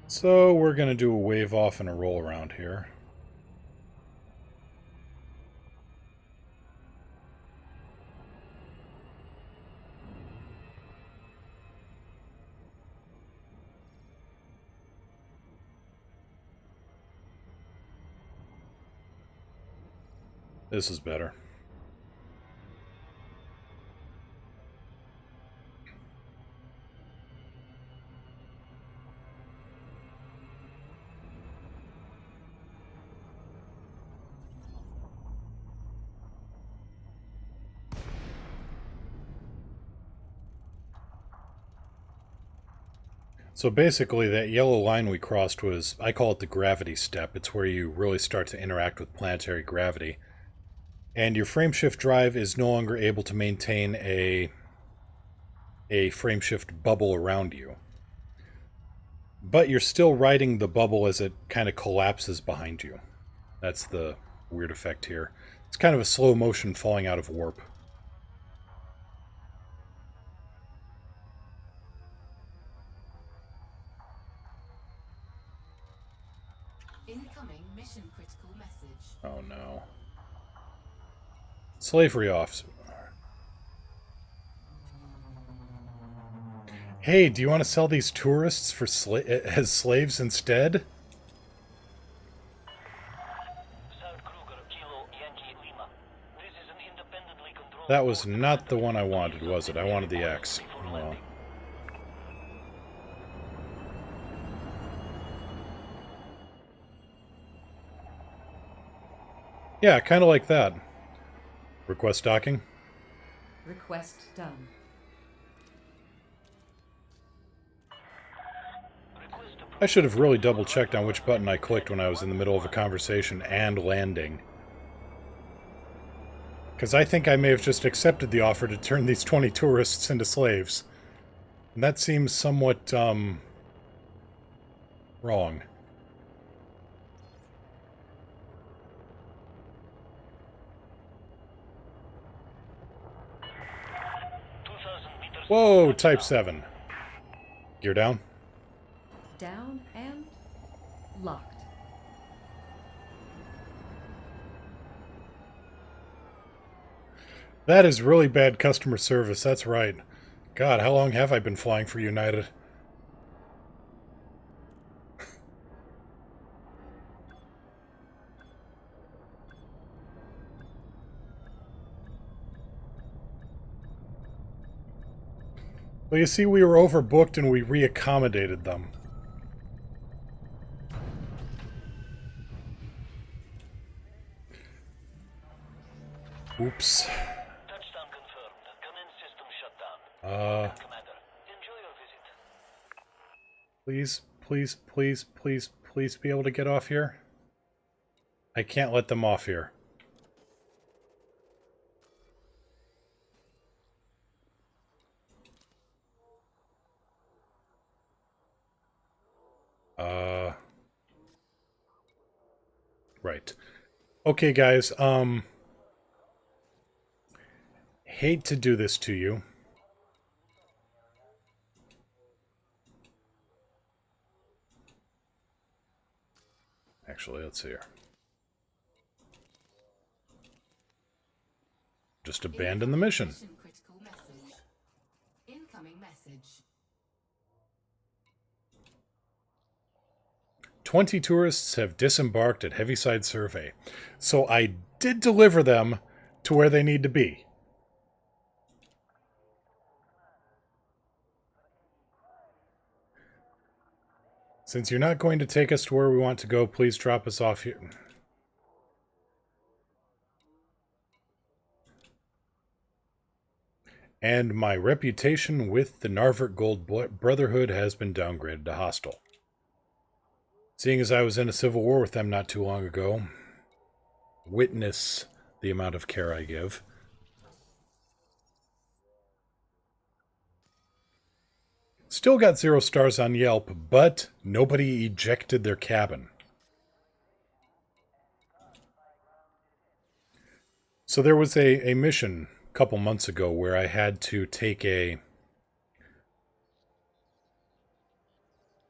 So we're going to do a wave off and a roll around here. This is better. So basically that yellow line we crossed was, I call it the gravity step. It's where you really start to interact with planetary gravity. And your frameshift drive is no longer able to maintain a frameshift bubble around you. But you're still riding the bubble as it kind of collapses behind you. That's the weird effect here. It's kind of a slow motion falling out of warp.
Incoming mission critical message.
Oh no. Slavery off. Hey, do you want to sell these tourists for as slaves instead? That was not the one I wanted, was it? I wanted the X. Well. Yeah, kind of like that. Request docking.
Request done.
I should have really double-checked on which button I clicked when I was in the middle of a conversation and landing. Because I think I may have just accepted the offer to turn these 20 tourists into slaves. And that seems somewhat, wrong. Whoa, Type 7. Gear down.
Down and locked.
That is really bad customer service, that's right. God, how long have I been flying for United? Well, you see, we were overbooked and we reaccommodated them. Oops.
Touchdown confirmed. Command system shut down. Commander, enjoy your visit.
Please, please, please, please, please be able to get off here. I can't let them off here. Right. Okay, guys, hate to do this to you. Actually, let's see here. Just abandon the mission.
Mission critical message. Incoming message.
20 tourists have disembarked at Heaviside Survey. So I did deliver them to where they need to be. Since you're not going to take us to where we want to go, please drop us off here. And my reputation with the Narvik Gold Brotherhood has been downgraded to hostile. Seeing as I was in a civil war with them not too long ago, witness the amount of care I give. Still got 0 stars on Yelp, but nobody ejected their cabin. So there was a mission a couple months ago where I had to take a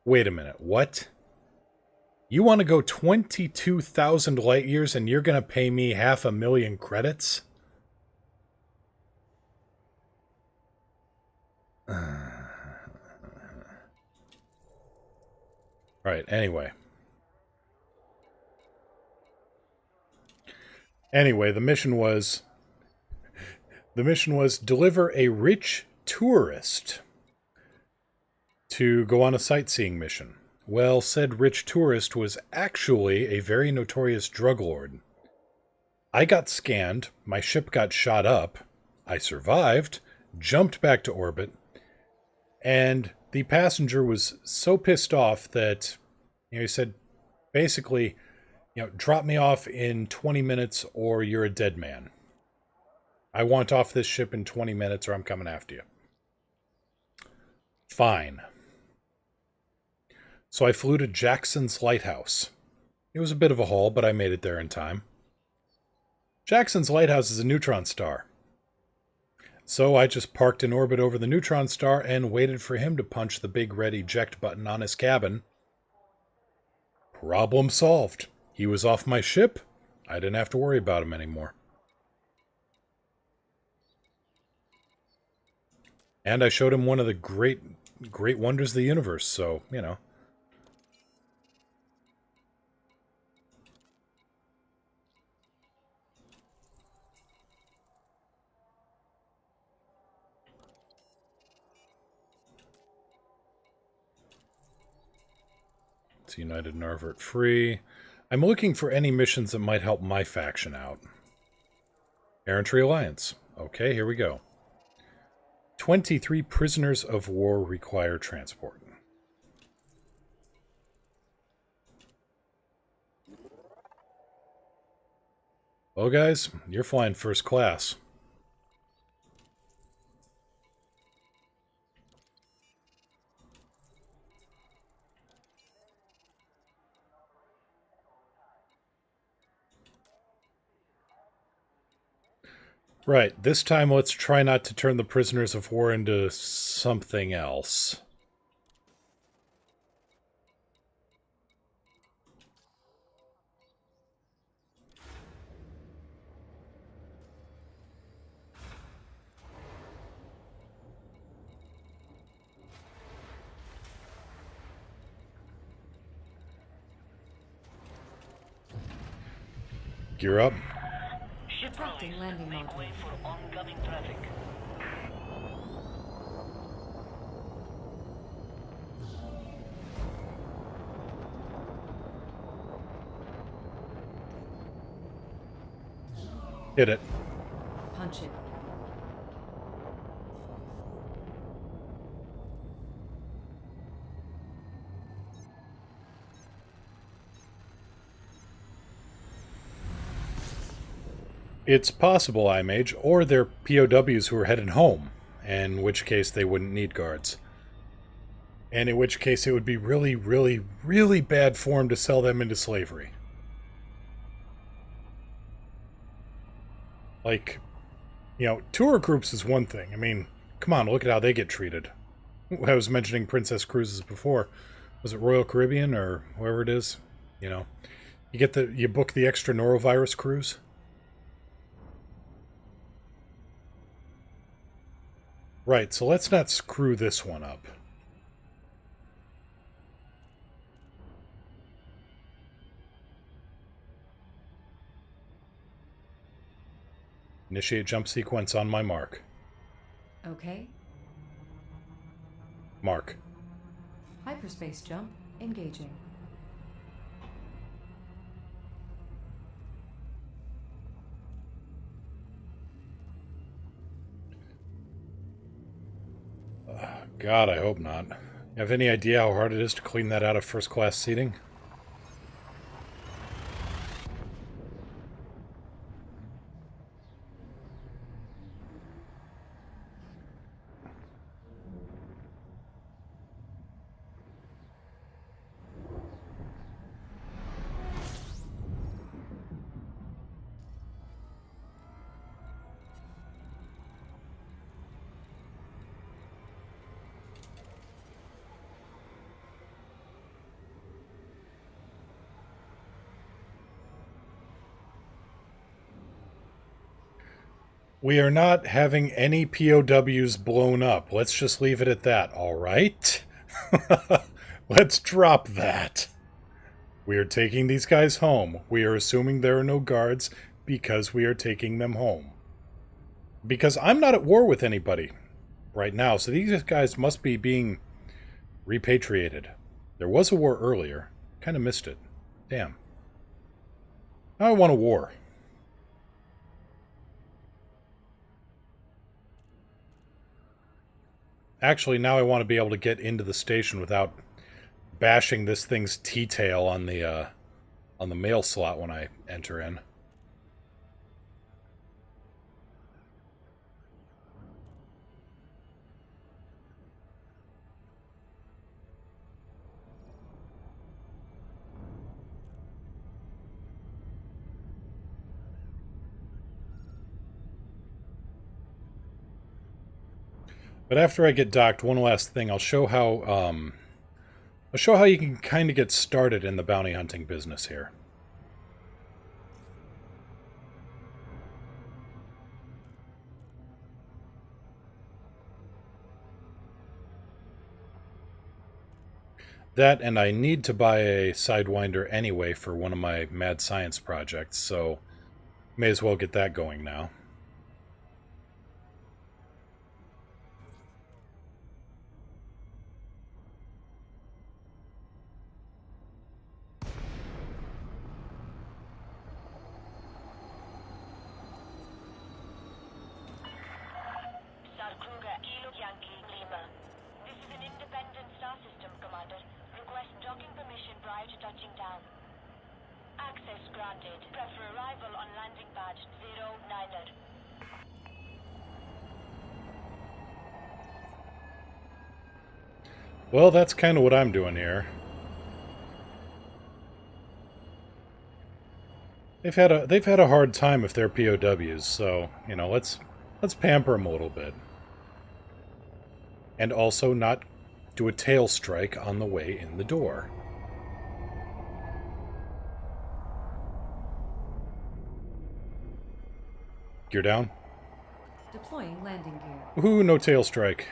Wait a minute, what? You want to go 22,000 light years and you're going to pay me 500,000 credits? Right, anyway. Anyway, the mission was deliver a rich tourist to go on a sightseeing mission. Well, said rich tourist was actually a very notorious drug lord. I got scanned, my ship got shot up, I survived, jumped back to orbit, and the passenger was so pissed off that, he said, basically, drop me off in 20 minutes or you're a dead man. I want off this ship in 20 minutes or I'm coming after you. Fine. So I flew to Jackson's Lighthouse. It was a bit of a haul, but I made it there in time. Jackson's Lighthouse is a neutron star. So I just parked in orbit over the neutron star and waited for him to punch the big red eject button on his cabin. Problem solved. He was off my ship. I didn't have to worry about him anymore. And I showed him one of the great wonders of the universe, so, It's United Narvert free. I'm looking for any missions that might help my faction out. Errantry Alliance. Okay, here we go. 23 prisoners of war require transport. Well, guys, you're flying first class. Right, this time let's try not to turn the prisoners of war into something else. Gear up.
Disrupting landing
Make
module.
way for oncoming traffic.
Hit it.
Punch it.
It's possible, iMage, or they're POWs who are headed home, in which case they wouldn't need guards. And in which case it would be really, really, really bad form to sell them into slavery. Like, tour groups is one thing. I mean, come on, look at how they get treated. I was mentioning Princess Cruises before. Was it Royal Caribbean or whoever it is? You book the extra norovirus cruise. Right, so let's not screw this one up. Initiate jump sequence on my mark.
Okay.
Mark.
Hyperspace jump engaging.
God, I hope not. You have any idea how hard it is to clean that out of first-class seating? We are not having any POWs blown up. Let's just leave it at that, alright? Let's drop that. We are taking these guys home. We are assuming there are no guards because we are taking them home. Because I'm not at war with anybody right now, so these guys must be being repatriated. There was a war earlier. Kind of missed it. Damn. Now I want a war. Actually, now I want to be able to get into the station without bashing this thing's T-tail on the mail slot when I enter in. But after I get docked, one last thing, I'll show how you can kind of get started in the bounty hunting business here. That, and I need to buy a Sidewinder anyway for one of my mad science projects, so may as well get that going now. Well, that's kind of what I'm doing here. They've had a hard time if they're POWs, so, you know, let's pamper them a little bit. And also not do a tail strike on the way in the door. Gear down.
Deploying landing gear.
Woohoo, no tail strike.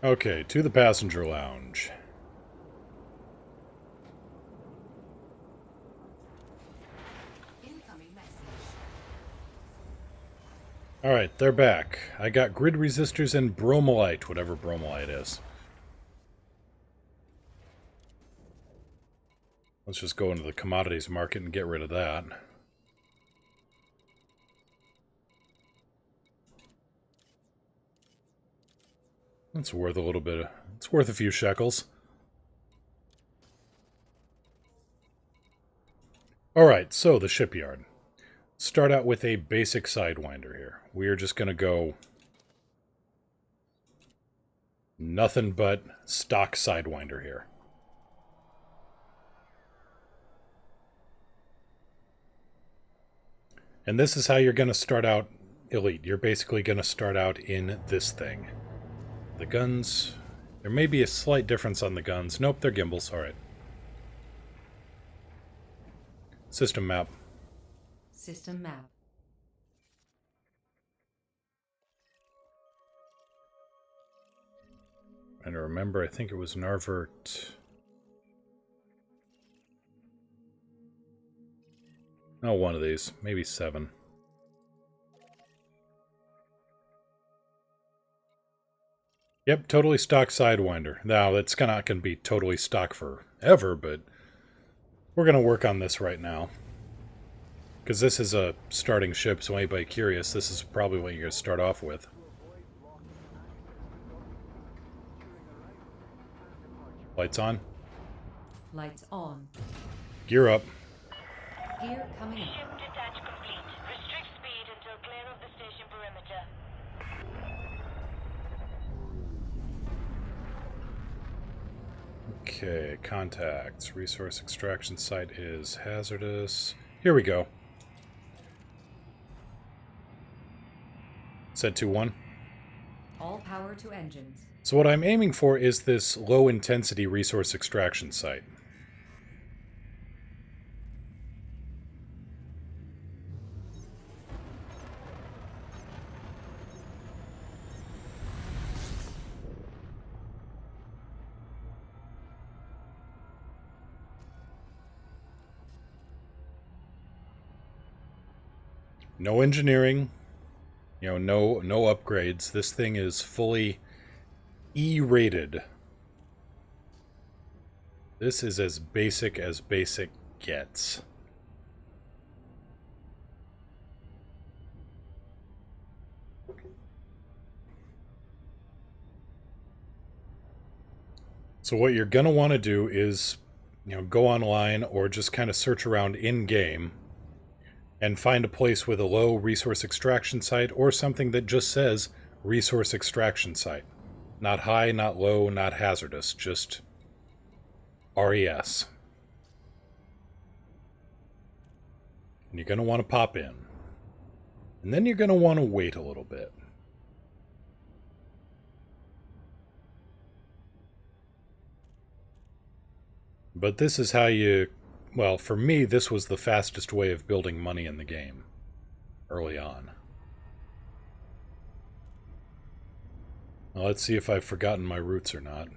Okay, to the passenger lounge.
Incoming message.
Alright, they're back. I got grid resistors and bromolite, whatever bromolite is. Let's just go into the commodities market and get rid of that. It's worth a little bit. It's worth a few shekels. Alright, so the shipyard. Start out with a basic Sidewinder here. We are just going to go nothing but stock Sidewinder here. And this is how you're going to start out Elite. You're basically going to start out in this thing. The guns, there may be a slight difference on the guns. Nope, they're gimbals. Alright. System map.
System map.
And I remember, I think it was Narvert. Oh, one of these. Maybe 7. Yep, totally stock Sidewinder. Now, that's not going to be totally stock forever, but we're going to work on this right now. Because this is a starting ship, so anybody curious, this is probably what you're going to start off with. Lights on?
Lights on.
Gear up.
Gear coming up.
Ship detach complete. Restrict speed until clear of the station perimeter.
Okay, contacts. Resource extraction site is hazardous. Here we go. Set to 1.
All power to engines.
So what I'm aiming for is this low-intensity resource extraction site. No engineering, you know, no upgrades. This thing is fully E-rated. This is as basic gets. So what you're going to want to do is, you know, go online or just kind of search around in-game and find a place with a low resource extraction site or something that just says resource extraction site. Not high, not low, not hazardous, just RES. And you're going to want to pop in. And then you're going to want to wait a little bit. But this is how you... Well, for me, this was the fastest way of building money in the game. Early on. Well, let's see if I've forgotten my roots or not.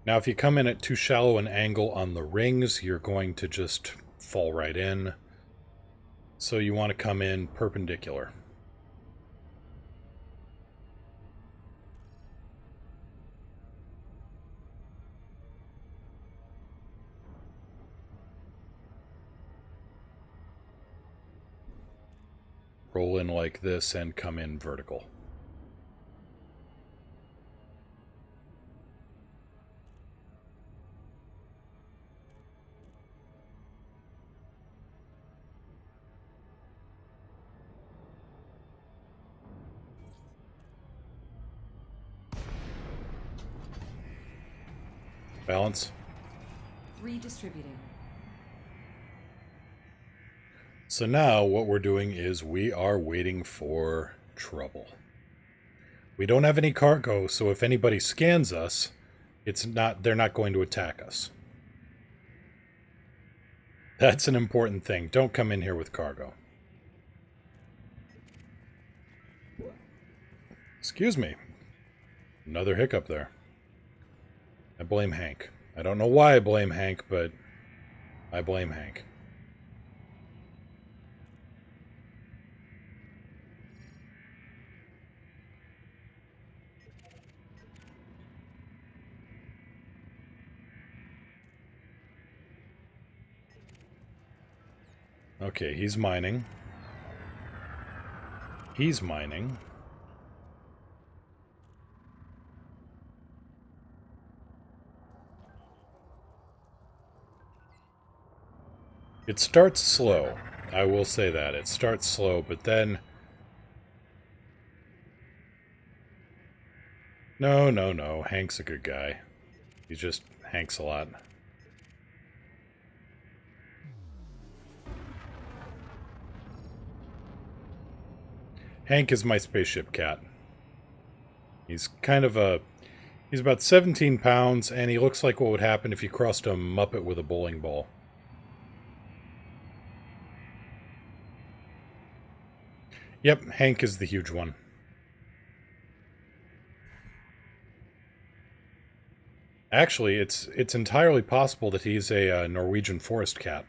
Now, if you come in at too shallow an angle on the rings, you're going to just fall right in. So you want to come in perpendicular. Roll in like this and come in vertical. Balance.
Redistributing.
So now what we're doing is we are waiting for trouble. We don't have any cargo, so if anybody scans us, they're not going to attack us. That's an important thing. Don't come in here with cargo. Excuse me. Another hiccup there. I blame Hank. I don't know why I blame Hank, but I blame Hank. Okay, he's mining. He's mining. It starts slow. I will say that. It starts slow, but then... No. Hank's a good guy. He just hanks a lot. Hank is my spaceship cat. He's kind of a... He's about 17 pounds, and he looks like what would happen if you crossed a Muppet with a bowling ball. Yep, Hank is the huge one. Actually, it's entirely possible that he's a Norwegian forest cat.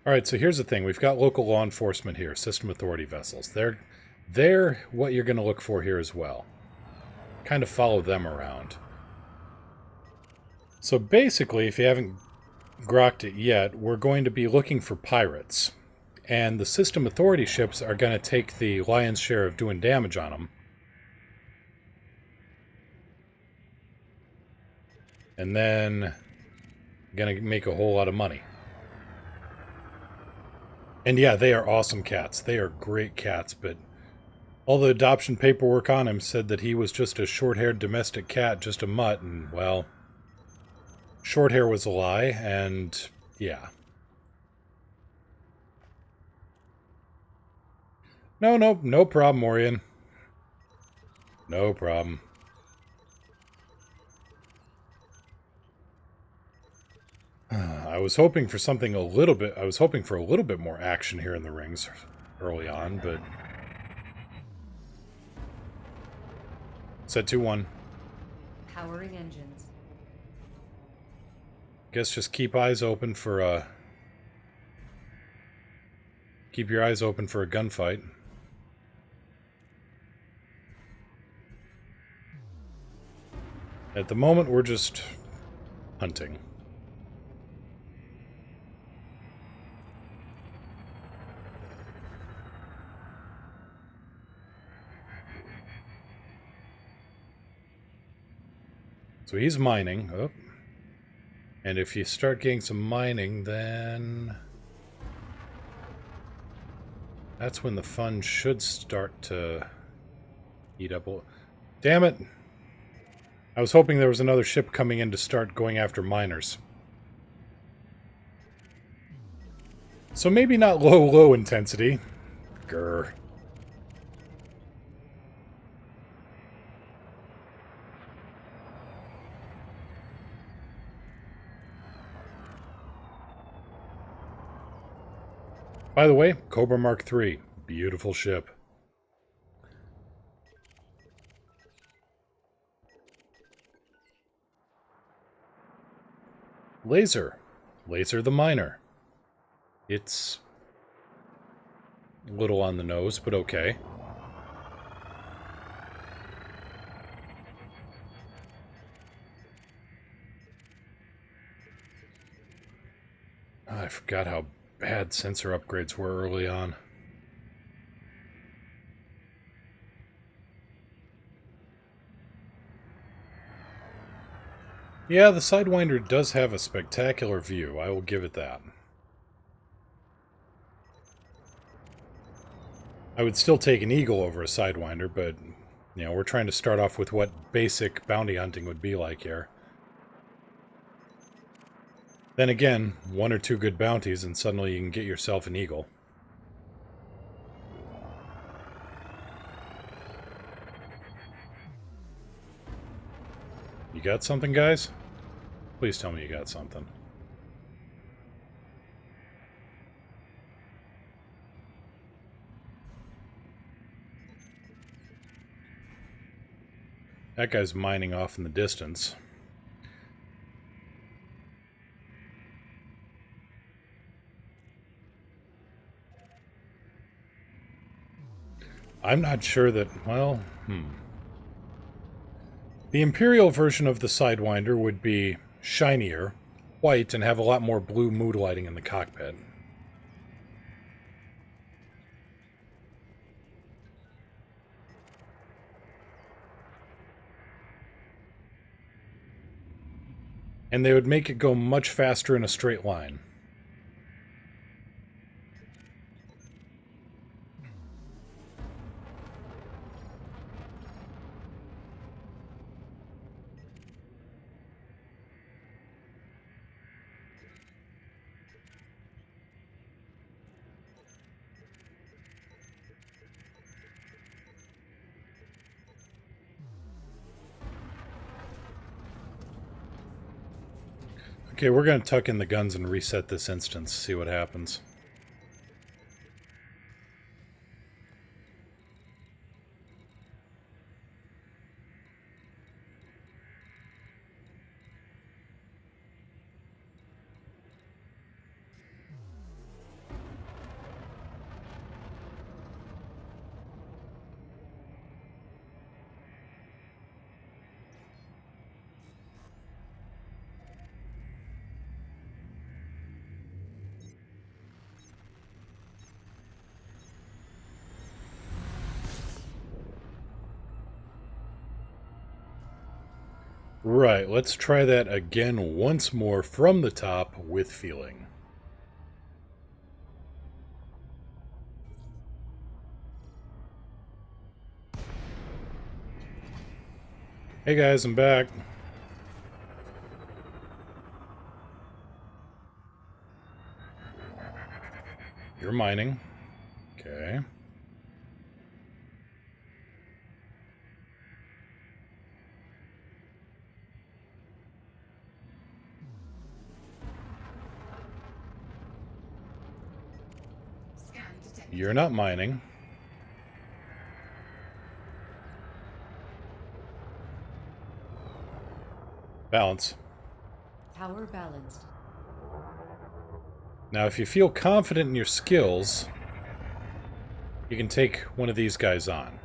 Alright, so here's the thing. We've got local law enforcement here, system authority vessels. They're what you're going to look for here as well. Kind of follow them around. So basically, if you haven't grokked it yet, we're going to be looking for pirates. and the system authority ships are going to take the lion's share of doing damage on them. And then going to make a whole lot of money. And yeah, they are awesome cats. They are great cats, but all the adoption paperwork on him said that he was just a short-haired domestic cat, just a mutt, and, well, short hair was a lie, and yeah. No problem, Orion. No problem. I was hoping for something a little bit... I was hoping for a little bit more action here in the rings early on, but... Set 2-1.
Powering engines.
Guess just keep eyes open for keep your eyes open for a gunfight. At the moment, we're just hunting. So he's mining. Oh. And if you start getting some mining, then that's when the fun should start to heat up. Damn it! I was hoping there was another ship coming in to start going after miners. So maybe not low intensity. Grr. By the way, Cobra Mark III. Beautiful ship. Laser. Laser the Miner. It's a little on the nose, but okay. Oh, I forgot how bad sensor upgrades were early on. Yeah, the Sidewinder does have a spectacular view, I will give it that. I would still take an Eagle over a Sidewinder, but, you know, we're trying to start off with what basic bounty hunting would be like here. Then again, 1 or 2 good bounties and suddenly you can get yourself an Eagle. You got something, guys? Please tell me you got something. That guy's mining off in the distance. I'm not sure that, well, The Imperial version of the Sidewinder would be shinier, white, and have a lot more blue mood lighting in the cockpit. And they would make it go much faster in a straight line. Okay, we're going to tuck in the guns and reset this instance, see what happens. Right, let's try that again once more from the top with feeling. Hey guys, I'm back. You're mining. Okay.
Scan detected.
You're not mining. Balance.
Power balanced.
Now, if you feel confident in your skills, you can take one of these guys on.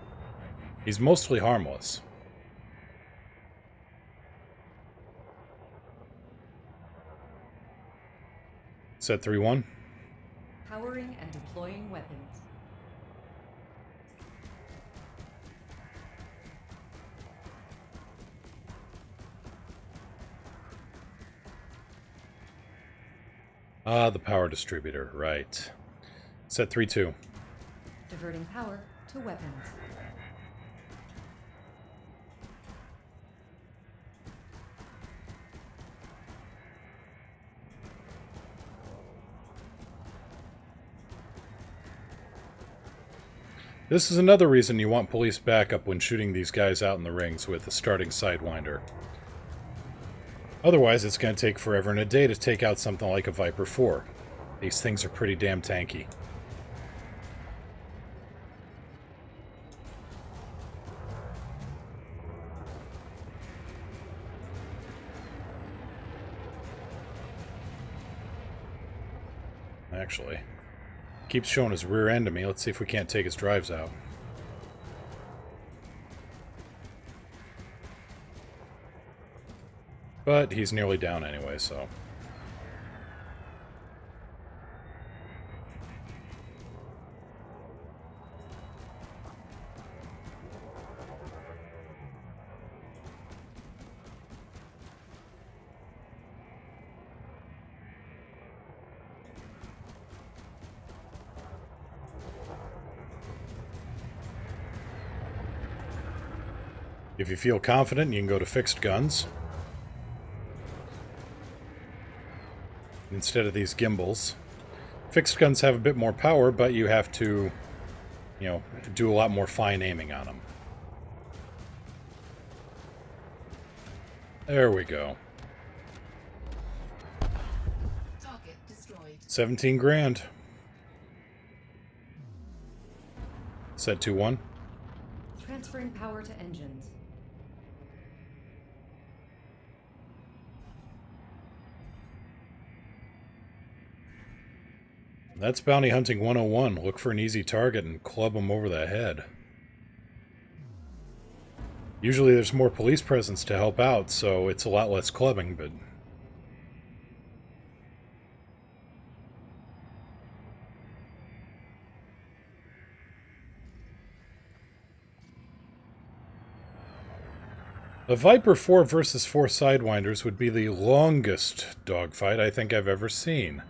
He's mostly harmless. Set 3-1.
Powering and deploying weapons.
Ah, the power distributor, right. Set 3-2.
Diverting power to weapons.
This is another reason you want police backup when shooting these guys out in the rings with the starting Sidewinder. Otherwise, it's going to take forever and a day to take out something like a Viper 4. These things are pretty damn tanky. Actually, keeps showing his rear end to me. Let's see if we can't take his drives out. But he's nearly down anyway, so... If you feel confident, you can go to fixed guns instead of these gimbals. Fixed guns have a bit more power, but you have to, you know, do a lot more fine aiming on them. There we go.
Target destroyed.
17 grand. Set 2-1.
Transferring power to engines.
That's Bounty Hunting 101. Look for an easy target and club them over the head. Usually there's more police presence to help out, so it's a lot less clubbing, but... A Viper 4 versus 4 Sidewinders would be the longest dogfight I think I've ever seen.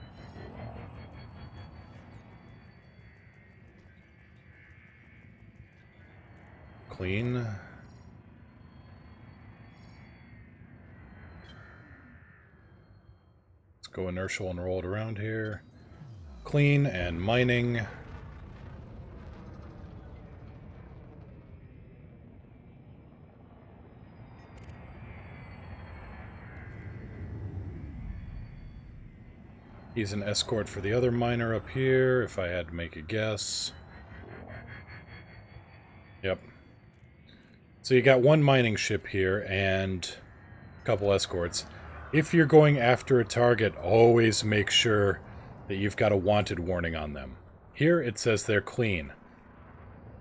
Clean. Let's go inertial and roll it around here. Clean and mining. He's an escort for the other miner up here, if I had to make a guess. Yep. So you got one mining ship here and a couple escorts. If you're going after a target, always make sure that you've got a wanted warning on them. Here it says they're clean.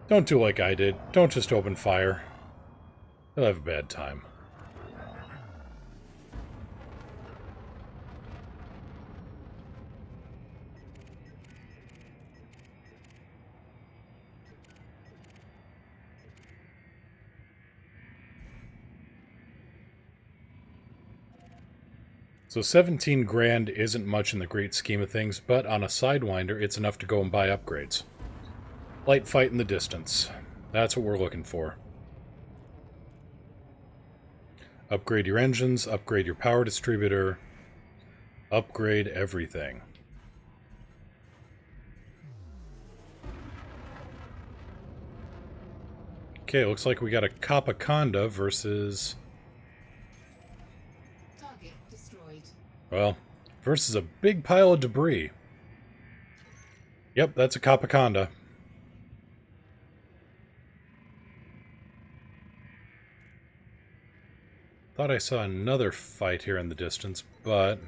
Don't do like I did. Don't just open fire. They'll have a bad time. So 17 grand isn't much in the great scheme of things, but on a Sidewinder, it's enough to go and buy upgrades. Light fight in the distance. That's what we're looking for. Upgrade your engines, upgrade your power distributor, upgrade everything. Okay, looks like we got a Capaconda versus...
Target destroyed.
Well, versus a big pile of debris. Yep, that's a Capaconda. Thought I saw another fight here in the distance, but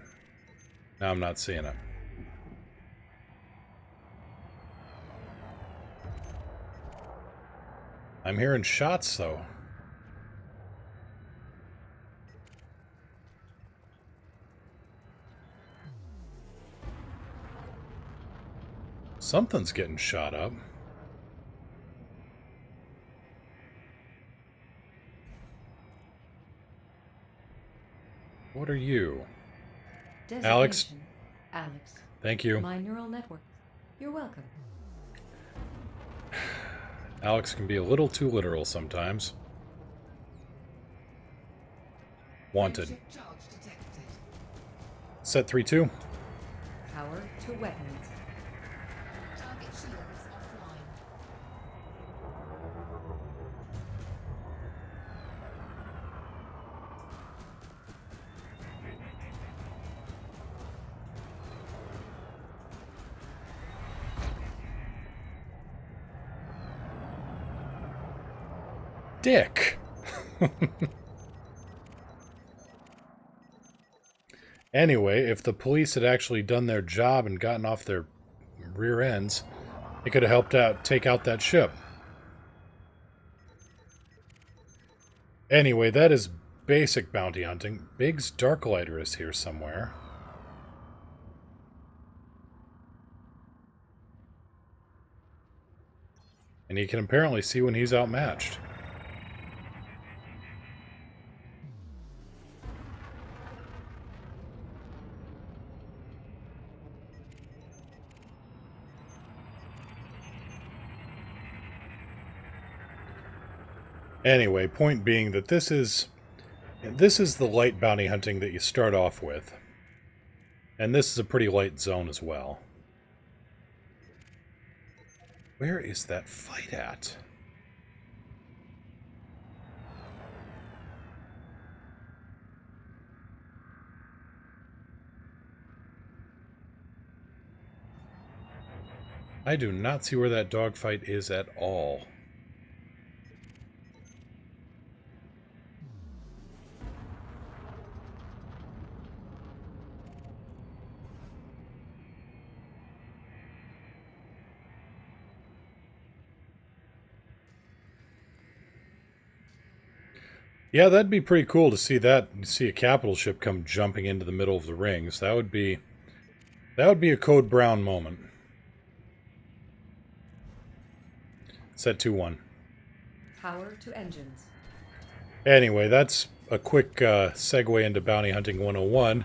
now I'm not seeing it. I'm hearing shots, though. Something's getting shot up. What are you? Alex?
Designation, Alex.
Thank you.
My neural network. You're welcome.
Alex can be a little too literal sometimes. Wanted.
Ship charge detected.
Set 3-2.
Power to weapons.
Target shields offline.
Dick! Anyway, if the police had actually done their job and gotten off their rear ends, they could have helped out take out that ship. Anyway, that is basic bounty hunting. Biggs Darklighter is here somewhere. And he can apparently see when he's outmatched. Anyway, point being that this is the light bounty hunting that you start off with. And this is a pretty light zone as well. Where is that fight at? I do not see where that dogfight is at all. Yeah, that'd be pretty cool to see that. See a capital ship come jumping into the middle of the rings. That would be a Code Brown moment. Set 2-1.
Power to engines.
Anyway, that's a quick segue into Bounty Hunting 101.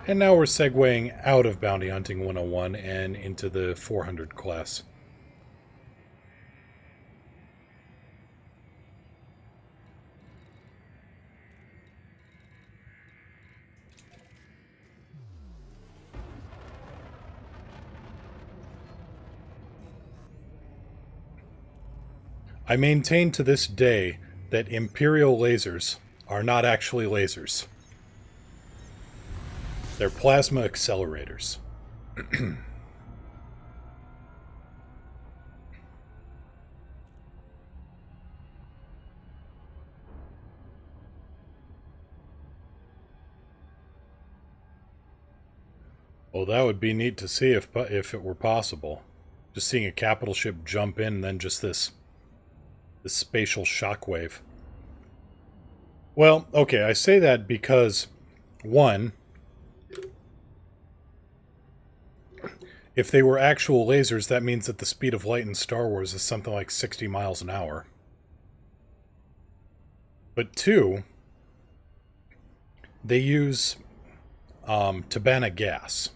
And now we're segueing out of Bounty Hunting 101 and into the 400 class. I maintain to this day that Imperial lasers are not actually lasers. They're plasma accelerators. Well, that would be neat to see if it were possible. Just seeing a capital ship jump in and then just this spatial shockwave. Well, okay, I say that because, one, if they were actual lasers, that means that the speed of light in Star Wars is something like 60 miles an hour. But two, they use to ban a gas.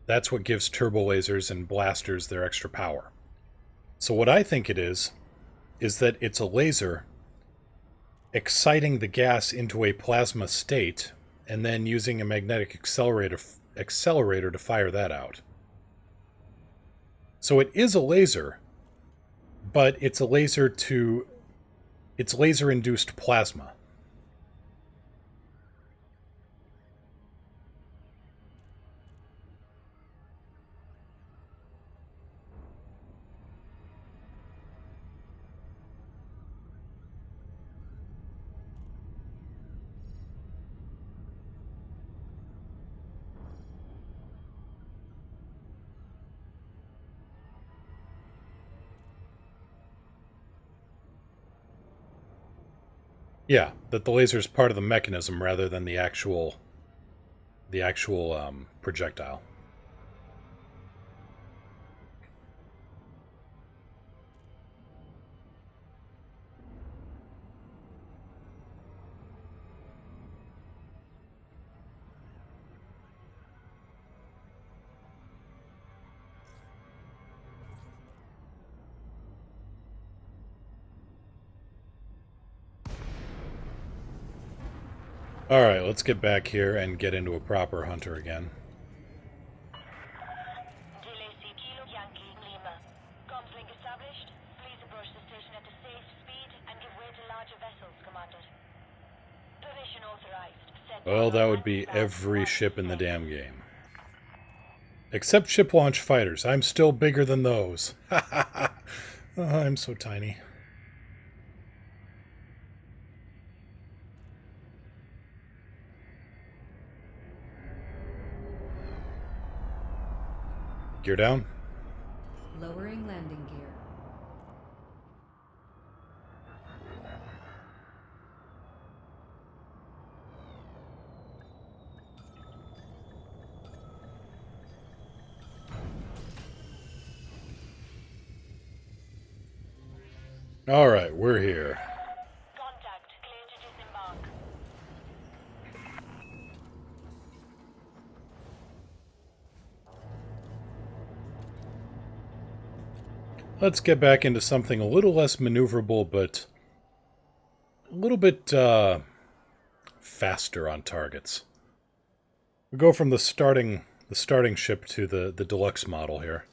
That's what gives turbo lasers and blasters their extra power. So what I think it is that it's a laser exciting the gas into a plasma state and then using a magnetic accelerator to fire that out. So it is a laser, but it's a laser to... it's laser-induced plasma. Yeah, that the laser is part of the mechanism rather than the actual projectile. Alright, let's get back here and get into a proper hunter again.
Delay C Kilo Yankee Lima. Comms link established. Please approach the station at a safe speed and give way to larger vessels, Commander. Permission authorized. Set
Well, that would be every ship in the damn game. Except ship launch fighters. I'm still bigger than those. Ha ha ha. Oh, I'm so tiny. Gear down.
Lowering landing gear.
Alright, we're here.
Contact. Clear to disembark.
Let's get back into something a little less maneuverable, but a little bit faster on targets. We go from the starting ship to the deluxe model here.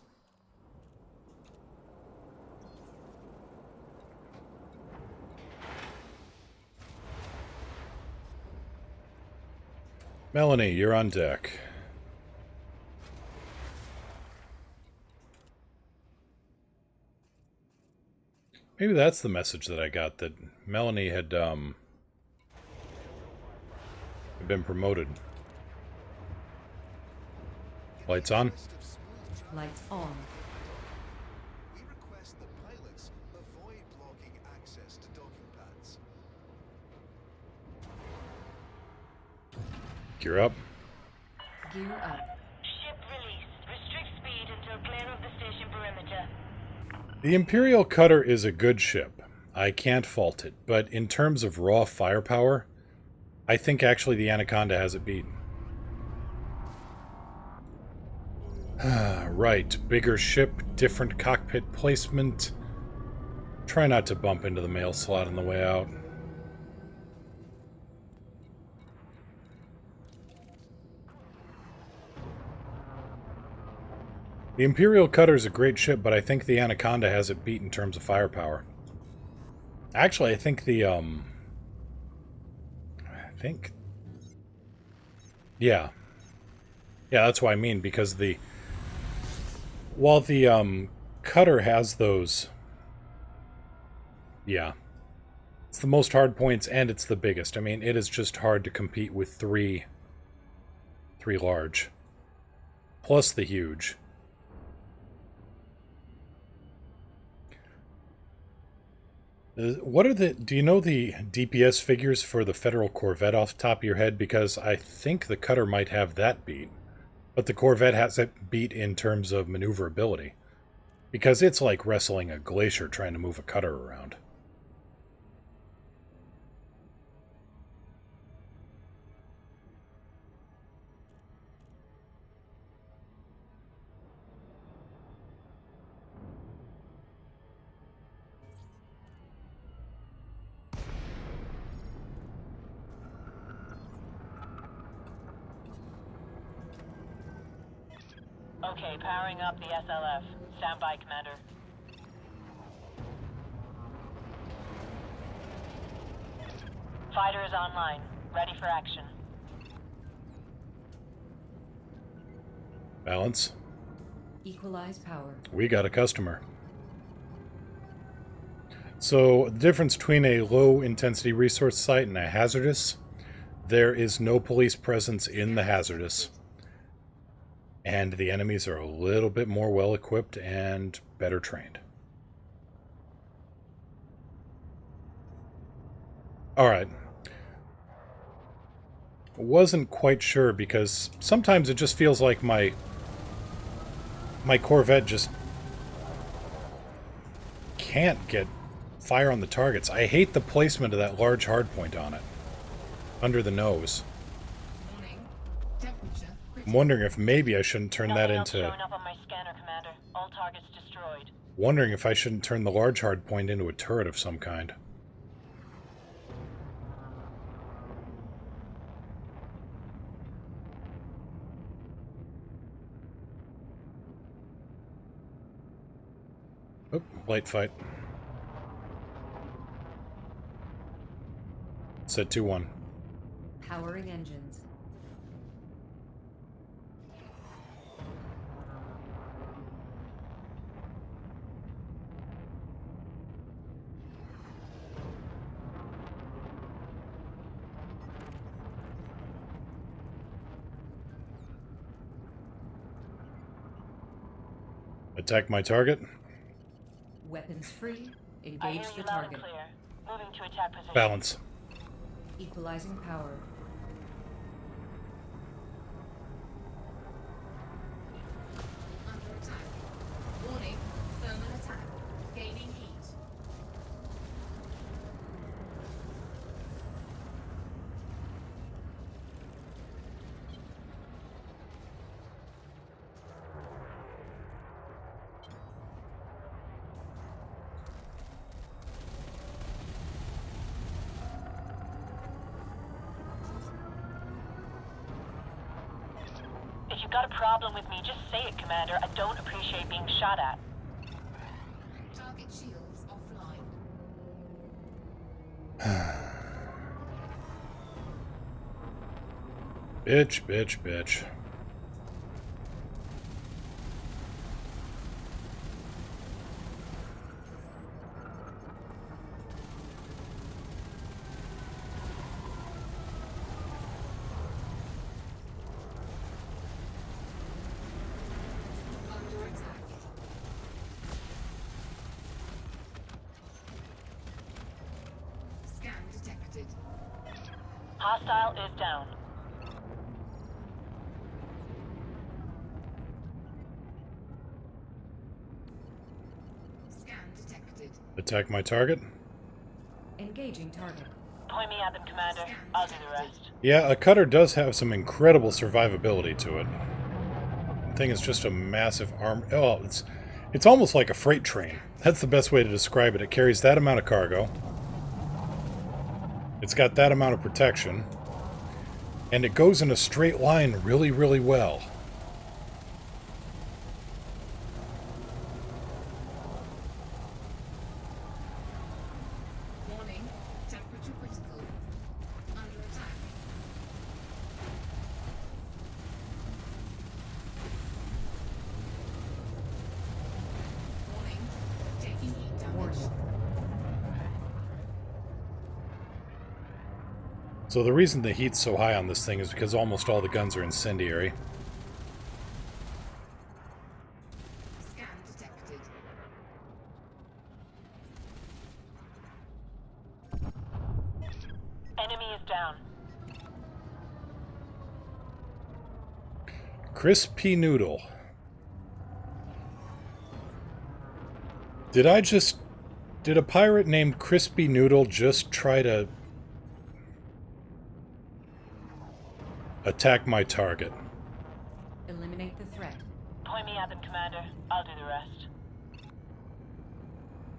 Melanie, you're on deck. Maybe that's the message that I got, that Melanie had been promoted. Lights on?
Lights on.
We request that pilots avoid blocking access to docking pads.
Gear up.
Gear up.
Ship release. Restrict speed until clear of the station perimeter.
The Imperial Cutter is a good ship. I can't fault it, but in terms of raw firepower, I think actually the Anaconda has it beaten. Right, bigger ship, different cockpit placement. Try not to bump into the mail slot on the way out. The Imperial Cutter is a great ship, but I think the Anaconda has it beat in terms of firepower. Actually, I think the, yeah. Yeah, that's what I mean, because while the, Cutter has those... Yeah. It's the most hard points, and it's the biggest. I mean, it is just hard to compete with three large. Plus the huge. What are do you know the DPS figures for the Federal Corvette off the top of your head? Because I think the Cutter might have that beat. But the Corvette has it beat in terms of maneuverability. Because it's like wrestling a glacier trying to move a Cutter around.
Okay, powering up the SLF. Stand by, Commander. Fighter is online. Ready for action.
Balance.
Equalize power.
We got a customer. So, the difference between a low-intensity resource site and a hazardous, there is no police presence in the hazardous. And the enemies are a little bit more well-equipped and better trained. Alright. Wasn't quite sure because sometimes it just feels like my Corvette just can't get fire on the targets. I hate the placement of that large hardpoint on it. Under the nose.
Warning. Temperature
I'm
critical.
wondering if maybe I shouldn't turn that
Nothing else
into...
showing up on my scanner, Commander. All targets destroyed.
Wondering if I shouldn't turn the large hardpoint into a turret of some kind. Oh, light fight. Set 2-1.
Powering engines.
Attack my target.
Weapons free.
I hear
Engage
you
the
loud and
target.
clear. Moving to attack position.
Balance.
Equalizing power.
Under attack. Warning. Thermal attack. Gaining heat.
If you've got a problem with me, just say it, Commander. I don't appreciate being shot at.
Target shields offline.
Bitch, bitch, bitch.
Under attack. Scan detected.
Hostile is down.
Scan detected.
Attack my target.
Engaging target.
Point me at them, Commander. I'll do the rest.
Yeah, a cutter does have some incredible survivability to it. The thing is just a massive arm. Oh, it's almost like a freight train. That's the best way to describe it. It carries that amount of cargo. It's got that amount of protection. And it goes in a straight line really, really well.
Warning. Temperature critical. Under attack. Warning. Taking heat damage.
Warning.
So the reason the heat's so high on this thing is because almost all the guns are incendiary.
Scan detected.
Enemy is down.
Crispy Noodle. Did a pirate named Crispy Noodle just try to attack my target?
Eliminate the threat.
Point me at them, Commander. I'll do the rest.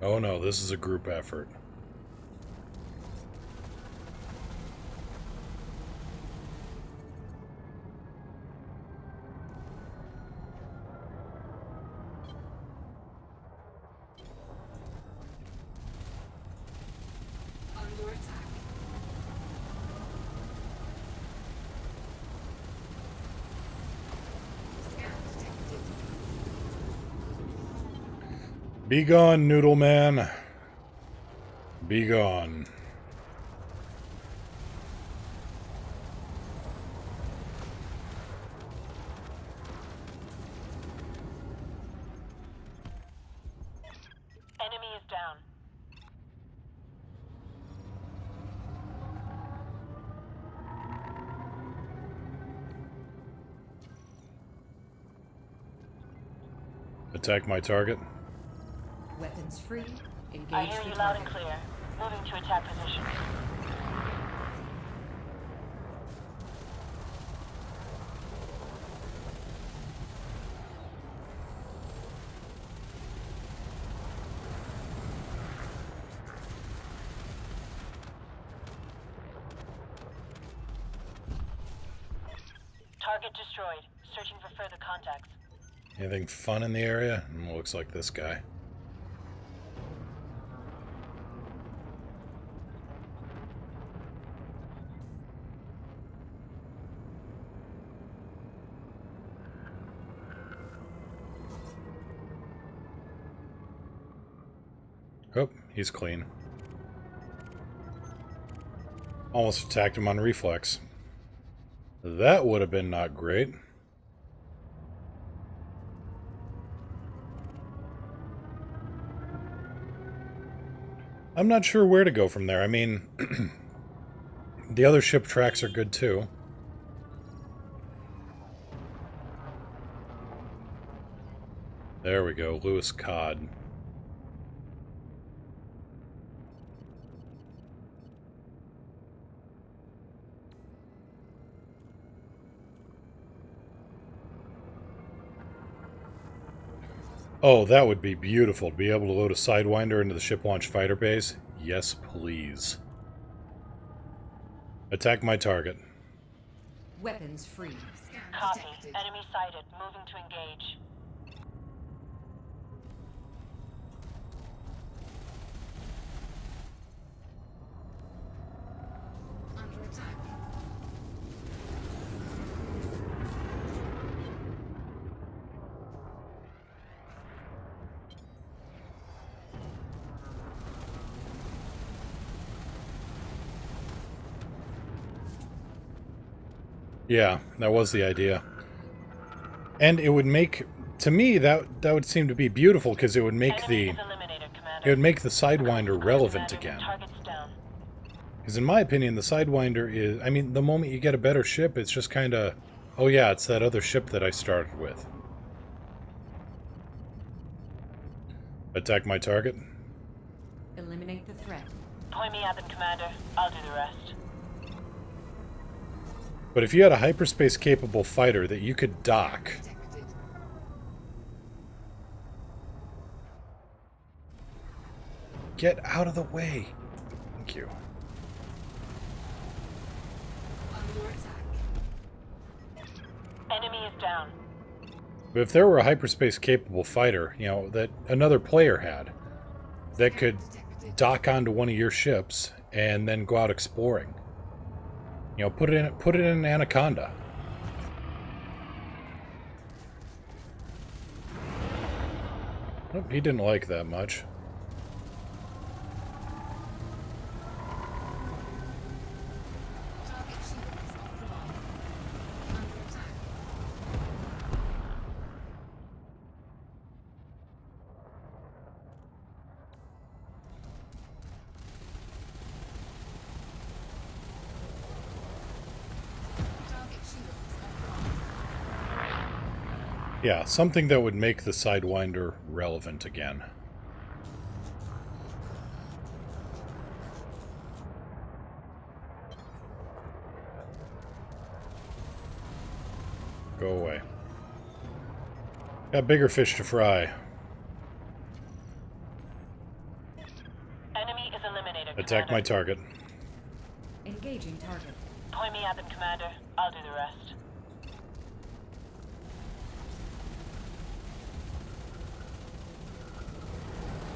Oh no, this is a group effort.
Under attack. Scan detected.
Be gone, Noodle Man. Be gone.
Enemy is down.
Attack my target.
Weapons free. Engage
I hear
the
you loud
target.
and clear. Moving to attack position. Target destroyed. Searching for further contacts.
Anything fun in the area? Looks like this guy. Oh, he's clean. Almost attacked him on reflex. That would have been not great. I'm not sure where to go from there. I mean, the other ship tracks are good too. There we go, Lewis Cod. Oh, that would be beautiful to be able to load a Sidewinder into the ship launch fighter base. Yes, please. Attack my target.
Weapons free.
Scan
Copy.
detected.
Enemy sighted. Moving to engage.
Under attack.
Yeah, that was the idea. And it would make, to me, that would seem to be beautiful because it would make
Enemy
the
is eliminated, Commander.
it would make the Sidewinder relevant
Commander,
again.
Target's down.
Because in my opinion, the Sidewinder is, I mean, the moment you get a better ship, it's just kind of, oh yeah, it's that other ship that I started with. Attack my target.
Eliminate the threat.
Point me at them, Commander. I'll do the rest.
But if you had a hyperspace-capable fighter that you could dock,
Detected.
get out of the way. Thank you.
Under attack.
Enemy is down.
But if there were a hyperspace-capable fighter, you know, that another player had, that could
Detected.
dock onto one of your ships and then go out exploring. You know, put it in an Anaconda. Nope, he didn't like that much.
Target shields offline. Under attack. Target shields offline.
Yeah, something that would make the Sidewinder relevant again. Go away. Got bigger fish to fry.
Enemy is eliminated,
Attack my
Commander.
target.
Engaging target.
Point me at them, Commander. I'll do the rest.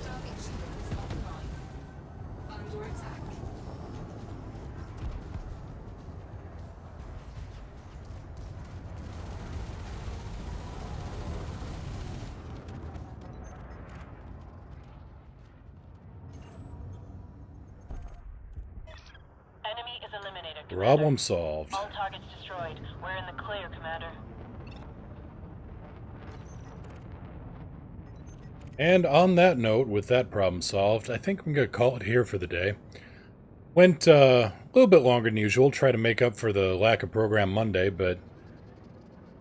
Target shields offline. Under attack.
Enemy is eliminated, Commander.
Problem solved.
All targets destroyed. We're in the clear, Commander.
And on that note, with that problem solved, I think I'm going to call it here for the day. Went a little bit longer than usual, try to make up for the lack of program Monday, but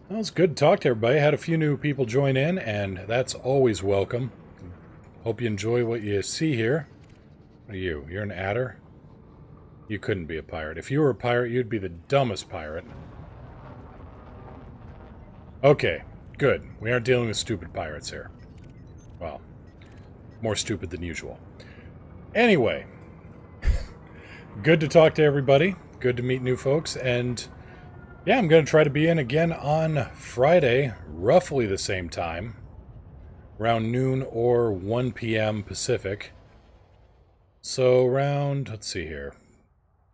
well, it was good to talk to everybody. Had a few new people join in, and that's always welcome. Hope you enjoy what you see here. What are you? You're an adder? You couldn't be a pirate. If you were a pirate, you'd be the dumbest pirate. Okay, good. We aren't dealing with stupid pirates here. Well, more stupid than usual. Anyway, good to talk to everybody. Good to meet new folks. And yeah, I'm going to try to be in again on Friday, roughly the same time. Around noon or 1 p.m. Pacific. So around, let's see here.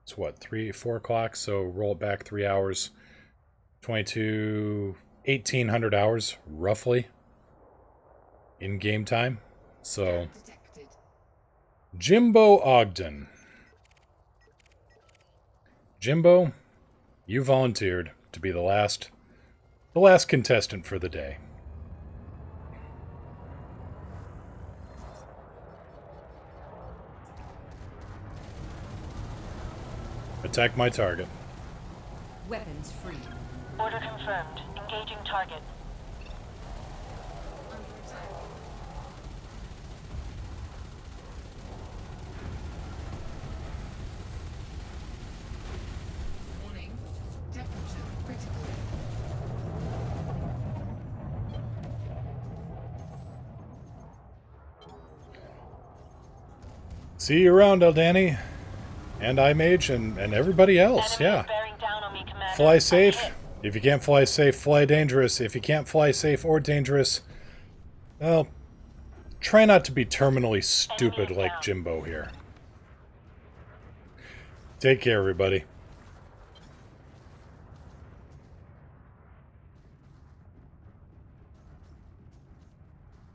It's what, 4 o'clock? So roll it back 3 hours. 1,800 hours, roughly. In game time. So Jimbo Ogden. Jimbo, you volunteered to be the last contestant for the day. Attack my target.
Weapons free.
Order confirmed. Engaging target.
Under attack. Warning. Temperature critical.
See you around, Eldani. And iMage and everybody else,
Enemy
yeah.
is bearing down on me, Commander.
Fly
I'm
safe.
hit.
If you can't fly safe, fly dangerous. If you can't fly safe or dangerous, well, try not to be terminally stupid like Jimbo here. Take care, everybody.